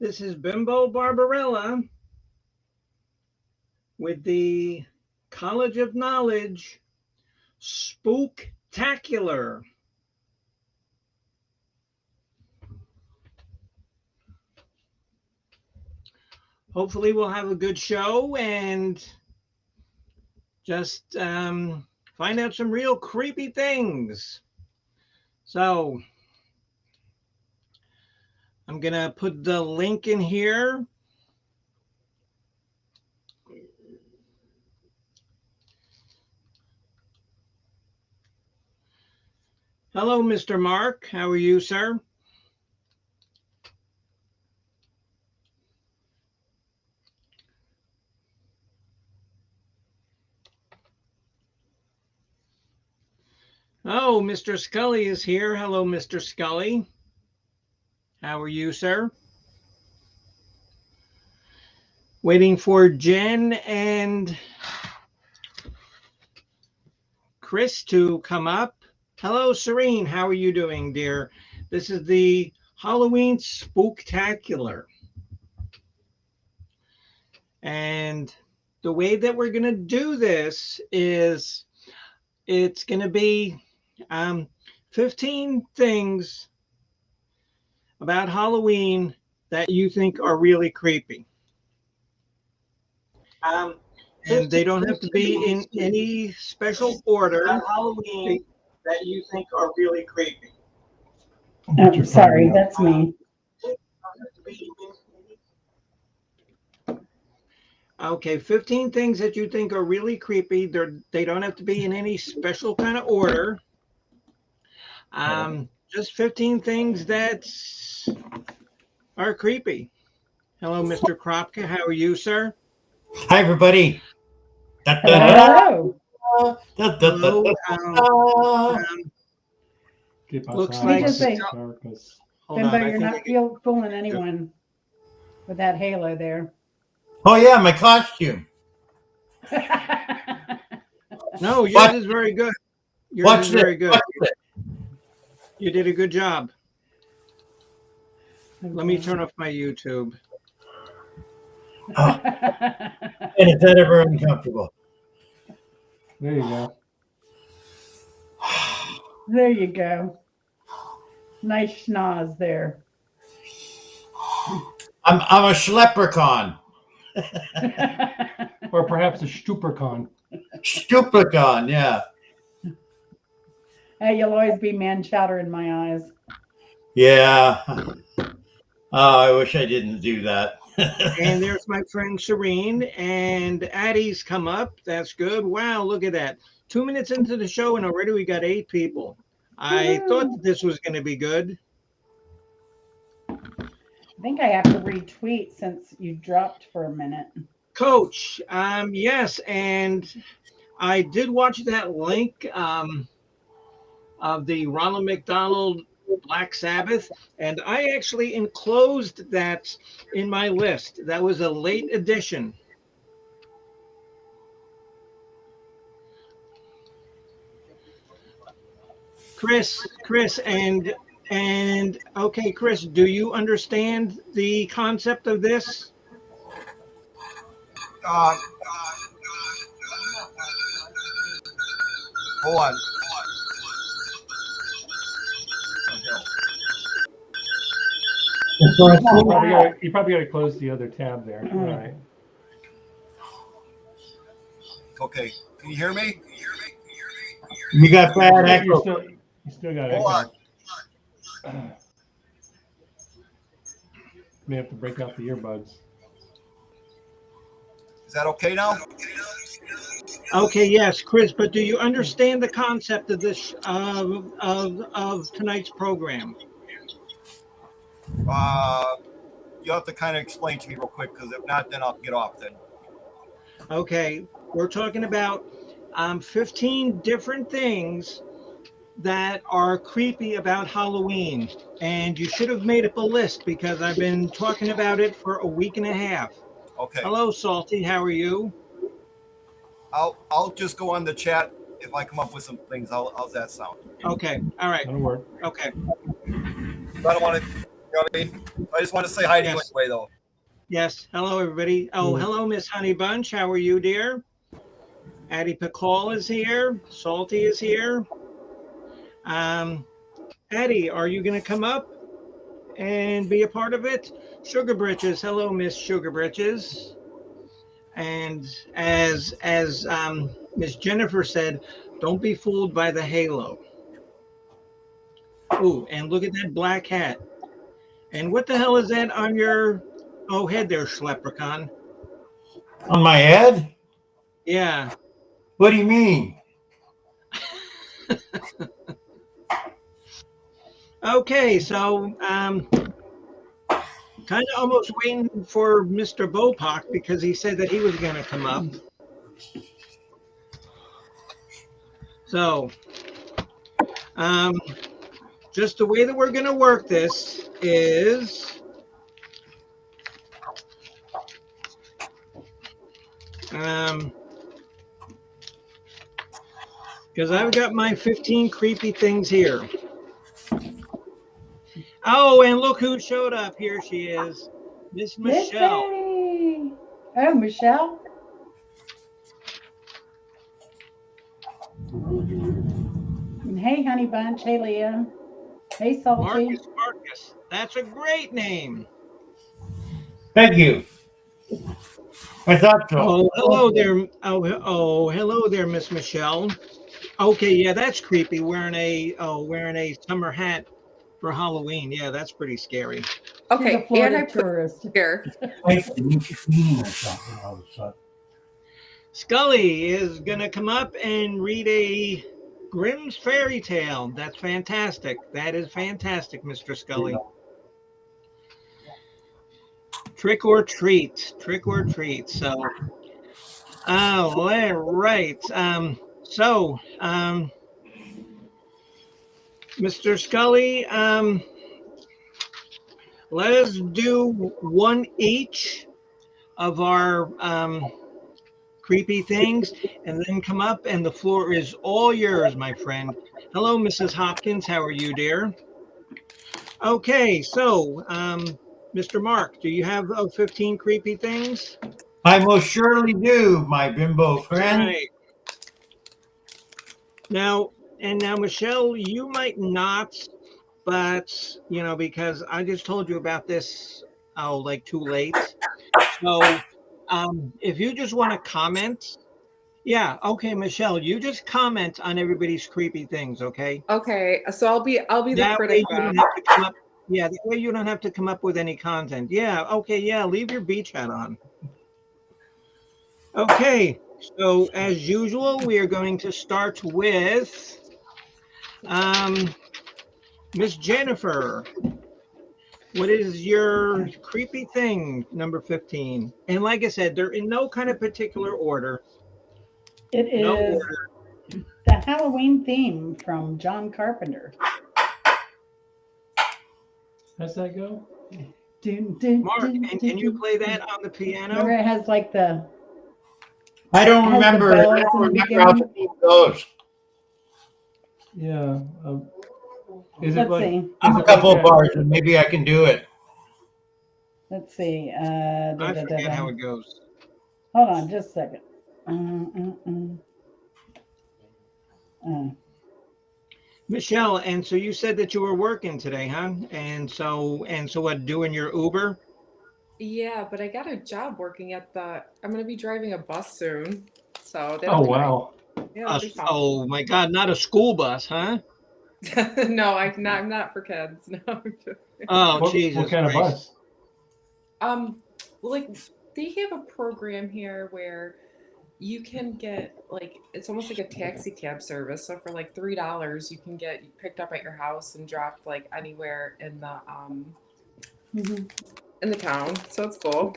This is Bimbo Barbarella with the College of Knowledge Spooktacular. Hopefully we'll have a good show and just find out some real creepy things. So I'm going to put the link in here. Hello, Mr. Mark. How are you, sir? Oh, Mr. Scully is here. Hello, Mr. Scully. How are you, sir? Waiting for Jen and Chris to come up. Hello, Serene. How are you doing, dear? This is the Halloween Spooktacular. And the way that we're going to do this is it's going to be 15 things about Halloween that you think are really creepy. And they don't have to be in any special order. Halloween that you think are really creepy. I'm sorry, that's me. Okay, 15 things that you think are really creepy. They don't have to be in any special kind of order. Just 15 things that are creepy. Hello, Mr. Kropka. How are you, sir? Hi, everybody. Hello. Hello. Looks like just say, hold Bimbo, on. you're not fooling anyone with that halo there. Oh, yeah, my costume. No, yours is very good. Yours is very good. You did a good job. Let me turn off my YouTube. Oh. And it's not ever uncomfortable. There you go. There you go. Nice schnoz there. I'm a schleppercon. Or perhaps a stupercon. Stupercon, yeah. Hey, you'll always be man chowder in my eyes. Yeah. Oh, I wish I didn't do that. And there's my friend Serene, and Addie's come up. That's good. Wow, look at that. 2 minutes into the show, and already we got 8 people. I thought that this was going to be good. I think I have to retweet since you dropped for a minute. Coach, yes, and I did watch that link of the Ronald McDonald Black Sabbath, and I actually enclosed that in my list. That was a late addition. Chris, and okay, Chris, do you understand the concept of this? Hold on. You probably got to close the other tab there. All right. Okay. Can you hear me? You got bad echo. You still got Hold echo. May have to break out the earbuds. Is that okay now? Okay, yes, Chris, but do you understand the concept of this of tonight's program? You have to kind of explain to me real quick, because if not, then I'll get off then. Okay, we're talking about 15 different things that are creepy about Halloween, and you should have made up a list because I've been talking about it for a week and a half. Okay. Hello, Salty. How are you? I'll just go on the chat if I come up with some things. How's that sound? Okay. All right. That'll work. Okay. I don't want to You know what I mean? I just want to say hi to you Yes. anyway, though. Yes. Hello, everybody. Oh, hello, Miss Honey Bunch. How are you, dear? Addie Pacall is here. Salty is here. Addie, are you going to come up and be a part of it? Sugar Britches. Hello, Miss Sugar Britches. And as Miss Jennifer said, don't be fooled by the halo. Ooh, and look at that black hat. And what the hell is that on your head there, Schleprechaun? On my head? Yeah. What do you mean? Okay, so kind of almost waiting for Mr. Bopak because he said that he was going to come up. So, just the way that we're going to work this is because I've got my 15 creepy things here. Oh, and look who showed up. Here she is, Miss Michelle. Yay! Oh, Michelle. And hey, Honey Bunch. Hey, Leah. Hey, Salty. Marcus. That's a great name. Thank you. I thought so. Oh, hello there. Hello there, Miss Michelle. Okay, yeah, that's creepy. Wearing a summer hat for Halloween. Yeah, that's pretty scary. She's Okay, a Florida and I put tourist. here. Like the new cleaning or something all of a sudden. Scully is gonna come up and read a Grimm's fairy tale. That's fantastic. That is fantastic, Mr. Scully. Trick or treat. Trick or treat. So, all right. Mr. Scully, let us do one each of our creepy things and then come up, and the floor is all yours, my friend. Hello, Mrs. Hopkins. How are you, dear? Okay, so Mr. Mark, do you have 15 creepy things? I most surely do, my bimbo friend. Right. Now, Michelle, you might not, but because I just told you about this, like too late. So, if you just want to comment, yeah, okay, Michelle, you just comment on everybody's creepy things, okay? Okay, so I'll be the That way critic you don't then. have to come up. Yeah, that way you don't have to come up with any content. Yeah, okay, yeah, leave your beach hat on. Okay, so as usual, we are going to start with Miss Jennifer. What is your creepy thing, number 15? And like I said, they're in no kind of particular order. It No is order. the Halloween theme from John Carpenter. How's that go? Dun, dun, Mark, dun, and dun, can you dun. play that on the piano? Remember, it has like the I don't Has the remember. bells I in don't the remember how the beginning? theme goes. Yeah. Is it let's like? see. I'm Is a it couple like of that? bars and maybe I can do it. Let's see. I forget how it goes. Hold on, just a second. Michelle, and so you said that you were working today, huh? And so what, doing your Uber? Yeah, but I got a job working at the. I'm gonna be driving a bus soon, so that'll Oh be nice. wow. Yeah, that'll be fun. Oh my God, not a school bus, huh? No, I'm not for kids. No. I'm joking. Oh, What Jesus kind of Christ. bus? Well, like they have a program here where you can get like it's almost like a taxi cab service. So for like $3, you can get picked up at your house and dropped like anywhere in the town. So it's cool.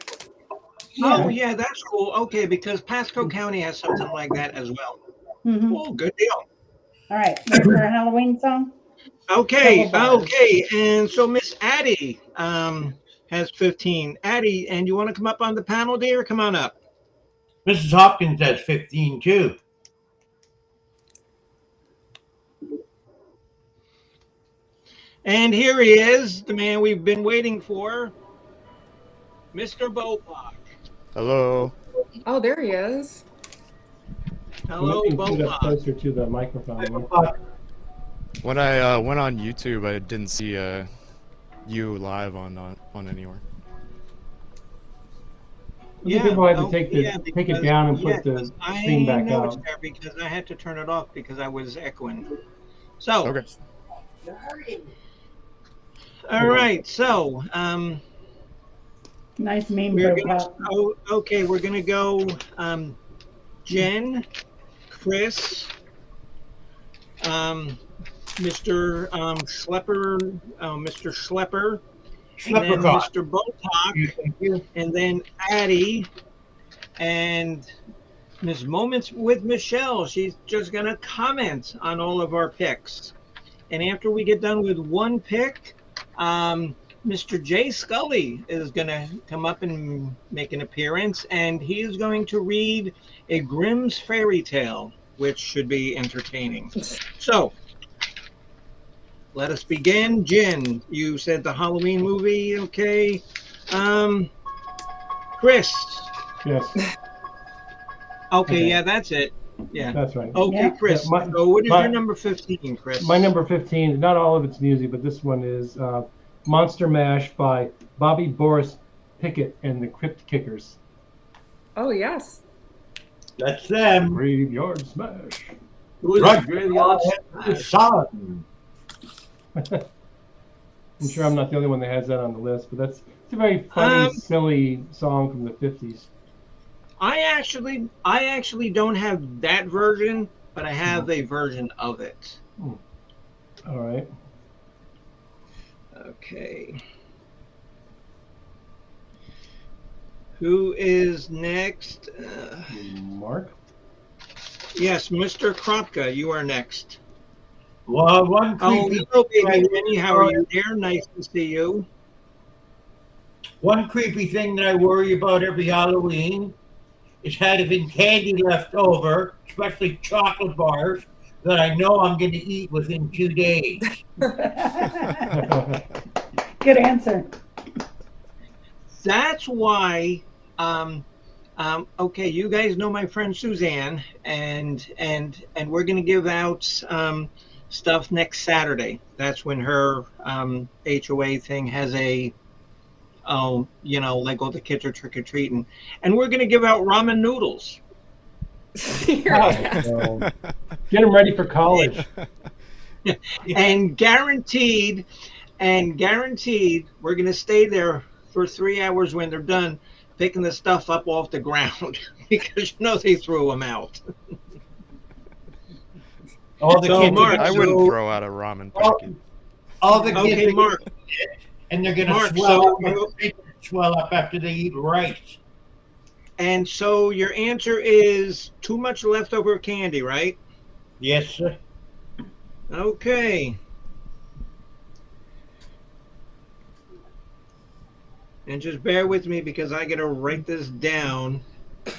Oh, Yeah. yeah, that's cool. Okay, because Pasco County has something like that as well. Mhm. Oh, good deal. All right, ready for a Halloween song? Okay, Double bars. and so Miss Addie has 15. Addie, and you want to come up on the panel, dear? Come on up. Mrs. Hopkins has 15 too. And here he is, the man we've been waiting for, Mr. Bopak. Hello. Oh, there he is. Hello, You might need to get up Bopak. closer to the microphone. When I went on YouTube, I didn't see you live on anywhere. Some people had to take because, it down and put the 'cause stream back I know out. it's there because I had to turn it off because I was echoing. So, Okay. all right. So, Nice meme, we're Bro gonna. Pop. Oh, okay. We're gonna go. Jen, Chris, Mr. Schlepper, Mr. Schlepper, and then Leprechaun. Mr. Botak, Thank you. and then Addie, and Miss Moments with Michelle. She's just going to comment on all of our picks. And after we get done with one pick, Mr. Jay Scully is going to come up and make an appearance, and he is going to read a Grimm's fairy tale, which should be entertaining. So, let us begin. Jen, you said the Halloween movie, okay. Chris. Yes, Okay, Okay. yeah, that's it. Yeah. that's right. Okay, Yeah. Chris. Yeah, So what is my- your number 15, Chris? My number 15, not all of it's music, but this one is Monster Mash by Bobby Boris Pickett and the Crypt Kickers. Oh, yes. That's them. Graveyard Smash. Who is Right. the graveyard smash? Son. I'm sure I'm not the only one that has that on the list, but it's a very funny, Um, silly song from the 50s. I actually don't have that version, but I have a version of it. All right. Okay. Who is next? Mark? Yes, Mr. Kropka, you are next. Well, one Oh, creepy, hello, baby Jenny. How are you, dear? Nice to see you. one creepy thing that I worry about every Halloween is having candy left over, especially chocolate bars, that I know I'm going to eat within 2 days. Good answer. That's why. Okay, you guys know my friend Suzanne, and we're gonna give out stuff next Saturday. That's when her HOA thing has a like all the kids are trick or treating, and we're gonna give out ramen noodles. So, get them ready for college. And guaranteed, we're gonna stay there for 3 hours when they're done picking the stuff up off the ground because they threw them out. All the So, kids, Mark, I wouldn't throw out a ramen packet. all the kids, Okay, are Mark. gonna eat it, and they're going to Mark, swell up after they eat rice. And so your answer is too much leftover candy, right? Yes, sir. Okay. And just bear with me because I got to write this down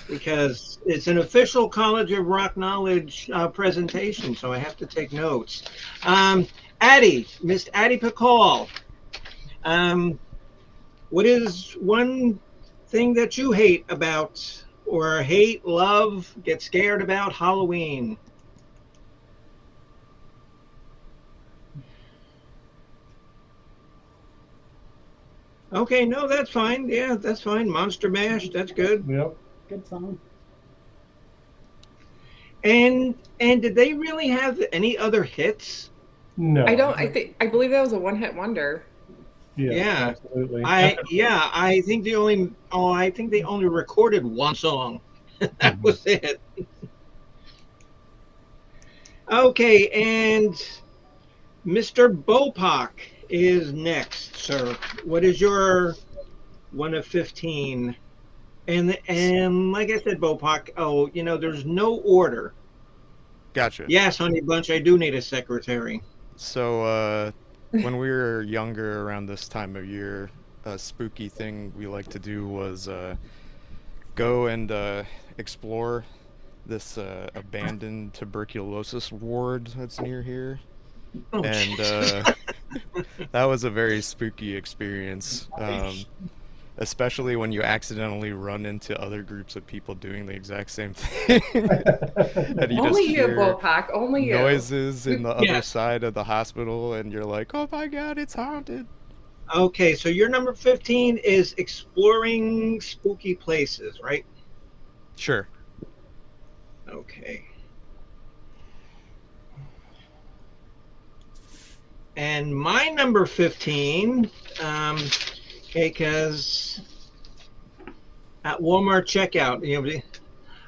because it's an official College of Rock Knowledge presentation, so I have to take notes. Addie, Miss Addie Pacall, what is one thing that you hate about, or hate, love, get scared about Halloween? Okay, no, that's fine. Yeah, that's fine. Monster Mash, that's good. Yep. Good song. And did they really have any other hits? No. I believe that was a one-hit wonder. Yeah. Absolutely. I think they only recorded one song. That was it. Okay, and Mr. Bopak is next, sir. What is your one of 15? And like I said, Bopak, there's no order. Gotcha. Yes, honey bunch, I do need a secretary. So, when we were younger, around this time of year, a spooky thing we like to do was go and explore this abandoned tuberculosis ward that's near here. Oh, And That was a very spooky experience. Especially when you accidentally run into other groups of people doing the exact same thing. And you just Only you, hear Bopak. Only you. noises in the other Yeah. side of the hospital, and you're like, oh my god, it's haunted. Okay, so your number 15 is exploring spooky places, right? Sure. Okay. And my number 15, because at Walmart checkout,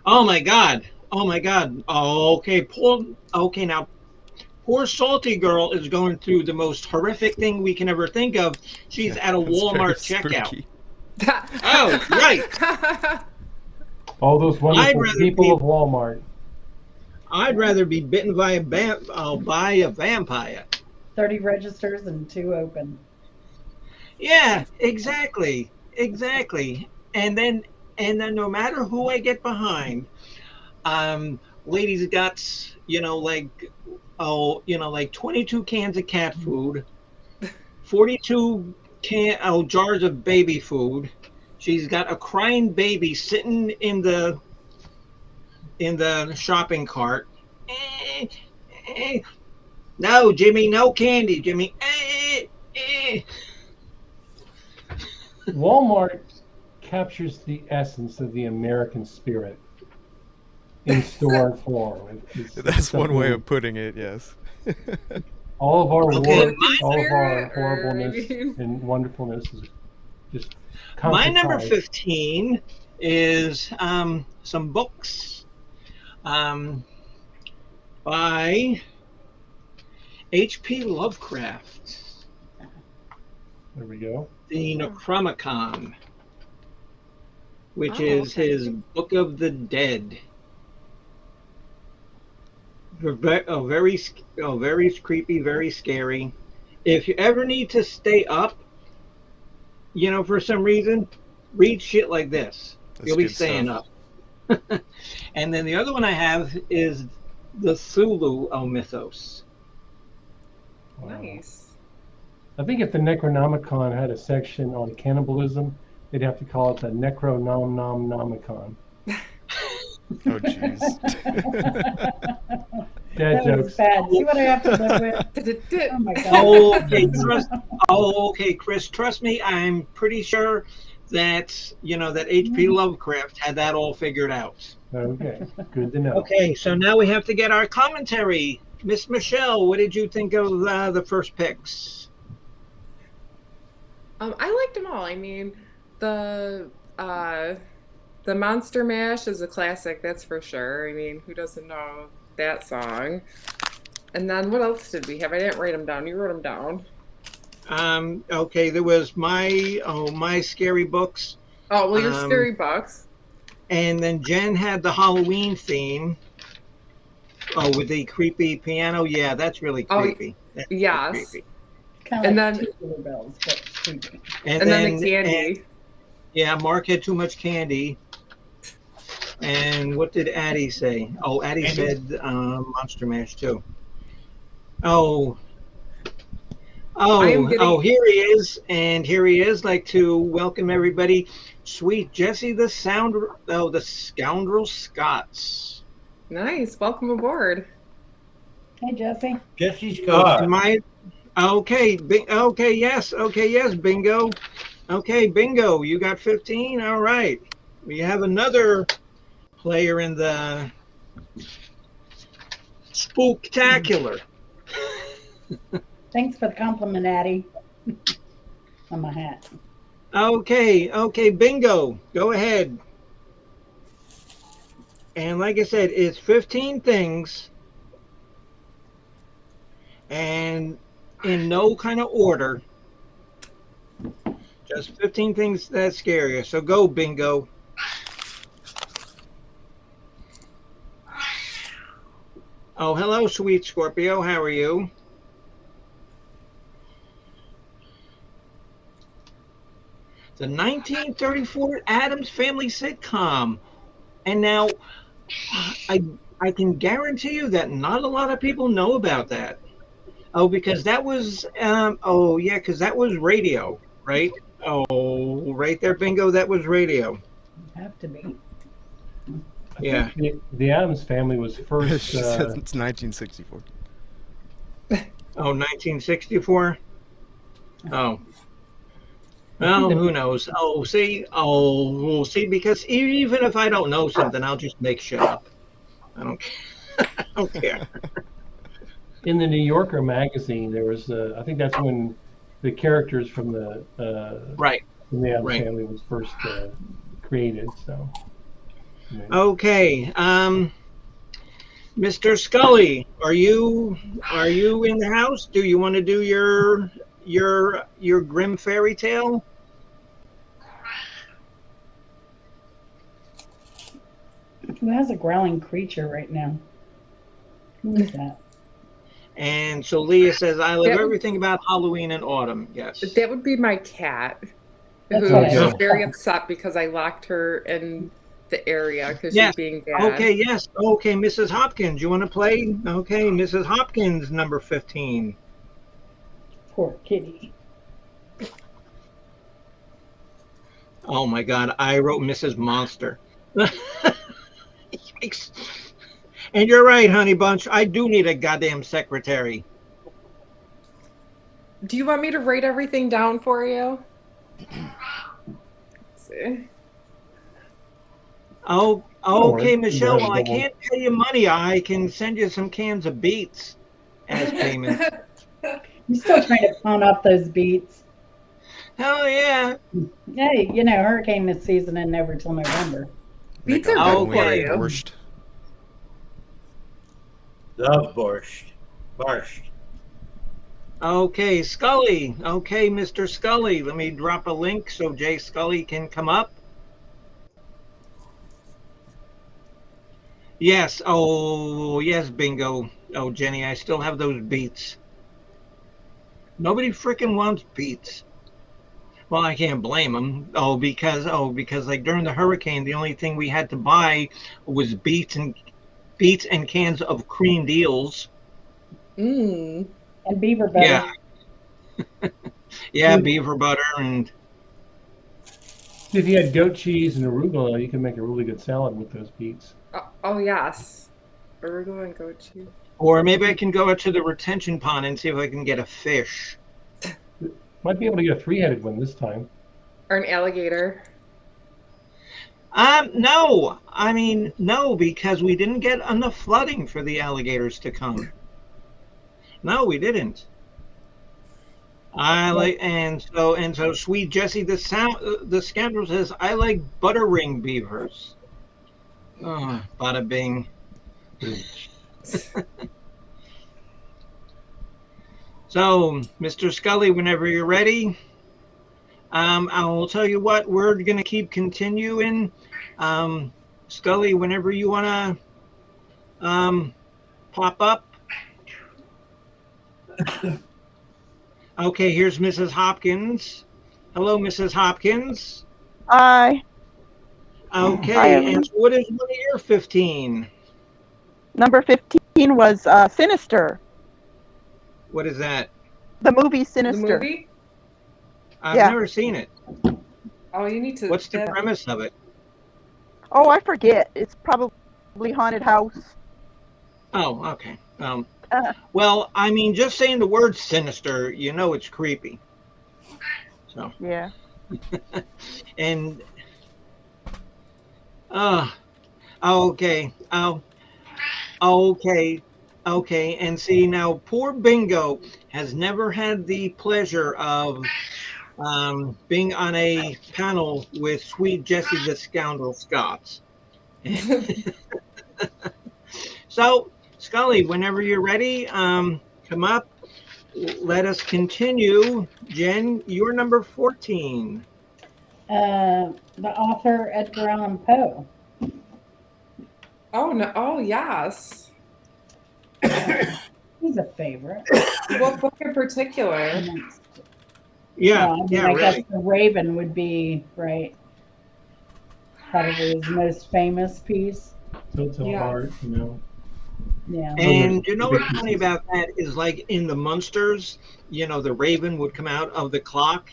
oh my God. Oh my God. Oh, okay. Now, poor Salty Girl is going through the most horrific thing we can ever think of. She's at a It's very Walmart checkout. spooky. Oh, right. All those wonderful rather people be- of Walmart. I'd rather be bitten by a vampire. 30 registers and 2 open. Yeah, exactly. And then no matter who I get behind, ladies got, like 22 cans of cat food, 42 jars of baby food. She's got a crying baby sitting in the shopping cart. No, Jimmy, no candy, Jimmy. Walmart captures the essence of the American spirit in store form. That's one way of putting it, yes. all of our Okay, warts, all of our spirit, or horribleness maybe- and wonderfulness is just My number concretized. 15 is some books by H.P. Lovecraft, There we go. the Necronomicon, which Oh, is okay. his Book of the Dead. Very creepy, very scary. If you ever need to stay up, for some reason, read shit like this. That's You'll be good staying stuff. up. And then the other one I have is the Thulu mythos. Wow. Nice. I think if the Necronomicon had a section on cannibalism, they'd have to call it the Necronomnomicon. Oh, jeez. Dad That was jokes. bad. See what I have to live with? Oh my God. Okay, Chris, trust me, I'm pretty sure that that H.P. Lovecraft had that all figured out. Okay, good to know. Okay, so now we have to get our commentary. Miss Michelle, what did you think of the first picks? I liked them all. I mean, the Monster Mash is a classic, that's for sure. I mean, who doesn't know that song? And then what else did we have? I didn't write them down. You wrote them down. Okay, there was my scary books, Oh, well, your Um, scary box. and then Jen had the Halloween theme. Oh, with the creepy piano. Yeah, that's really Oh, creepy. That's really yes. creepy. Kind And of like then- tubular bells, but creepy. And then the candy. Yeah, Mark had too much candy. And what did Addie say? Oh, Addie Addie? said Monster Mash too. Oh, I am getting- oh, here he is, and here he is. Like to welcome everybody, sweet Jesse the Scoundrel Scots. Nice. Welcome aboard. Hey, Jesse. Jesse Scott. Okay, yes, bingo. Okay, bingo, you got 15. All right, we have another player in the Spooktacular. Thanks for the compliment, Addie. On my hat. Okay, bingo, go ahead. And like I said, it's 15 things, and in no kind of order. Just 15 things that scare you. So go, bingo. Oh, hello, sweet Scorpio. How are you? The 1934 Addams Family sitcom. And now, I can guarantee you that not a lot of people know about that. Oh, because that was oh yeah, because that was radio, right? Oh, right there, bingo. That was radio. Have to be. I Yeah. think the Adams Family was first. She said it's 1964. Oh, 1964. Oh. Well, who knows? Oh, see, we'll see. Because even if I don't know something, I'll just make shit up. I don't. I don't care. In the New Yorker magazine, there was I think that's when the characters from the Right. from the Adams Right. Family was first created. So. Yeah. Okay. Mr. Scully, are you in the house? Do you want to do your Grimm fairy tale? Who has a growling creature right now? Who is that? And so Leah says, I love That would- everything about Halloween and autumn. Yes. That would be my cat, That's who what I is thought. very upset because I locked her in the area because Yes. she's being bad. Okay, yes. Okay, Mrs. Hopkins, you want to play? Okay, Mrs. Hopkins, number 15. Poor kitty. Oh my God, I wrote Mrs. Monster. Yikes. And you're right, honey bunch. I do need a goddamn secretary. Do you want me to write everything down for you? Let's see. Oh, Don't okay, worry. Michelle. You Well, I have can't pay you money. I can send you some cans of beets as payment. You still trying to pound up those beats? Hell yeah. Hey, you know, hurricane this season isn't over till November. Beets Make are a good wing for you. borscht. Love borscht. Borscht. Okay, Scully. Okay, Mr. Scully. Let me drop a link so Jay Scully can come up. Yes. Oh, yes, bingo. Oh, Jenny, I still have those beets. Nobody freaking wants beets. Well, I can't blame them. Because like during the hurricane, the only thing we had to buy was beets and cans of creamed eels. Mm. And beaver butter. Yeah. Yeah, beaver butter and If you had goat cheese and arugula, you can make a really good salad with those beets. Oh yes. Arugula and goat cheese. or maybe I can go out to the retention pond and see if I can get a fish. Might be able to get a three-headed one this time. Or an alligator. No. I mean, no, because we didn't get enough flooding for the alligators to come. No, we didn't. And so sweet Jessie the scoundrel says I like butter ring beavers. Oh, bada bing. So, Mr. Scully, whenever you're ready, I will tell you what, we're going to keep continuing. Scully, whenever you want to pop up. Okay, here's Mrs. Hopkins. Hello, Mrs. Hopkins. Hi. Okay, Hi, and so what is one of your 15? Number 15 was Sinister, What is that? the movie The Sinister. movie? I've Yeah. never seen it. Oh, you need to. What's the that- premise of it? Oh, I forget. It's probably haunted house. Oh, okay. Uh. Well, I mean, just saying the word sinister, you know it's creepy. So, Yeah. and, okay. Okay. And see, now, poor Bingo has never had the pleasure of being on a panel with sweet Jessie the Scoundrel Scots. So, Scully, whenever you're ready, come up. Let us continue. Jen, you're number 14. The author Edgar Allan Poe. Oh no! Oh yes. He's a favorite. What book in particular? Yeah, Well, I mean, yeah, I guess really. The Raven would be right. Probably his most famous piece. So it's a Yeah. heart, you know. Yeah. And you know what's funny about that is like in the Munsters, you know, the Raven would come out of the clock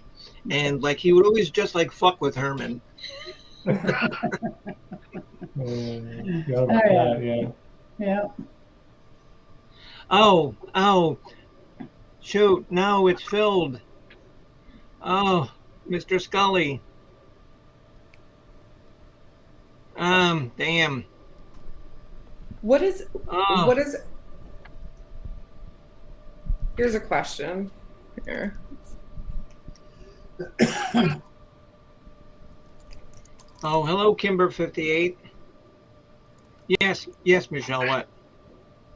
and like he would always just like fuck with Herman. Forgot Oh, about yeah. that, yeah. Yeah. Oh, shoot, no, it's filled. Oh, Mr. Scully. Damn. What is Oh, what is here's a question. Here. oh, hello, Kimber58. Yes, Michelle, what?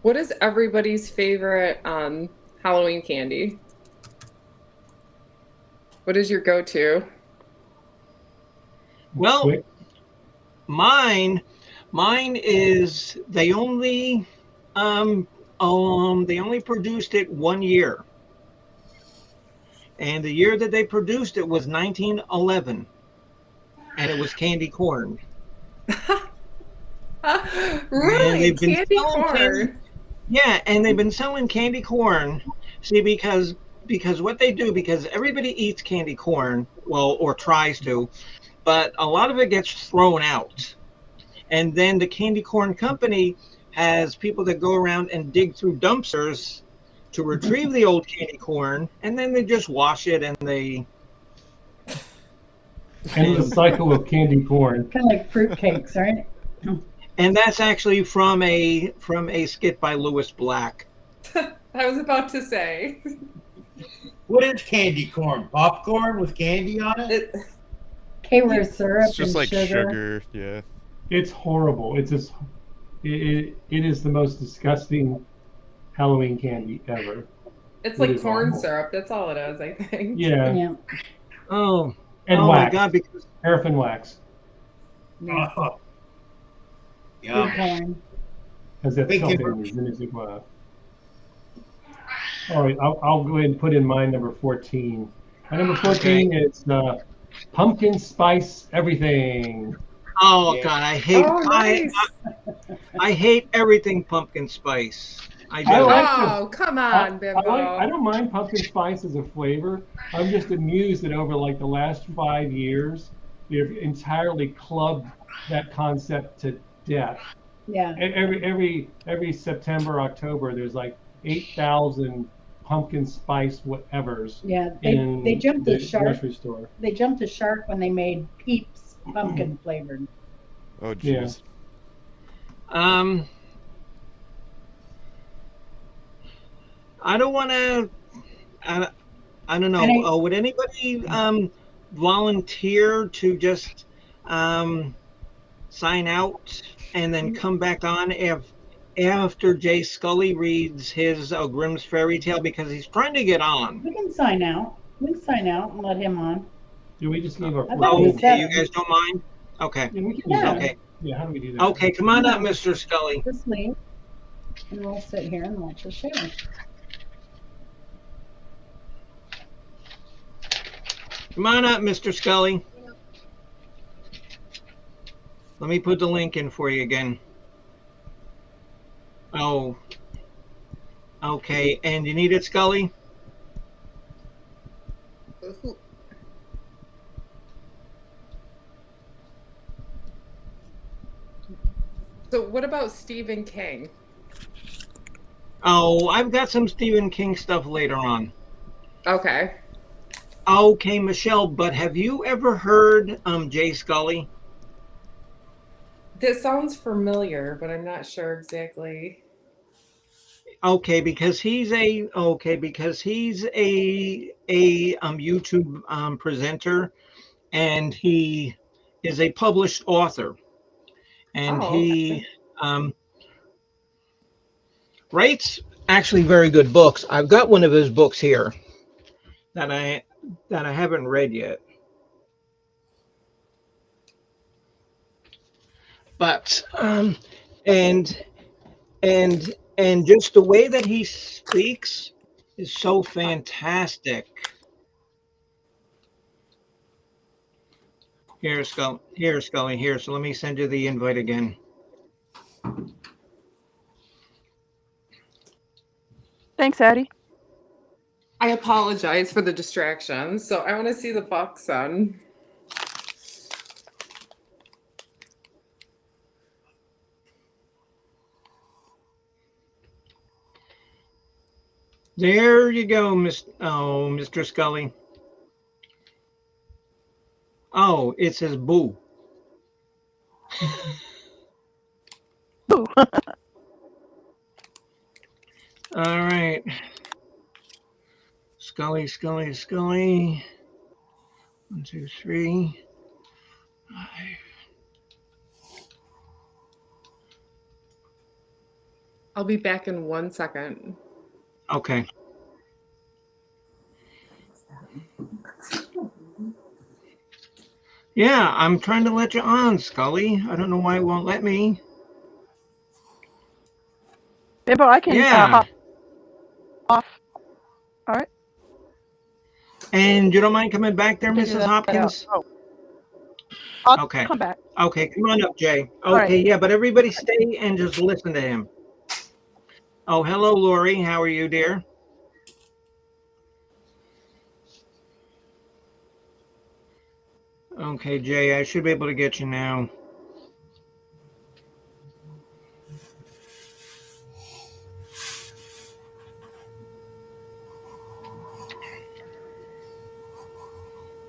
What is everybody's favorite Halloween candy? What is your go-to? Well, Quick. mine is they only produced it 1 year. And the year that they produced it was 1911. And it was candy corn. And Really? they've been Candy selling corn. yeah, and they've been selling candy corn. See, because what they do, because everybody eats candy corn, well, or tries to, but a lot of it gets thrown out. And then the candy corn company has people that go around and dig through dumpsters to retrieve the old candy corn, and then they just wash it and they Endless cycle of candy corn. Kind of like fruitcakes, right? and that's actually from a skit by Lewis Black. I was about to say. What is candy corn? Popcorn with candy on it? It, K-Rare syrup It's just and like sugar. yeah. It's horrible. It's just, it is the most disgusting Halloween candy ever. it's It like is corn awful. syrup. That's all it is, I think. Yeah. Yeah. Oh, And oh my wax. God! Because Paraffin wax. Yeah. Oh, Good yum. corn. Has that Thank you. something in the music laugh. All right, I'll go ahead and put in my number 14. My number 14 is pumpkin spice everything. oh Yeah. God, I hate Oh, nice. I hate everything pumpkin spice. I do. I like Oh, come on, Bimbo. I don't mind pumpkin spice as a flavor. I'm just amused that over like the last 5 years, they've entirely clubbed that concept to death. Yeah. Every September, October, there's like 8,000 pumpkin spice whatevers Yeah. in They jumped the shark. grocery store. They jumped the shark when they made Peeps pumpkin flavored. Oh Yeah. jeez. I don't want to. I don't know. And Would anybody volunteer to just sign out and then come back on after Jay Scully reads his Grimm's fairy tale because he's trying to get on. We can sign out. We can sign out and let him on. Yeah, we just gave our I thought 14. we Yeah, said- Okay, you guys don't mind? Okay. we can do Yeah. that. Okay. Yeah, how do we do that? Okay, come on up, Yeah. Mr. Scully. Just leave. And we'll sit here and watch the show. Come on up, Mr. Scully. Let me put the link in for you again. Oh. Okay, and you need it, Scully? So what about Stephen King? Oh, I've got some Stephen King stuff later on. Okay. Okay, Michelle, but have you ever heard Jay Scully? This sounds familiar, but I'm not sure exactly. Okay, because he's a YouTube presenter, and he is a published author, and Oh, he writes actually very good books. I've got one of his books here that I haven't read yet. But and just the way that he speaks is so fantastic. Here, Scully, here. So let me send you the invite again. Thanks, Addie. I apologize for the distraction. So I want to see the bucks then. There you go, Mr. Scully. Oh, it says boo. Ooh. All right. Scully. 1, 2, 3. 5. I'll be back in 1 second. Okay. Yeah, I'm trying to let you on, Scully. I don't know why it won't let me. Bimbo, I can Yeah. hop off. All right. And you don't mind coming back there, Figure Mrs. that Hopkins? out. Oh, I'll Okay. come back. Okay, come on up, Jay. All right. Okay, yeah, but everybody stay and just listen to him. Oh, hello, Lori. How are you, dear? Okay, Jay, I should be able to get you now.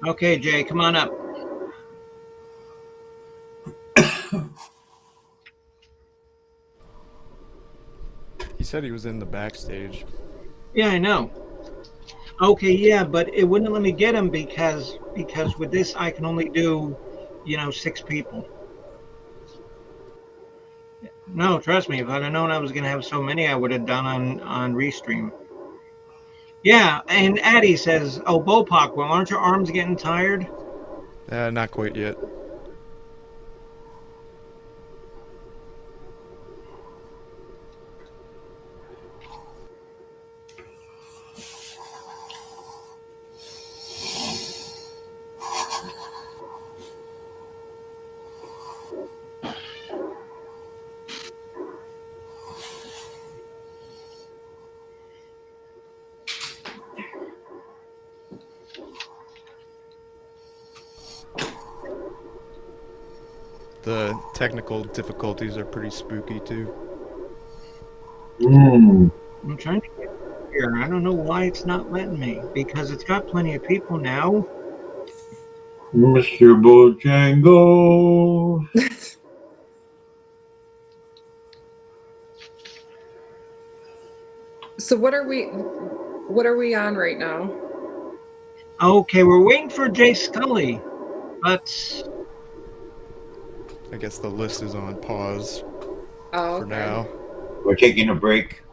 Okay, Jay, come on up. He said he was in the backstage. Yeah, I know. Okay, yeah, but it wouldn't let me get him because with this I can only do, 6 people. No, trust me, if I'd have known I was gonna have so many, I would have done on Restream. Yeah, and Addie says, "Oh, Bopak, well, aren't your arms getting tired?" Not quite yet. The technical difficulties are pretty spooky too. I'm trying to get here. I don't know why it's not letting me because it's got plenty of people now. Mr. Bojangles. So what are we on right now? Okay, we're waiting for Jay Scully, but I guess the list is on pause Oh, for okay. now. We're taking a break.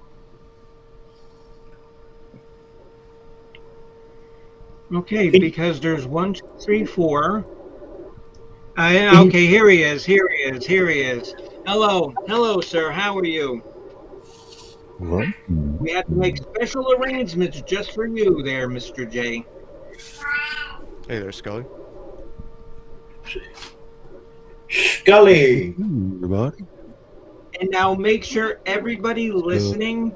okay, because there's 1, 2, 3, 4. Okay, here he is. Hello, sir. How are you? What? We had to make special arrangements just for you there, Mr. J. Hey there, Scully. Scully. Everybody? And now make sure everybody listening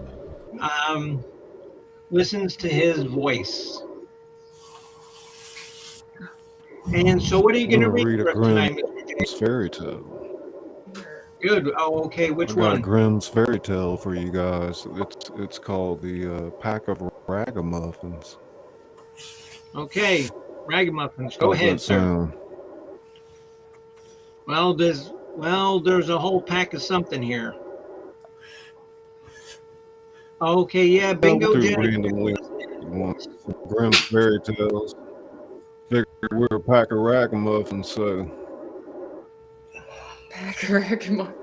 listens to his voice. And so what are you I'm going to gonna read read a for us tonight, Mr. J? Grimm's fairy tale. Good. Oh, okay. Which I got a one? Grimm's fairy tale for you guys. It's called the Pack of Ragamuffins. Okay. Ragamuffins. Go How's ahead, that sir. sound? Well, there's a whole pack of something here. Okay, yeah, I'll bingo, do Jenny. randomly one. Grimm's fairy tales. Figure we're a pack of ragamuffins, so Pack a ragamuffin.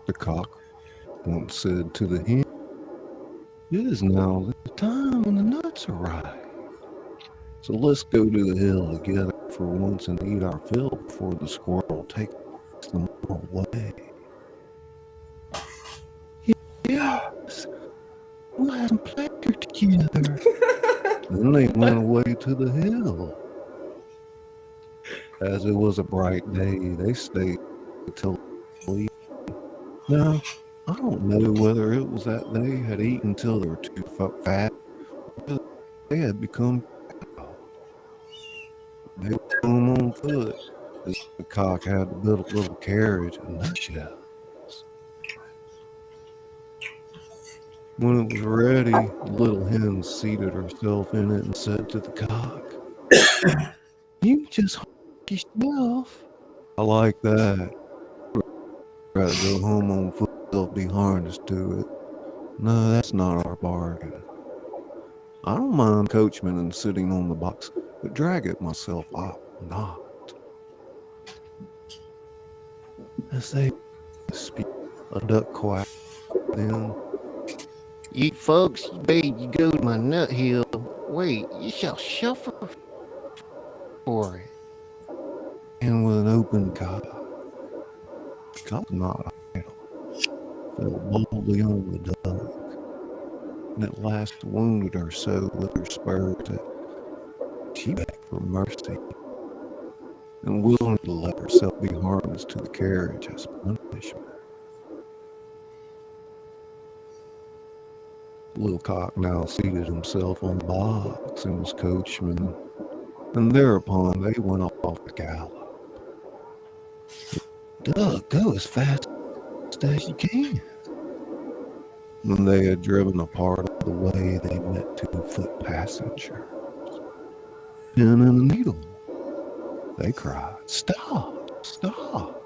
The cock once said to the hen, "It is now the time when the nuts are ripe. So let's go to the hill together for once and eat our fill before the squirrel takes them away." Yes, we'll have some pleasure together. Then they went away to the hill. As it was a bright day, they stayed till evening. Now, I don't know whether it was that they had eaten till they were too fat, or they had become cow. They went home on foot, as the cock had to build a little carriage and nutshells. When it was ready, the little hen seated herself in it and said to the cock, "You just hold yourself." "I like that. Rather go home on foot than be harnessed to it. No, that's not our bargain. I don't mind coachman and sitting on the box, but drag it myself up, not." As they speak, a duck quacked. Then, "You folks, you bade you go to my nut hill. Wait, you shall suffer for it." And with an open cock, not idle, fell boldly on the duck, and at last wounded her so with her spurs that she begged for mercy, and willing to let herself be harnessed to the carriage as punishment. The little cock now seated himself on the box and was coachman, and thereupon they went off the gallop. "Duck, go as fast as you can." When they had driven a part of the way, they met 2 foot passengers. "Pin and a needle," they cried. "Stop, stop.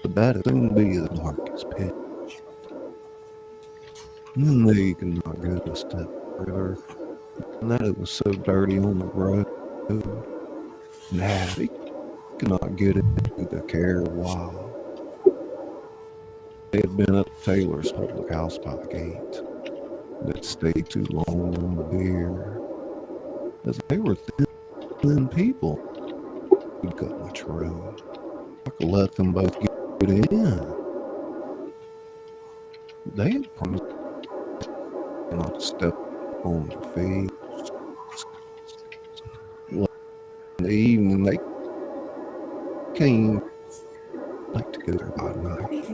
The bat'd soon be the darkest pitch." And then they could not go a step further, and that it was so dirty on the road. Now they could not get into the care a while. They had been at the tailor's public house by the gate, and had stayed too long on the beer, as they were thin people who'd got much room. I could let them both get in. They had promised not to step on their feet. Well, in the evening, they came like to go there by night.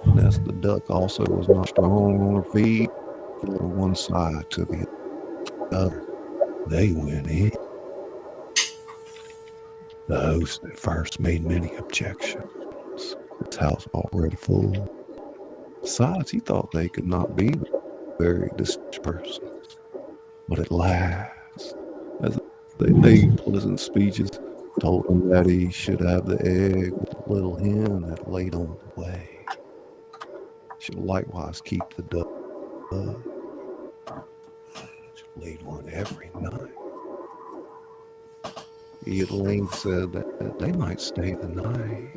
And as the duck also was not strong on her feet, from one side to the other, they went in. The host at first made many objections. His house already full. Besides, he thought they could not be very distant persons. But at last, as they made pleasant speeches, told him that he should have the egg with the little hen that laid on the way. Should likewise keep the duck. Should laid one every night. He at length said that they might stay the night.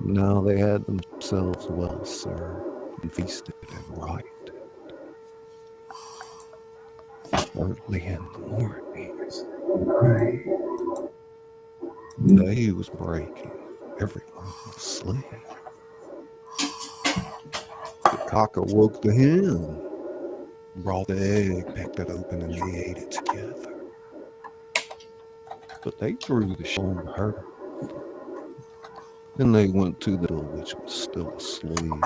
Now they had themselves well served and feasted and righted. Early in the morning, the day was breaking. Everyone was asleep. The cock awoke the hen, brought the egg, pecked it open, and they ate it together. But they threw the shell on her. Then they went to the little which was still asleep,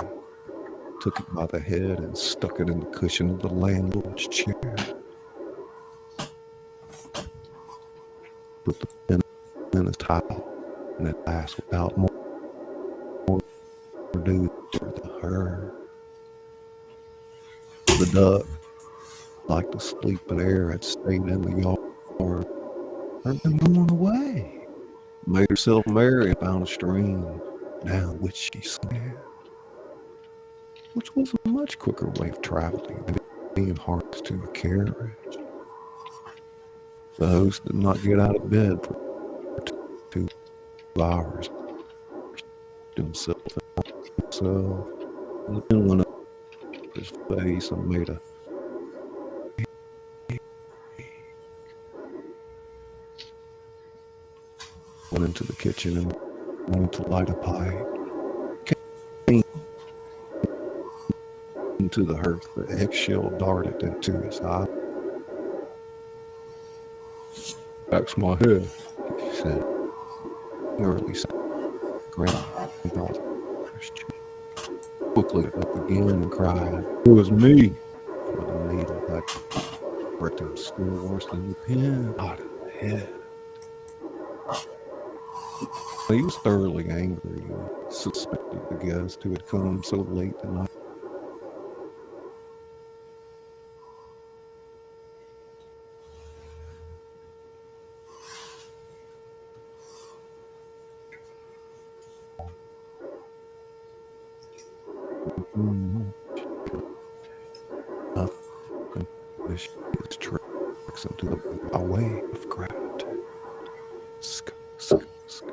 took it by the head and stuck it in the cushion of the landlord's chair. Put the pen in a towel, and at last, without more ado, to the herd. The duck, like the sleeping air, had stayed in the yard, and been going away. Made herself merry and found a stream, down which she swam, which was a much quicker way of traveling than being harnessed to a carriage. The host did not get out of bed for 2 hours. Himself, and then went up his face and made a went into the kitchen and wanted to light a pipe. Came into the hearth, the eggshell darted into his eye. "That's my head," he said. or at least grabbed my brother's cheek, quickly up again and cried, "It was me!" With a needle that pricked him still worse than the pin out of the head. He was thoroughly angry and suspected the guest who had come so late the night. Nothing wish his tricks into the way of gratitude. Sk, sk, sk.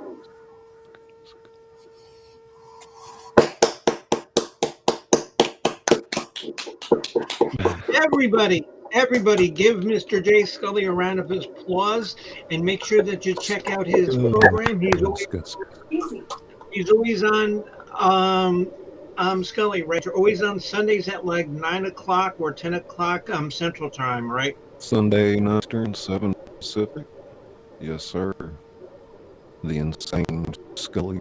Everybody, give Mr. J. Scully a round of applause, and make sure that you check out his program. He's always on Scully, right? You're always on Sundays at like 9 o'clock or 10 o'clock Central Time, right? Sunday 9 Eastern, 7 Pacific. Yes, sir. The Insane Scully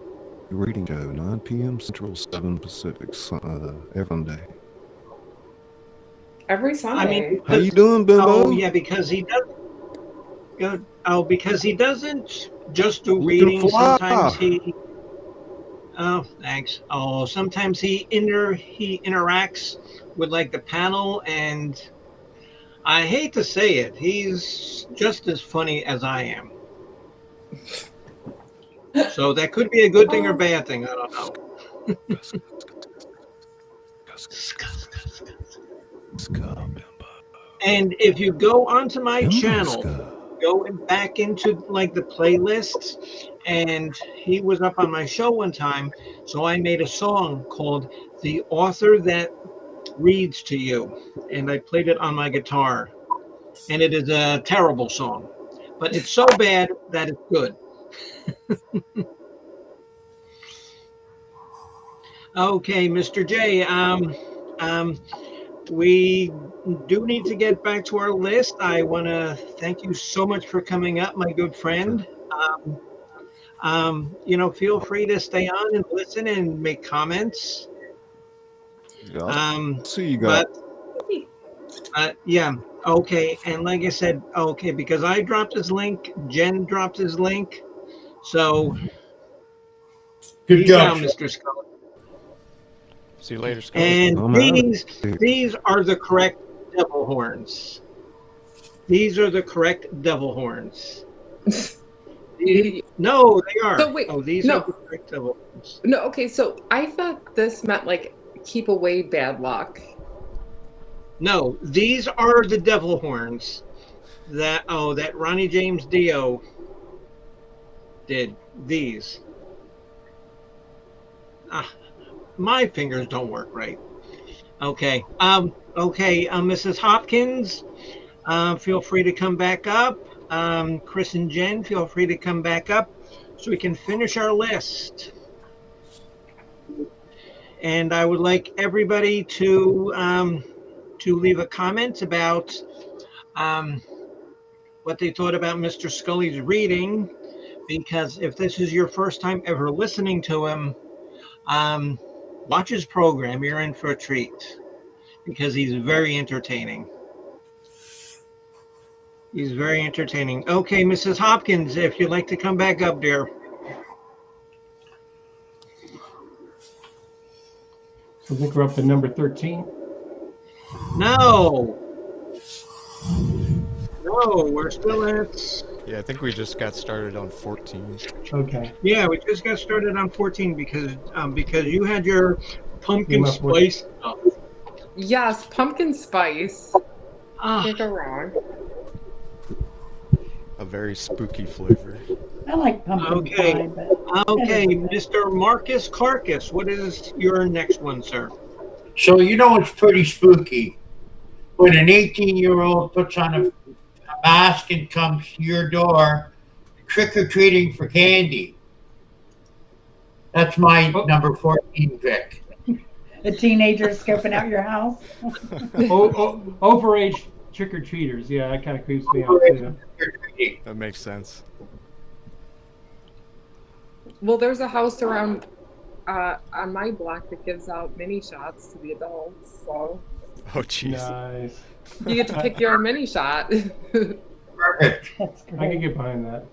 Reading Show, 9 p.m. Central, 7 Pacific, every Sunday. Every Sunday. I mean, How you doing, Bimbo? Oh yeah, because he doesn't. Because he doesn't just do reading. Sometimes he. Oh, thanks. Oh, sometimes he interacts with like the panel, and I hate to say it, he's just as funny as I am. So that could be a good thing or bad thing. I don't know. And if you go onto my channel, go back into like the playlists, and he was up on my show one time, so I made a song called "The Author That Reads to You," and I played it on my guitar, and it is a terrible song, but it's so bad that it's good. Okay, Mr. J, we do need to get back to our list. I want to thank you so much for coming up, my good friend. Feel free to stay on and listen and make comments. See you guys. Yeah, okay. And like I said, okay, because I dropped his link, Jen dropped his link. So, Good job, Mr. Scully. See you later, Scully. And these are the correct devil horns. These are the correct devil horns. No, they are. So wait, these are the correct devil horns. No, okay, so I thought this meant like keep away bad luck. No, these are the devil horns that Ronnie James Dio did. These. My fingers don't work right. Okay. Mrs. Hopkins, feel free to come back up. Chris and Jen, feel free to come back up so we can finish our list. And I would like everybody to leave a comment about what they thought about Mr. Scully's reading, because if this is your first time ever listening to him, watch his program. You're in for a treat because he's very entertaining. He's very entertaining. Okay, Mrs. Hopkins, if you'd like to come back up, dear. So I think we're up to number 13. No, we're still at. Yeah, I think we just got started on 14. Okay. Yeah, we just got started on 14 because you had your pumpkin spice stuff. Yes, pumpkin spice. Can't go wrong. A very spooky flavor. I like pumpkin pie, but Okay, Mr. Marcus Carcass, what is your next one, sir? So it's pretty spooky when an 18-year-old puts on a mask and comes to your door trick-or-treating for candy. That's my number 14 pick. a teenager scoping out your house. Overage trick-or-treaters. Yeah, that kind of creeps me out too. That makes sense. Well, there's a house around on my block that gives out mini shots to the adults, so Oh, jeez. Nice. you get to pick your own mini shot. Perfect. That's I can great. get behind that.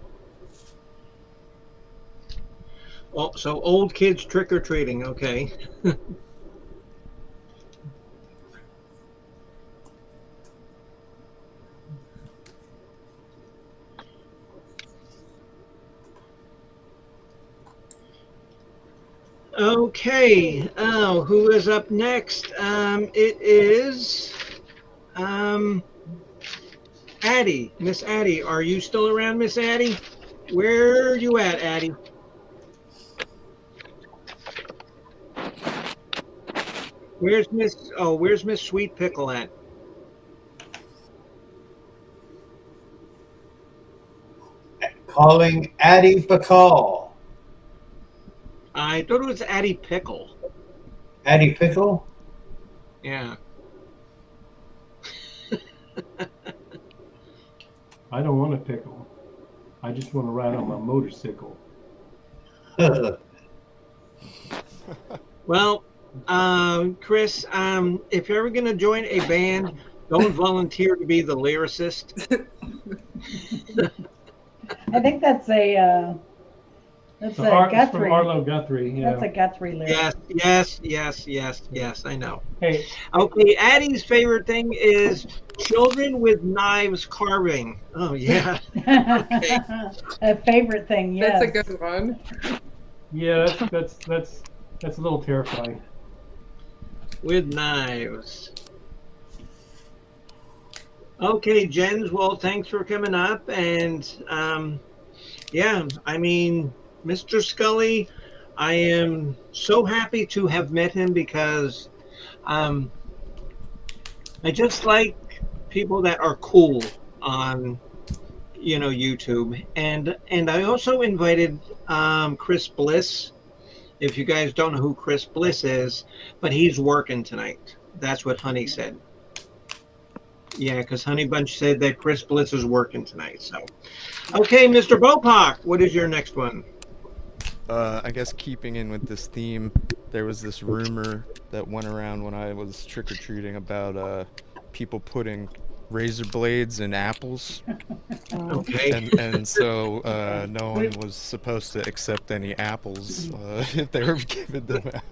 Oh, so old kids trick or treating. Okay. Okay. Oh, who is up next? It is Addie. Miss Addie, are you still around, Miss Addie? Where are you at, Addie? Where's Miss Sweet Pickle at? Calling Addie Bacall. I thought it was Addie Pickle. Addie Pickle? Yeah. I don't want a pickle. I just want to ride on my motorcycle. Well, Chris, if you're ever gonna join a band, don't volunteer to be the lyricist. I think that's a It's from Guthrie. Arlo Guthrie. Yeah. That's a Guthrie lyric. Yes. I know. Hey, Okay, Addie's favorite thing is children with knives carving. Oh yeah. Okay. A favorite thing, yes. That's a good one. yeah, that's a little terrifying. With knives. Okay, Jens, well, thanks for coming up. And yeah, I mean, Mr. Scully, I am so happy to have met him because I just like people that are cool on, YouTube. And I also invited Chris Bliss. If you guys don't know who Chris Bliss is, but he's working tonight. That's what Honey said. Yeah, because Honey Bunch said that Chris Bliss is working tonight. So, okay, Mr. Bopak, what is your next one? I guess keeping in with this theme, there was this rumor that went around when I was trick-or-treating about people putting razor blades in apples. Okay. And so no one was supposed to accept any apples if they were giving them out.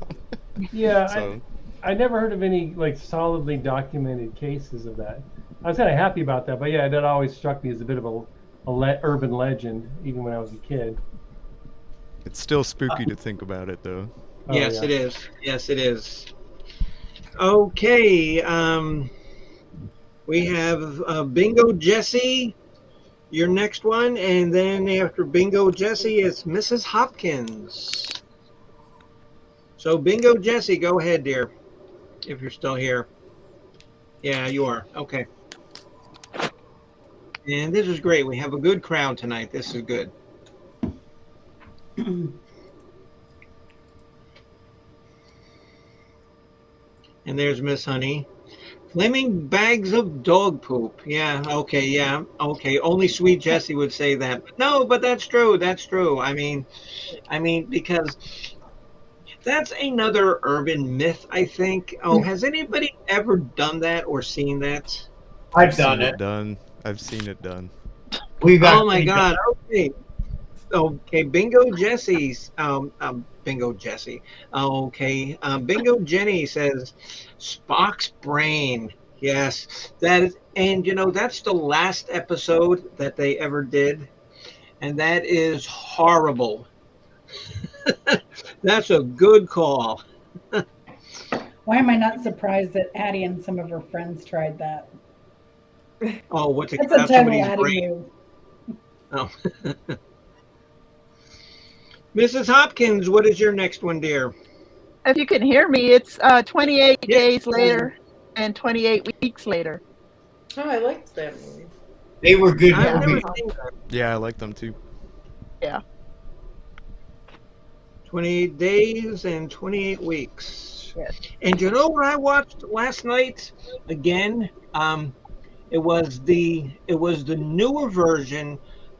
Yeah, So I never heard of any like solidly documented cases of that. I was kind of happy about that, but yeah, that always struck me as a bit of a urban legend, even when I was a kid. it's still spooky to think about it, though. Oh, Yes, yeah. it is. Yes, it is. Okay. We have Bingo Jesse, your next one, and then after Bingo Jesse, it's Mrs. Hopkins. So Bingo Jesse, go ahead, dear, if you're still here. Yeah, you are. Okay. And this is great. We have a good crowd tonight. This is good. And there's Miss Honey. Flaming bags of dog poop. Yeah, okay. Only Sweet Jessie would say that. No, but that's true. That's true. I mean, because that's another urban myth, I think. Oh, has anybody ever done that or seen that? I've done Seen it. done. I've seen it done. We've Oh my actually done God. Okay. Okay, Bingo Jesse's Bingo Jesse. Okay, Bingo Jenny says Spock's brain. Yes, that is, and that's the last episode that they ever did, and that is horrible. That's a good call. Why am I not surprised that Addie and some of her friends tried that? Oh, what to That's cut a out total somebody's Addie brain? move. Oh. Mrs. Hopkins, what is your next one, dear? If you can hear me, it's 28 Yes. days later and 28 weeks later. Oh, I liked that movie. They were good I've never movies. seen that. Yeah, I like them too. 28 days and 28 weeks. Yes. And you know what I watched last night? Again, it was the newer version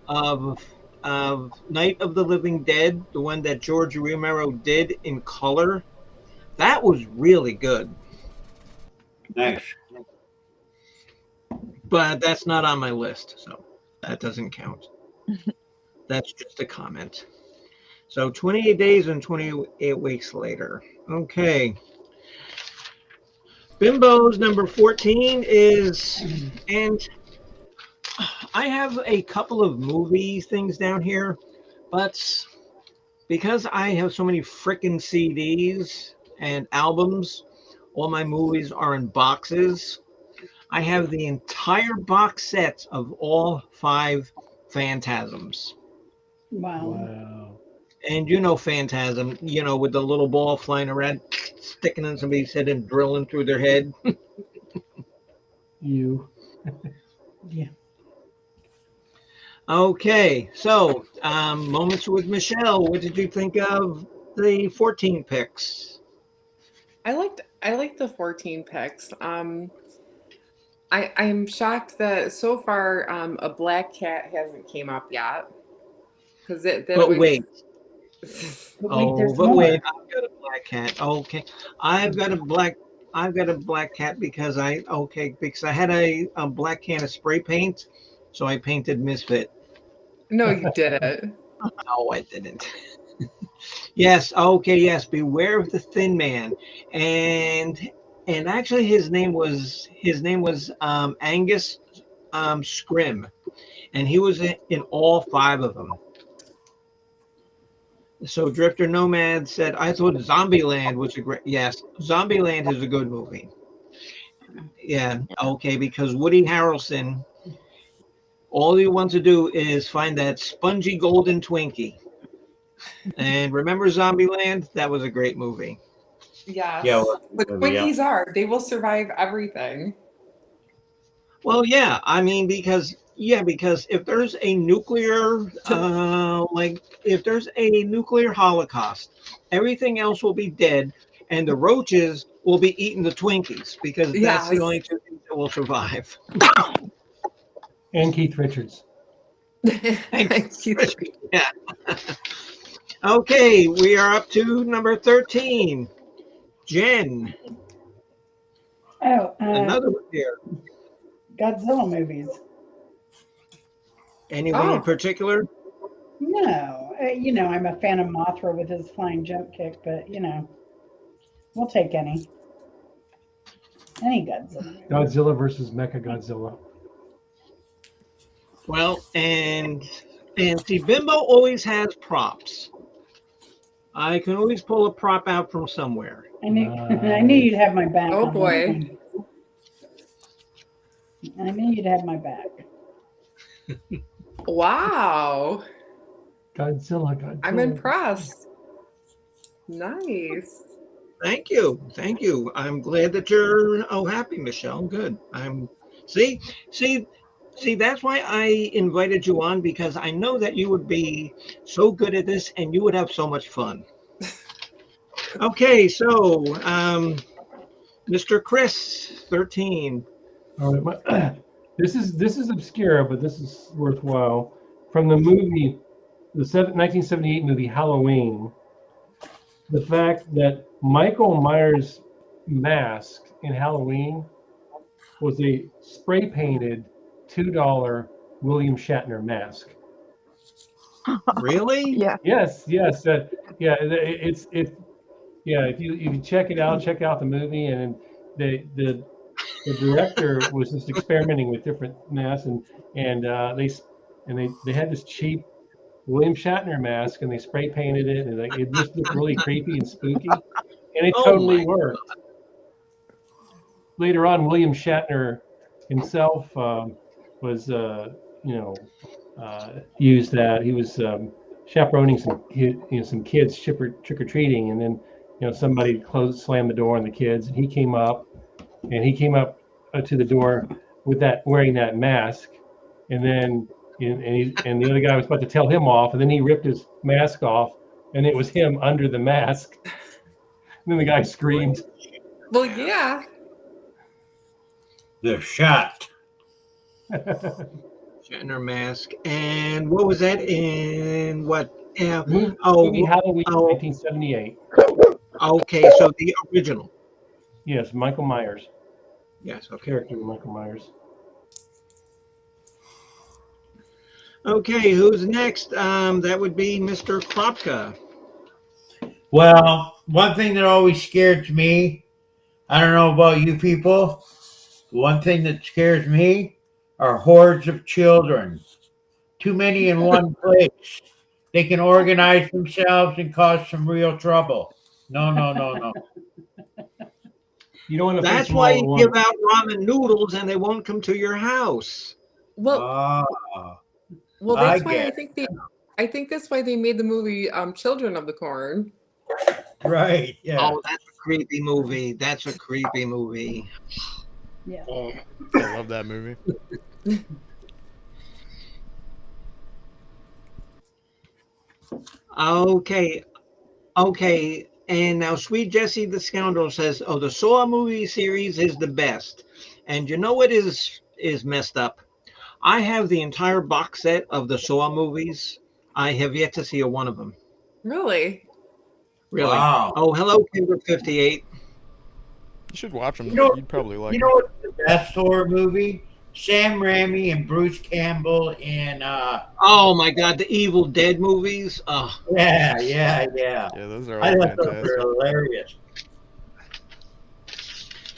of of Night of the Living Dead, the one that George Romero did in color. That was really good, Nice. but that's not on my list, so that doesn't count. That's just a comment. So 28 days and 28 weeks later. Okay. Bimbo's number 14 is, and I have a couple of movie things down here, but because I have so many freaking CDs and albums, all my movies are in boxes. I have the entire box set of all 5 Phantasms. Wow. Wow. And you know Phantasm, with the little ball flying around, sticking in somebody's head and drilling through their head. You. Yeah. Okay, so moments with Michelle. What did you think of the 14 picks? I liked the 14 picks. I'm shocked that so far a black cat hasn't came up yet. Because that But always wait, But wait, there's but more. wait, I've got a black cat. Okay, I've got a black cat because I had a black can of spray paint, so I painted Misfit. No, you didn't. No, I didn't. Yes, okay, yes. Beware of the Thin Man, and actually his name was Angus Scrim, and he was in all 5 of them. So Drifter Nomad said, I thought Zombieland was a great. Yes, Zombieland is a good movie. Yeah, okay, because Woody Harrelson, all he wants to do is find that spongy golden Twinkie. And remember Zombieland? That was a great movie. Yes. Yeah, well, But Twinkies are. They will survive everything. Well, yeah, I mean, because if there's a nuclear if there's a nuclear holocaust, everything else will be dead, and the roaches will be eating the Twinkies because that's the Yes. only 2 things that will survive. And Keith Richards. Yeah. Okay, we are up to number 13. Jen, Oh, another one here. Godzilla movies. Anyone in Oh. particular? No, I'm a fan of Mothra with his flying jump kick, but we'll take any Godzilla movie. Godzilla versus Mechagodzilla. Well, and see, Bimbo always has props. I can always pull a prop out from somewhere. I knew you'd have my back. Oh on boy. this one. I knew you'd have my back. Wow. Godzilla. I'm impressed. Nice. Thank you. I'm glad that you're happy, Michelle. Good. See. That's why I invited you on, because I know that you would be so good at this and you would have so much fun. Okay, so Mr. Chris, 13. All right, this is obscure, but this is worthwhile. From the movie, the 1978 movie Halloween, the fact that Michael Myers' mask in Halloween was a spray painted $2 William Shatner mask. Really? Yeah. Yes. If you check it out, check out the movie, and the director was just experimenting with different masks, and they had this cheap William Shatner mask, and they spray painted it, and it just looked really creepy and spooky, and it totally worked. Later on, William Shatner himself was used that. He was chaperoning some kids trick or treating, and then somebody slammed the door on the kids, and he came up to the door with wearing that mask, and then and the other guy was about to tell him off, and then he ripped his mask off, and it was him under the mask. And then the guy screamed. Well, yeah. They're shot. Shatner mask. And what was that in what? Yeah. Movie Oh, Halloween, oh, 1978. okay. So the original. Yes, Michael Myers. Yes. Okay. Character Michael Myers. Okay. Who's next? That would be Mr. Kropka. Well, one thing that always scares me, I don't know about you people, one thing that scares me are hordes of children. Too many in one place. They can organize themselves and cause some real trouble. No, no, no, no. You don't want to face That's them why all you at give once. out ramen noodles and they won't come to your house. Well, Ah, well, I that's why get I think that's why they made the movie Children of the Corn. right. Yeah. Oh, that's a creepy movie. That's a creepy movie. Yeah. Oh. I love that movie. Okay. Okay. And now Sweet Jessie the Scoundrel says, "Oh, the Saw movie series is the best." And you know what is messed up? I have the entire box set of the Saw movies. I have yet to see a one of them. Really? Really. Wow. Oh, hello, Kimber 58. You should watch them. You know, You'd probably like you them. know what's the best horror movie? Sam Raimi and Bruce Campbell in Oh my God, the Evil Dead movies. Oh, yeah, yeah, yeah. Yeah, those are I all thought those fantastic. were hilarious.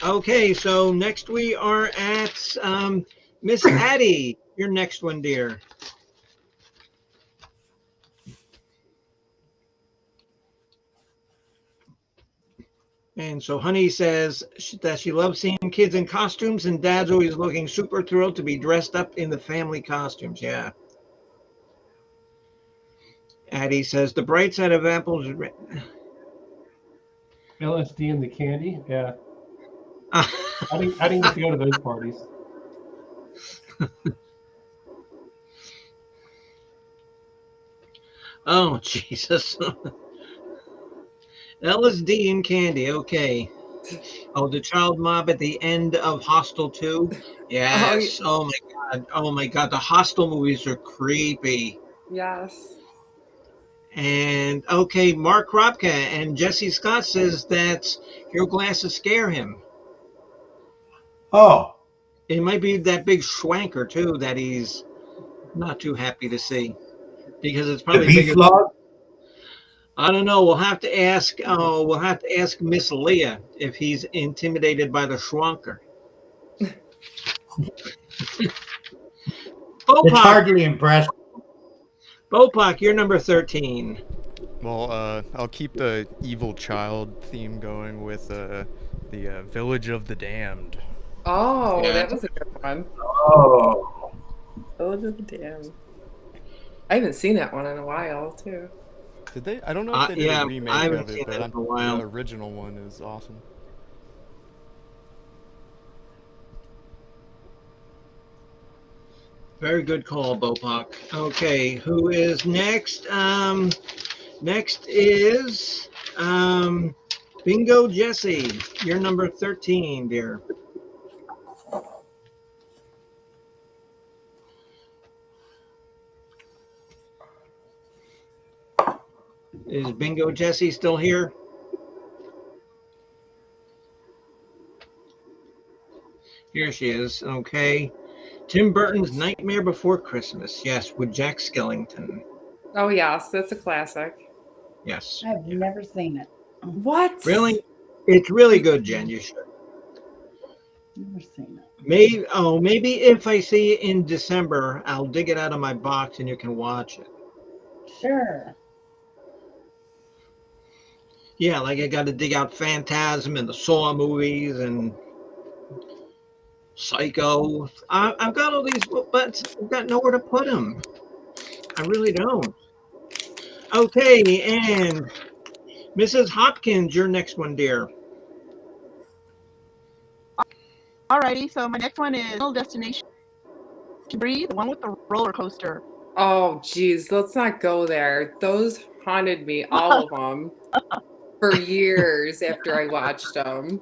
okay. So next we are at Miss Addie. Your next one, dear. And so Honey says that she loves seeing kids in costumes, and Dad's always looking super thrilled to be dressed up in the family costumes. Yeah. Addie says the bright side of apples. LSD and the candy. Yeah. I didn't get to go to those parties. Oh, Jesus. LSD and candy. Okay. Oh, the child mob at the end of Hostel 2. Yes. Oh my God. Oh my God. The Hostel movies are creepy. Yes. And okay, Mark Kropka and Jesse Scott says that your glasses scare him. Oh, It might be that big schwanker too that he's not too happy to see because it's the probably beef bigger. log? I don't know. We'll have to ask. We'll have to ask Miss Leah if he's intimidated by the schwanker. It's Bopak, hardly impressive. Bopak, you're number 13. Well, I'll keep the evil child theme going with the Village of the Damned. Oh, Yeah. that was a good one. Oh, Oh, damn. I haven't seen that one in a while, too. Did they? I don't know if they did Yeah, a remake I haven't of seen it, that but in a while. the original one is awesome. Very good call, Bopak. Okay, who is next? Next is Bingo Jesse. You're number 13, dear. Is Bingo Jesse still here? Here she is. Okay. Tim Burton's Nightmare Before Christmas. Yes, with Jack Skellington. Oh, yes, that's a classic. Yes. I've never seen it. What? Really? It's really good, Jen. You should. Never seen it. Maybe if I see it in December, I'll dig it out of my box and you can watch it. Sure. Yeah, like I got to dig out Phantasm and the Saw movies and Psycho. I've got all these, but I've got nowhere to put them. I really don't. Okay, and Mrs. Hopkins, your next one, dear. Alrighty, so my next one is Final Destination Breathe, the one with the roller coaster. Oh, geez, let's not go there. Those haunted me, all of them, for years after I watched them.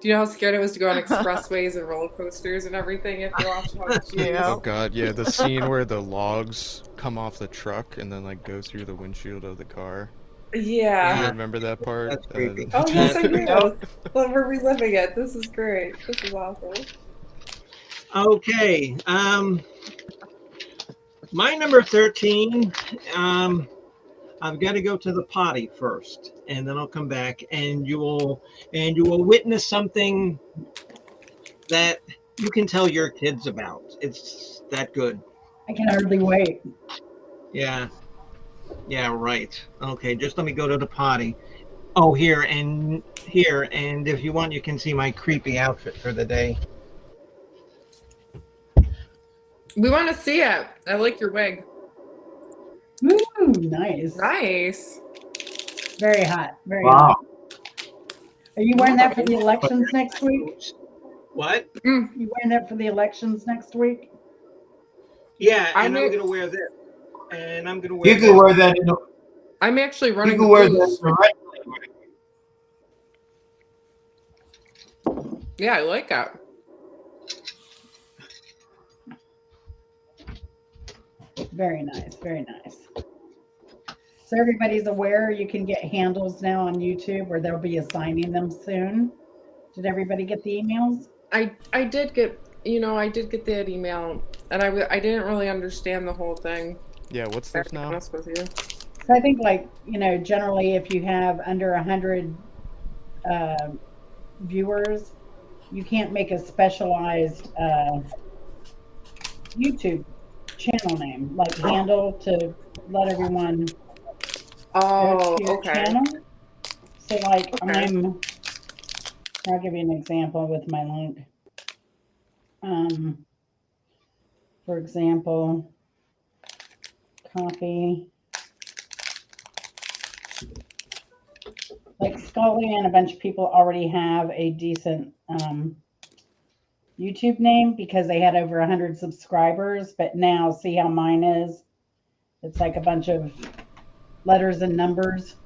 Do you know how scared I was to go on expressways and roller coasters and everything if you're watching on cheese? Yeah. Oh god, yeah, the scene where the logs come off the truck and then like go through the windshield of the car. You Yeah. remember that part? That's creepy. Oh, yes, I That's do. But we're reliving it. This is great. This is awesome. Okay. My number 13. I've got to go to the potty first, and then I'll come back, and you will witness something that you can tell your kids about. It's that good. I can hardly wait. Yeah. Yeah, right. Okay, just let me go to the potty. Oh, here, and if you want, you can see my creepy outfit for the day. We want to see it. I like your wig. Ooh, nice. Nice. Very hot. Very Wow. hot. Are you wearing that for the elections next week? What? Mm. You wearing that for the elections next week? Yeah, I and I'm mean- going to wear this. And I'm going to wear You can wear that in the, I'm actually you running can the wear that in booth. the right. Yeah, I like it. Very nice. Very nice. So everybody's aware you can get handles now on YouTube, or they'll be assigning them soon. Did everybody get the emails? I did get that email, and I didn't really understand the whole thing. Yeah, what's To this be now? honest with you. So I think, like, generally if you have under 100 viewers, you can't make a specialized YouTube channel name, like handle, to let everyone go Oh, to your okay. channel. So like Okay. I'll give you an example with my link. For example, copy. Like Scully and a bunch of people already have a decent YouTube name because they had over 100 subscribers, but now see how mine is? It's like a bunch of letters and numbers.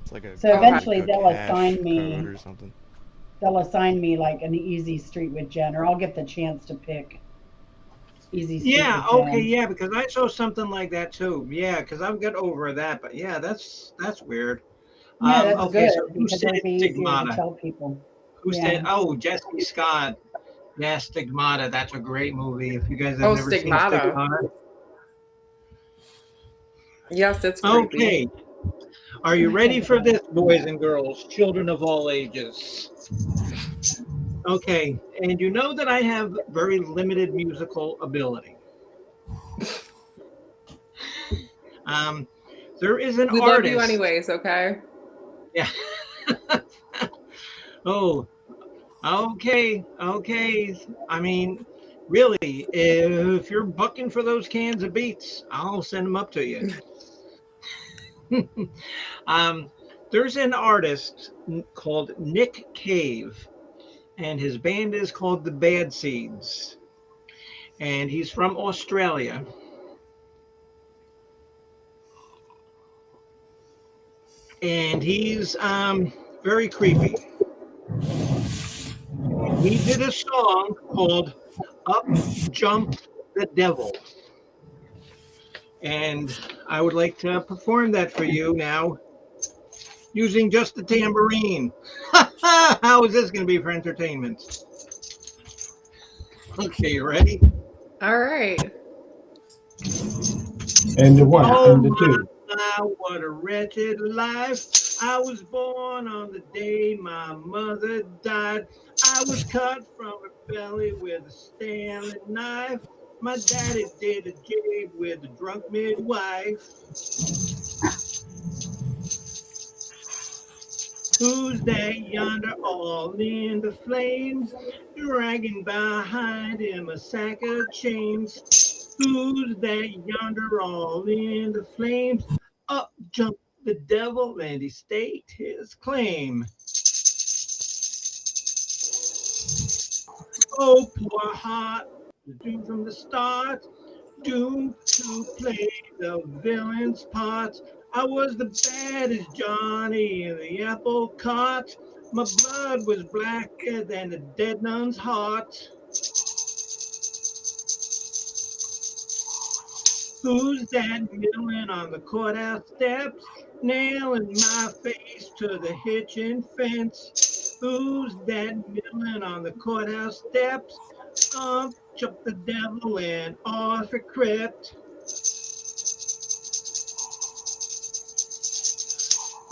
It's like a So eventually a they'll hash assign me code or something. like an Easy Street with Jen, or I'll get the chance to pick Easy Street Yeah, with Jen. okay, yeah, because I saw something like that too. Yeah, because I've got over that, but yeah, that's weird. Yeah, that's Okay, good so who because said it'll be easier to Stigmata? tell people. Who Yeah. said? Oh, Jesse Scott. Yeah, Stigmata. That's a great movie. If you guys have Oh, never Stigmata. seen Stigmata. Yes, it's creepy. Okay. Are you ready for this, boys and girls, children of all ages? Okay, and you know that I have very limited musical ability. There is an We artist. love you anyways, okay? Yeah. Oh, okay. I mean, really, if you're bucking for those cans of beets, I'll send them up to you. There's an artist called Nick Cave, and his band is called the Bad Seeds, and he's from Australia. And he's very creepy. He did a song called Up Jump the Devil. And I would like to perform that for you now using just the tambourine. How is this going to be for entertainment? Okay, you ready? All right. And the one, Oh, and the two. what a wretched life. I was born on the day my mother died. I was cut from her belly with a Stanley knife. My daddy did a jig with a drunk midwife. Who's that yonder all in the flames, dragging behind him a sack of chains? Who's that yonder all in the flames? Up jumped the devil and he staked his claim. Oh, poor heart, doomed from the start, doomed to play the villain's part. I was the baddest Johnny in the apple cart. My blood was blacker than a dead nun's heart. Who's that milling on the courthouse steps, nailing my face to the hitching fence? Who's that milling on the courthouse steps? Jump the devil in off a crypt.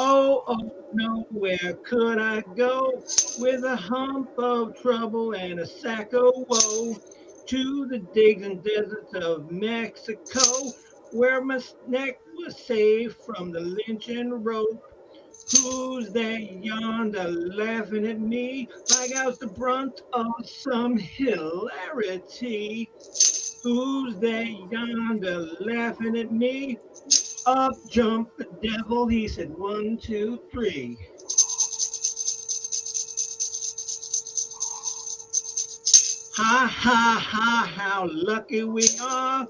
Oh, no, where could I go with a hump of trouble and a sack of woe? To the digs and deserts of Mexico, where my neck was saved from the lynching rope. Who's there yonder laughing at me like I was the brunt of some hilarity? Who's there yonder laughing at me? Up jumped the devil, he said 1, 2, 3. Ha ha ha, how lucky we are.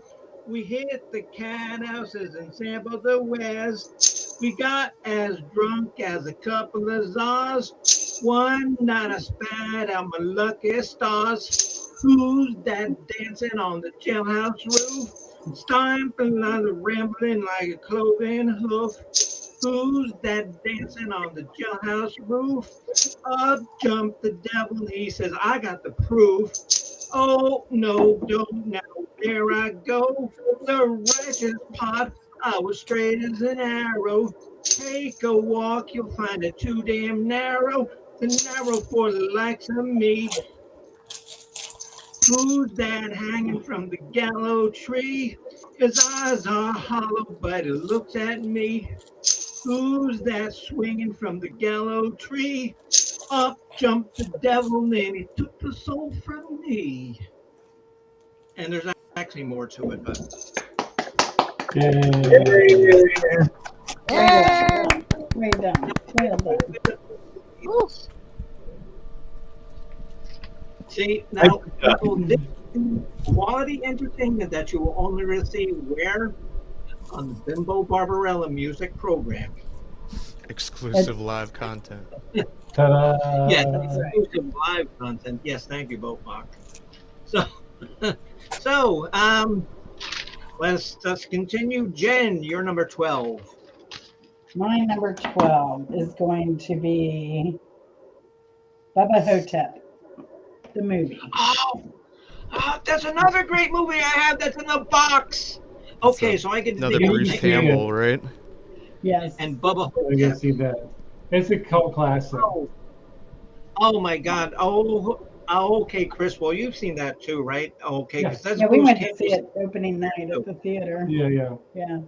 We hit the cat houses and sampled the wares. We got as drunk as a couple of czars. One night I spat out my lucky stars. Who's that dancing on the jailhouse roof? Stomping like a rambling like a cloven hoof. Who's that dancing on the jailhouse roof? Up jumped the devil, he says, I got the proof. Oh, no, don't now, there I go. The righteous pot, I was straight as an arrow. Take a walk, you'll find it too damn narrow. The narrow for the likes of me. Who's that hanging from the gallows tree? His eyes are hollow, but he looks at me. Who's that swinging from the gallows tree? Up jumped the devil, and he took the soul from me. And there's actually more to it, but Way done. Well done. see now, people, this is quality entertainment that you will only receive where on the Bimbo Barbarella music program. Exclusive live content. Ta-da! Yes, exclusive live content. Yes, thank you, Boatbox. So, let's continue. Jen, you're number 12. My number 12 is going to be Bubba Hotep, the movie. Oh, that's another great movie I have that's in the box. Okay, so I get to Another think Bruce Campbell, right? Yes. and Bubba I gotta Hotep. see that. It's a cult classic. Oh my God. Oh, okay, Chris. Well, you've seen that too, right? Okay, because that's Yeah, we Bruce went to Campbell's see it opening night at the theater. Yeah. Yeah.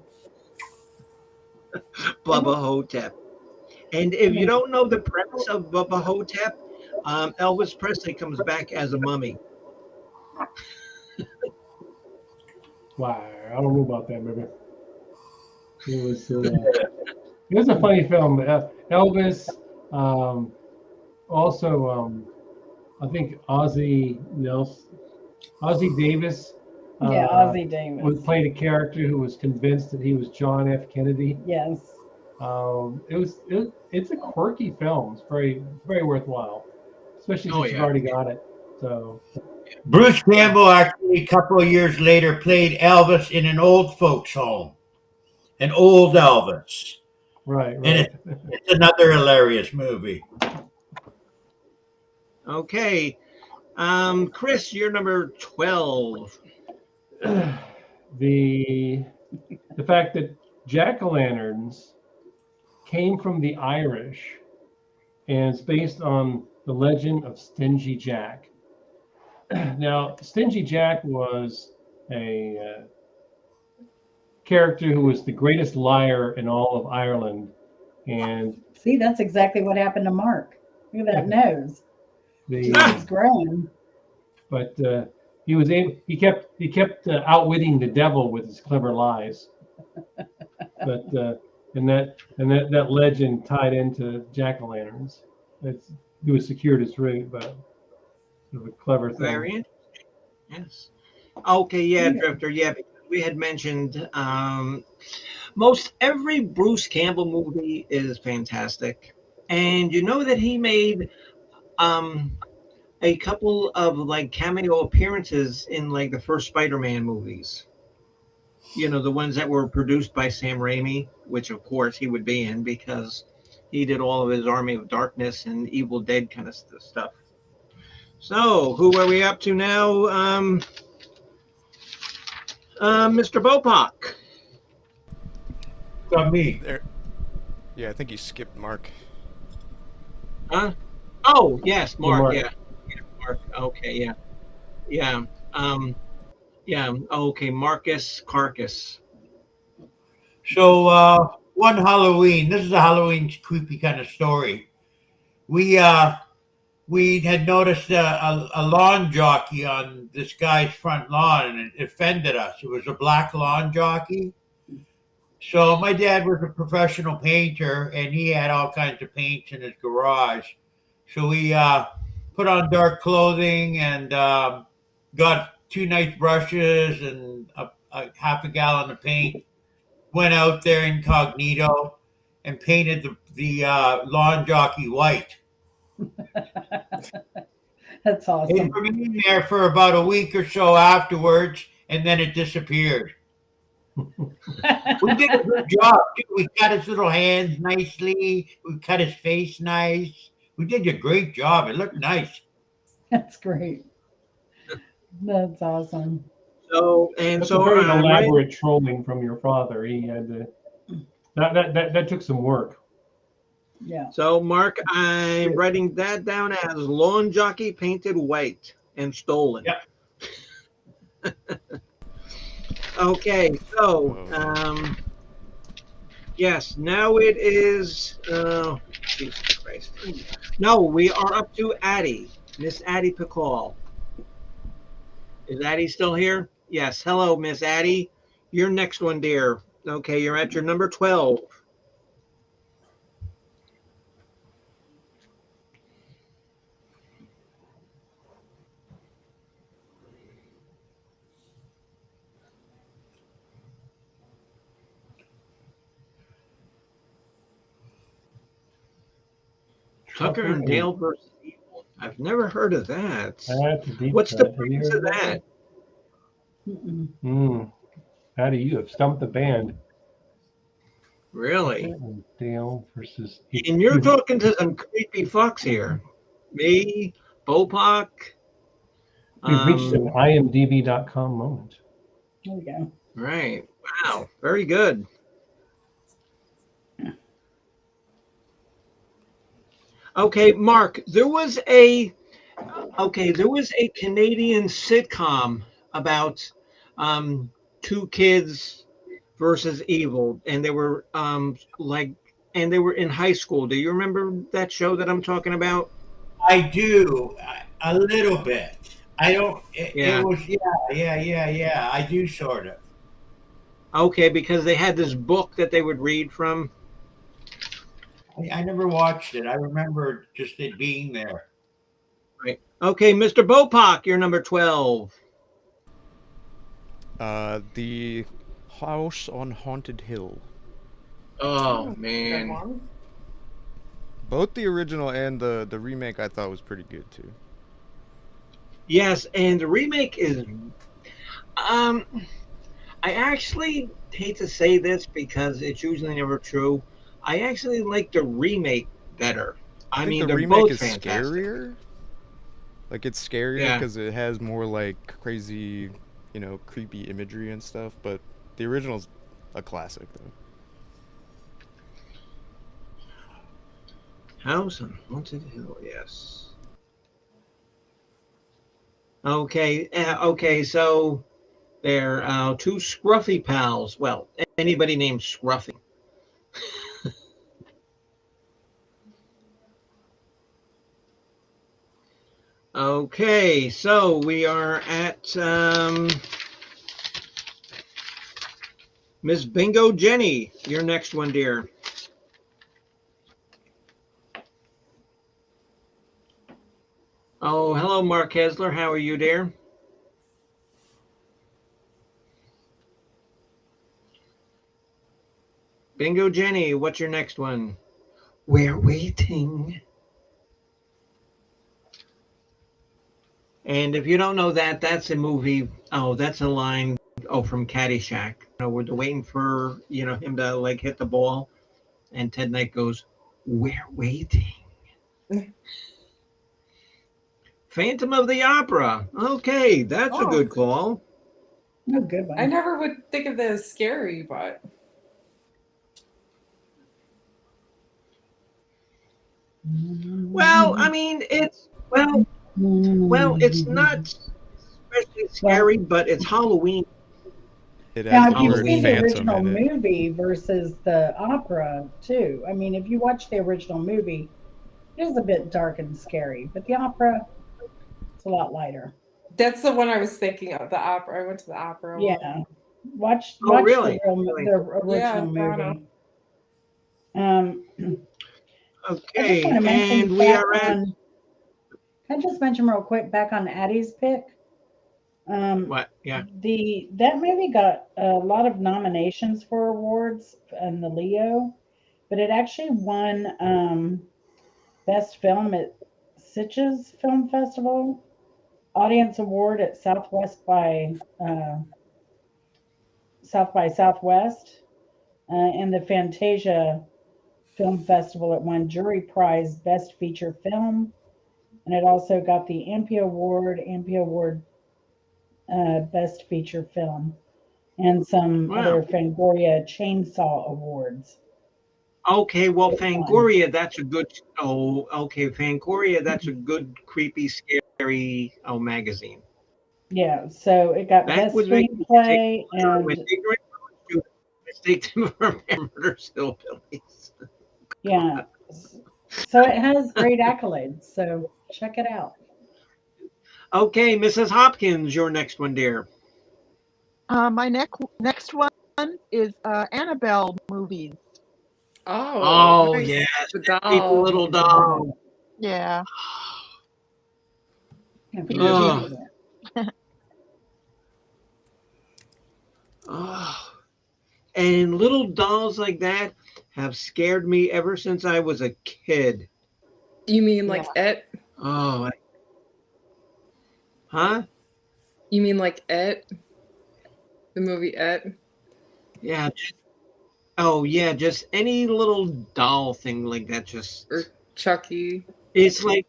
Bubba Hotep. And if you don't know the premise of Bubba Hotep, Elvis Presley comes back as a mummy. Wow, I don't know about that movie. It was a funny film. Elvis, also, I think Ozzie Davis. Yeah, Ozzie Davis. Played a character who was convinced that he was John F. Kennedy. Yes. It's a quirky film. It's very worthwhile, especially since you've already got it. So Bruce Campbell actually, a couple of years later, played Elvis in an old folks' home, an old Elvis. Right. And it's another hilarious movie. Okay. Chris, you're number 12. The fact that jack-o'-lanterns came from the Irish and it's based on the legend of Stingy Jack. Now, Stingy Jack was a character who was the greatest liar in all of Ireland. And see, that's exactly what happened to Mark. Look at that nose. It's grown. But he kept outwitting the devil with his clever lies. But and that legend tied into jack-o'-lanterns. He was secured his root, but it was a clever thing. Very interesting. Yes. Okay, yeah, Drifter. Yeah, because we had mentioned most every Bruce Campbell movie is fantastic. And you know that he made um, a couple of like cameo appearances in like the first Spider-Man movies. You know, the ones that were produced by Sam Raimi, which of course he would be in because he did all of his Army of Darkness and Evil Dead kind of stuff. So, who are we up to now? Mr. Bopak. Got me. There. Yeah, I think you skipped Mark. Huh? Oh, yes, Yeah, Mark. Mark. Yeah, Mark. Okay, yeah, yeah, yeah. Okay, Marcus Carcass. So one Halloween, this is a Halloween creepy kind of story. We we had noticed a lawn jockey on this guy's front lawn, and it offended us. It was a black lawn jockey. So my dad was a professional painter, and he had all kinds of paints in his garage. So we put on dark clothing and got two nice brushes and a half a gallon of paint. Went out there incognito and painted the lawn jockey white. That's It awesome. remained there for about a week or so afterwards, and then it disappeared. We did a good job too. We cut his little hands nicely. We cut his face nice. We did a great job. It looked nice. That's great. That's awesome. That's a So very I'm right. elaborate trolling from your father. He had to, that took some work. Yeah. So Mark, I'm writing that down as lawn jockey painted white and stolen. Yep. Okay, so Oh. yes, now it is. Jesus Christ! No, we are up to Addie, Miss Addie Pickall. Is Addie still here? Yes. Hello, Miss Addie. You're next one, dear. Okay, you're at your number 12. Tucker and Dale versus Evil. I've never heard of that. That's a deep What's the cut. Have you premise heard of about that? Mm-mm. that? Patty, you have stumped the band. Really? Tucker and Dale versus. And you're talking to some creepy fucks here. Me, Bopak. We've reached an imdb.com moment. There we go. Right. Wow. Very good. Okay, Mark, there was a Canadian sitcom about two kids versus evil, and they were and they were in high school. Do you remember that show that I'm talking about? I do a little bit. I don't. It Yeah. was yeah. I do sort of. Okay, because they had this book that they would read from. I never watched it. I remember just it being there. Right. Okay, Mr. Bopak, you're number 12. The House on Haunted Hill. Oh Good man. one. Both the original and the remake I thought was pretty good too. Yes, and the remake is I actually hate to say this because it's usually never true. I actually like the remake better. I I think mean, the they're remake both is fantastic. scarier. Like it's scarier Yeah. because it has more like crazy, creepy imagery and stuff. But the original's a classic though. House on Haunted Hill, yes. Okay, okay, so they're two scruffy pals. Well, anybody named Scruffy. Okay, so we are at Miss Bingo Jenny. Your next one, dear. Oh, hello, Mark Hesler. How are you, dear? Bingo Jenny, what's your next one? We're waiting. And if you don't know that, that's a movie. Oh, that's a line. Oh, from Caddyshack. We're waiting for him to like hit the ball, and Ted Knight goes, "We're waiting." Phantom of the Opera. Okay, that's a Oh. good call. Oh, good one. I never would think of that as scary, but Well, I mean, it's it's not especially scary, but it's Halloween. It Now, has the if you word see the Halloween. phantom original in it. movie versus the opera, too. I mean, if you watch the original movie, it is a bit dark and scary, but the opera, it's a lot lighter. that's the one I was thinking of. The opera. I went to the opera Yeah, one. watch Oh, the really? real, Really? the Yeah, original Toronto. movie. Um, I just Okay, want to mention and we back are at on. Can I just mention real quick back on Addie's pick? what? Yeah. That movie got a lot of nominations for awards in the Leo, but it actually won best film at Sitges Film Festival, audience award at South by Southwest, and the Fantasia Film Festival. It won jury prize best feature film, and it also got the AMPI Award best feature film, and some Wow. other Fangoria Chainsaw Awards. Okay, well, It won. Fangoria, that's a good. Oh, okay, Fangoria, that's a good, creepy, scary magazine. Yeah, so it got Back best was when screenplay and ignorant mistake them for murder hillbillies. yeah, so it has great accolades. So check it out. Okay, Mrs. Hopkins, your next one, dear. My next one is Annabelle movies. Oh, Oh nice. yes, The creepy doll. little doll. Yeah, Have Peter you Oh, Pan. oh. And little dolls like that have scared me ever since I was a kid. You mean Yeah. like it? Oh, huh? You mean like it? The movie It? Yeah. Oh, yeah. Just any little doll thing like that. Or Just Chucky? it's like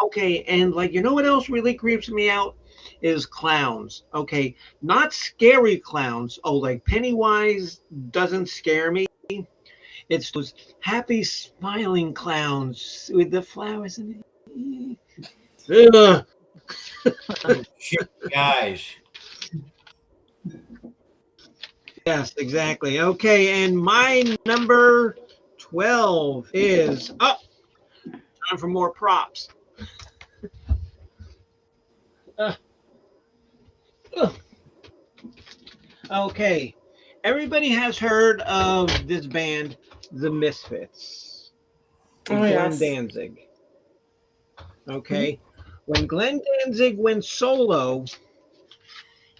okay. And like what else really creeps me out is clowns. Okay, not scary clowns. Oh, like Pennywise doesn't scare me. It's those happy smiling clowns with the flowers in it. Ugh. Shit, guys. Yes, exactly. Okay, and my number 12 is time for more props. Uh, uh. Okay, everybody has heard of this band, The Misfits, with Oh Glenn yes. Danzig. Okay, when Glenn Danzig went solo,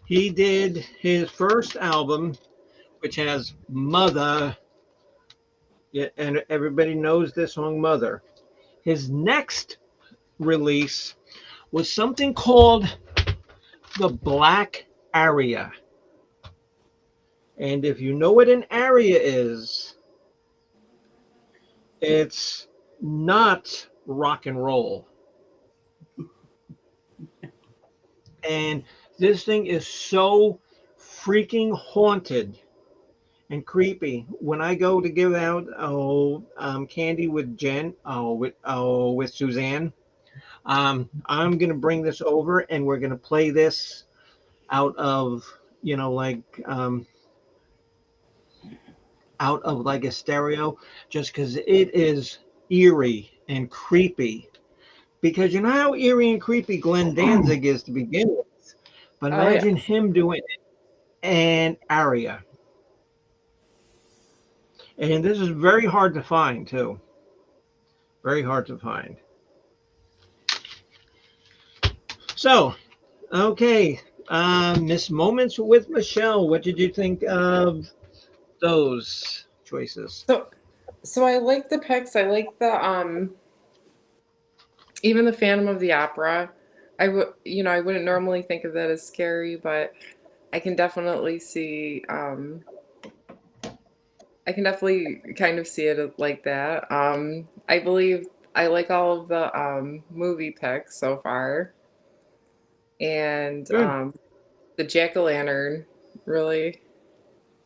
he did his first album, which has Mother, yeah, and everybody knows this song, Mother. His next release was something called the Black Aria. And if you know what an aria is, it's not rock and roll. And this thing is so freaking haunted and creepy. When I go to give out candy with Jen, with Suzanne, I'm gonna bring this over and we're gonna play this out of like out of like a stereo, just because it is eerie and creepy. Because you know how eerie and creepy Glenn Danzig is to begin with, but Oh imagine yes. him doing an aria. And this is very hard to find too. Very hard to find. So, okay, Miss Moments with Michelle. What did you think of those choices? So So I like the picks. I like the even the Phantom of the Opera. I wouldn't normally think of that as scary, but I can definitely see I can definitely kind of see it like that. I believe I like all of the movie picks so far, and Good. the Jack o' Lantern really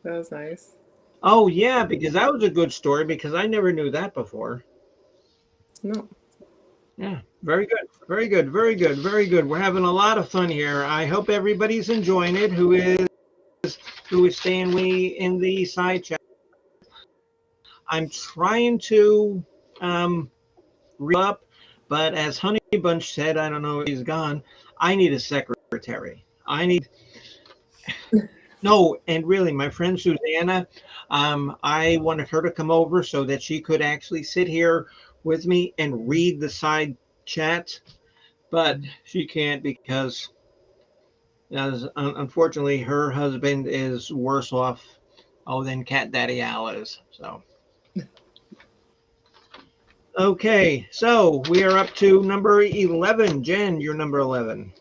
that was nice. Oh yeah, because that was a good story because I never knew that before. No, Yeah, very good. Very good. Very good. Very good. We're having a lot of fun here. I hope everybody's enjoying it who is staying with me in the side chat. I'm trying to reel up, but as Honey Bunch said, I don't know if he's gone. I need a secretary. I need no, and really, my friend Susanna, I wanted her to come over so that she could actually sit here with me and read the side chat, but she can't because, unfortunately, her husband is worse off, than Cat Daddy Al is. So, okay, so we are up to number 11. Jen, you're number 11.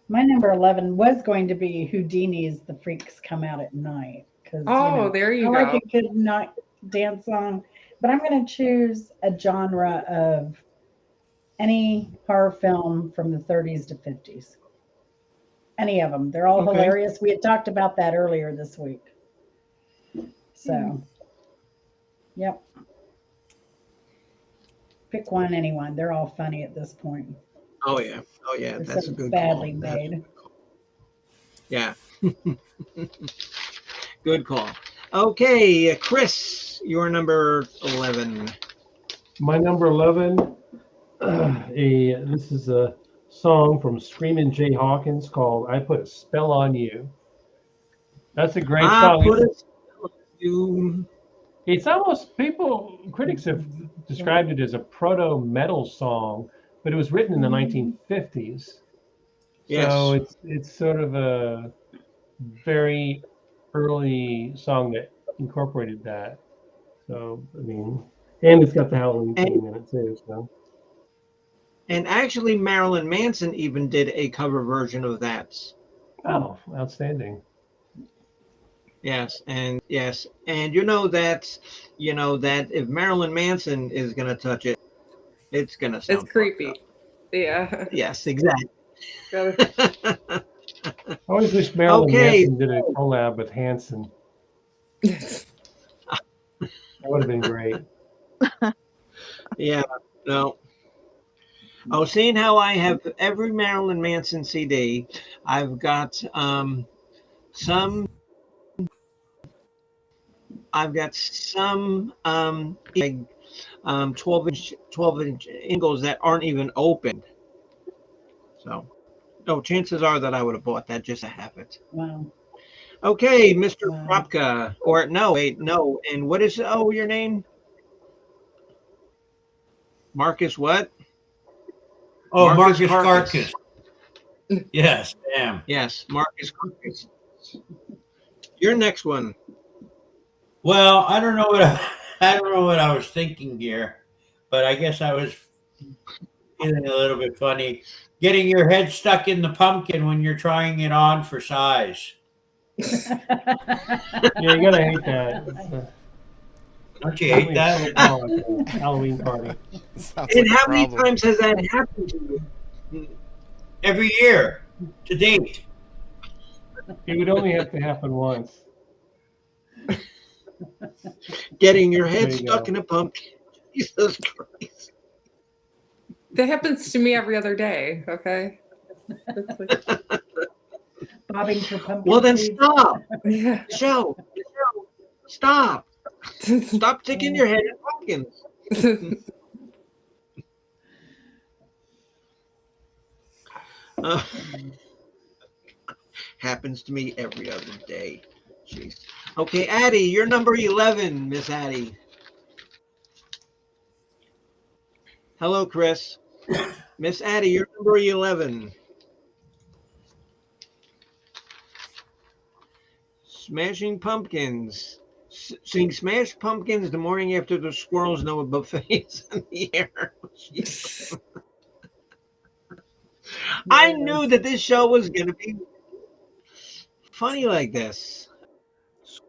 My number 11 was going to be Houdini's The Freaks Come Out at Night because, oh, there I you like go. a good night dance song, but I'm going to choose a genre of any horror film from the 30s to 50s. Any of them. They're all Okay. hilarious. We had talked about that earlier this week. So, yep. Pick one, anyone. They're all funny at this point. Oh yeah. Oh yeah. They're That's so a good badly call. made. Yeah. Good call. Okay, Chris, you're number 11. My number 11. This is a song from Screamin' Jay Hawkins called "I Put a Spell on You." That's a great song. Put it you. It's almost critics have described it as a proto metal song, but it was written in the 1950s. Yes. So it's sort of a very early song that incorporated that. So I mean, and it's got the Halloween theme in it too. So. And actually, Marilyn Manson even did a cover version of that. Oh, outstanding. Yes, and you know that if Marilyn Manson is gonna touch it, it's gonna sound It's creepy. Yeah. Yes, exactly. I always wish Marilyn Manson did a collab with Hanson. That would have been great. Yeah, no. Oh, seeing how I have every Marilyn Manson CD, I've got some 12-inch ingles that aren't even opened. So, no, chances are that I would have bought that just to have it. Wow. Okay, Mr. Propka, or no, wait, no. And what is your name? Marcus what? Oh, Marcus Carcass. Yes, damn. Yes, Marcus Carcass. Your next one. Well, I don't know what I was thinking here, but I guess I was feeling a little bit funny. Getting your head stuck in the pumpkin when you're trying it on for size. Yeah, you're gonna hate that. Don't you hate that? Halloween party. And how many times has that happened to you? Every year to date. It would only have to happen once. Getting your head stuck in a pumpkin. Jesus Christ. That happens to me every other day, okay? Bobbing for pumpkin. Well, then seeds. stop. Yeah. Show. Stop. Stop sticking your head in pumpkins. Happens to me every other day. Jeez. Okay, Addie, you're number 11, Miss Addie. Hello, Chris. Miss Addie, you're number 11. Smashing Pumpkins. Sing Smash Pumpkins the morning after the squirrels know a buffet is in the air. I knew that this show was going to be funny like this.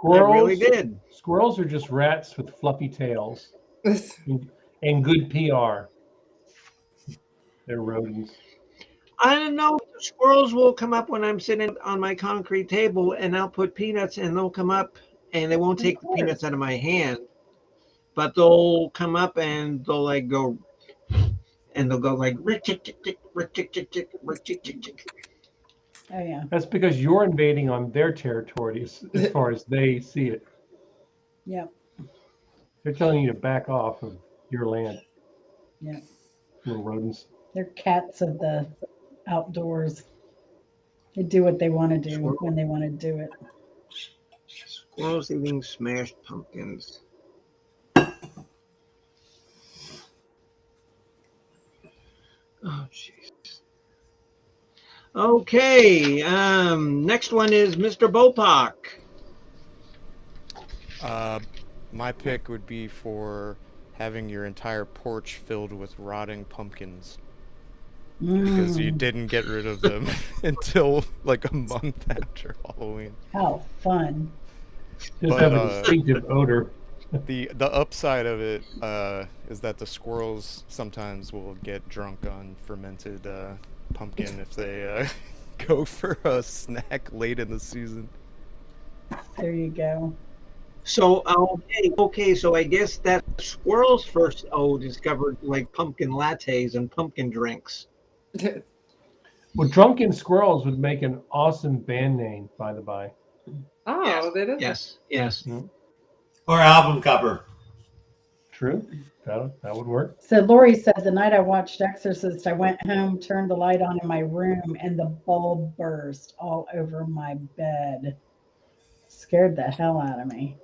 I really Squirrels. did. Squirrels are just rats with fluffy tails and good PR. They're rodents. I don't know if the squirrels will come up when I'm sitting on my concrete table and I'll put peanuts and they'll come up and they won't take the peanuts out of my hand, but they'll come up and they'll like go and they'll go like rick tick tick tick rick tick tick tick rick tick tick tick. Oh yeah. That's because you're invading on their territory as far as they see it. Yep. They're telling you to back off of your land. Yeah. Little rodents. They're cats of the outdoors. They do what they want to do when they want to do it. Squirrels eating smashed pumpkins. Oh jeez. Okay. Next one is Mr. Bopak. My pick would be for having your entire porch filled with rotting pumpkins. Because you didn't get rid of them until like a month after Halloween. How fun. Just have a distinctive odor. The upside of it is that the squirrels sometimes will get drunk on fermented pumpkin if they go for a snack late in the season. There you go. So okay. So I guess that squirrels first discovered like pumpkin lattes and pumpkin drinks. Well, Drunken Squirrels would make an awesome band name, by the by. Oh, Yes. that is. Yes. Or album cover. True. That would work. So Lori said the night I watched Exorcist, I went home, turned the light on in my room, and the bulb burst all over my bed. Scared the hell out of me.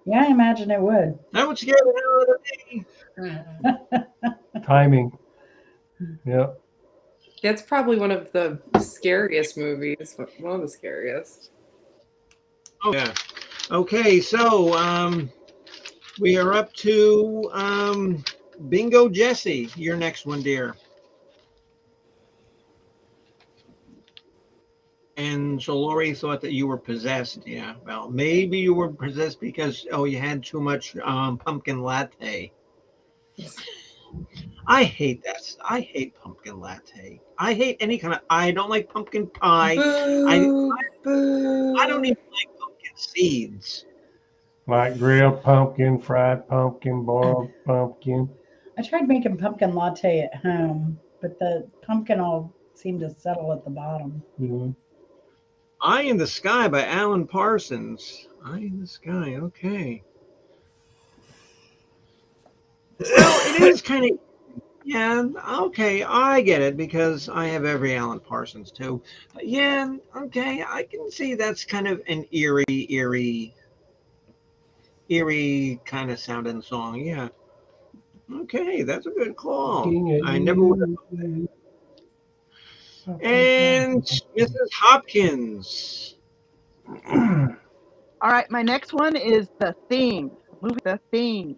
Yeah, I imagine it would. That would scare the hell out of me. Timing. Yeah. That's probably one of the scariest movies. One of the scariest. Oh yeah. Okay, so we are up to Bingo Jesse. Your next one, dear. And so Lori thought that you were possessed. Yeah. Well, maybe you were possessed because you had too much pumpkin latte. I hate that. I hate pumpkin latte. I hate any kind of. I don't like pumpkin pie. Boo, boo. I don't even like pumpkin seeds. Like grilled pumpkin, fried pumpkin, boiled pumpkin. I tried making pumpkin latte at home, but the pumpkin all seemed to settle at the bottom. Mm-hmm. Eye in the Sky by Alan Parsons. Eye in the Sky. Okay. Well, it is kind of. Yeah, okay, I get it because I have every Alan Parsons too. But yeah, okay, I can see that's kind of an eerie kind of sounding song. Yeah. Okay, that's a good call. I never would have thought that. And Mrs. Hopkins. All right, my next one is The Thing. Movie The Thing.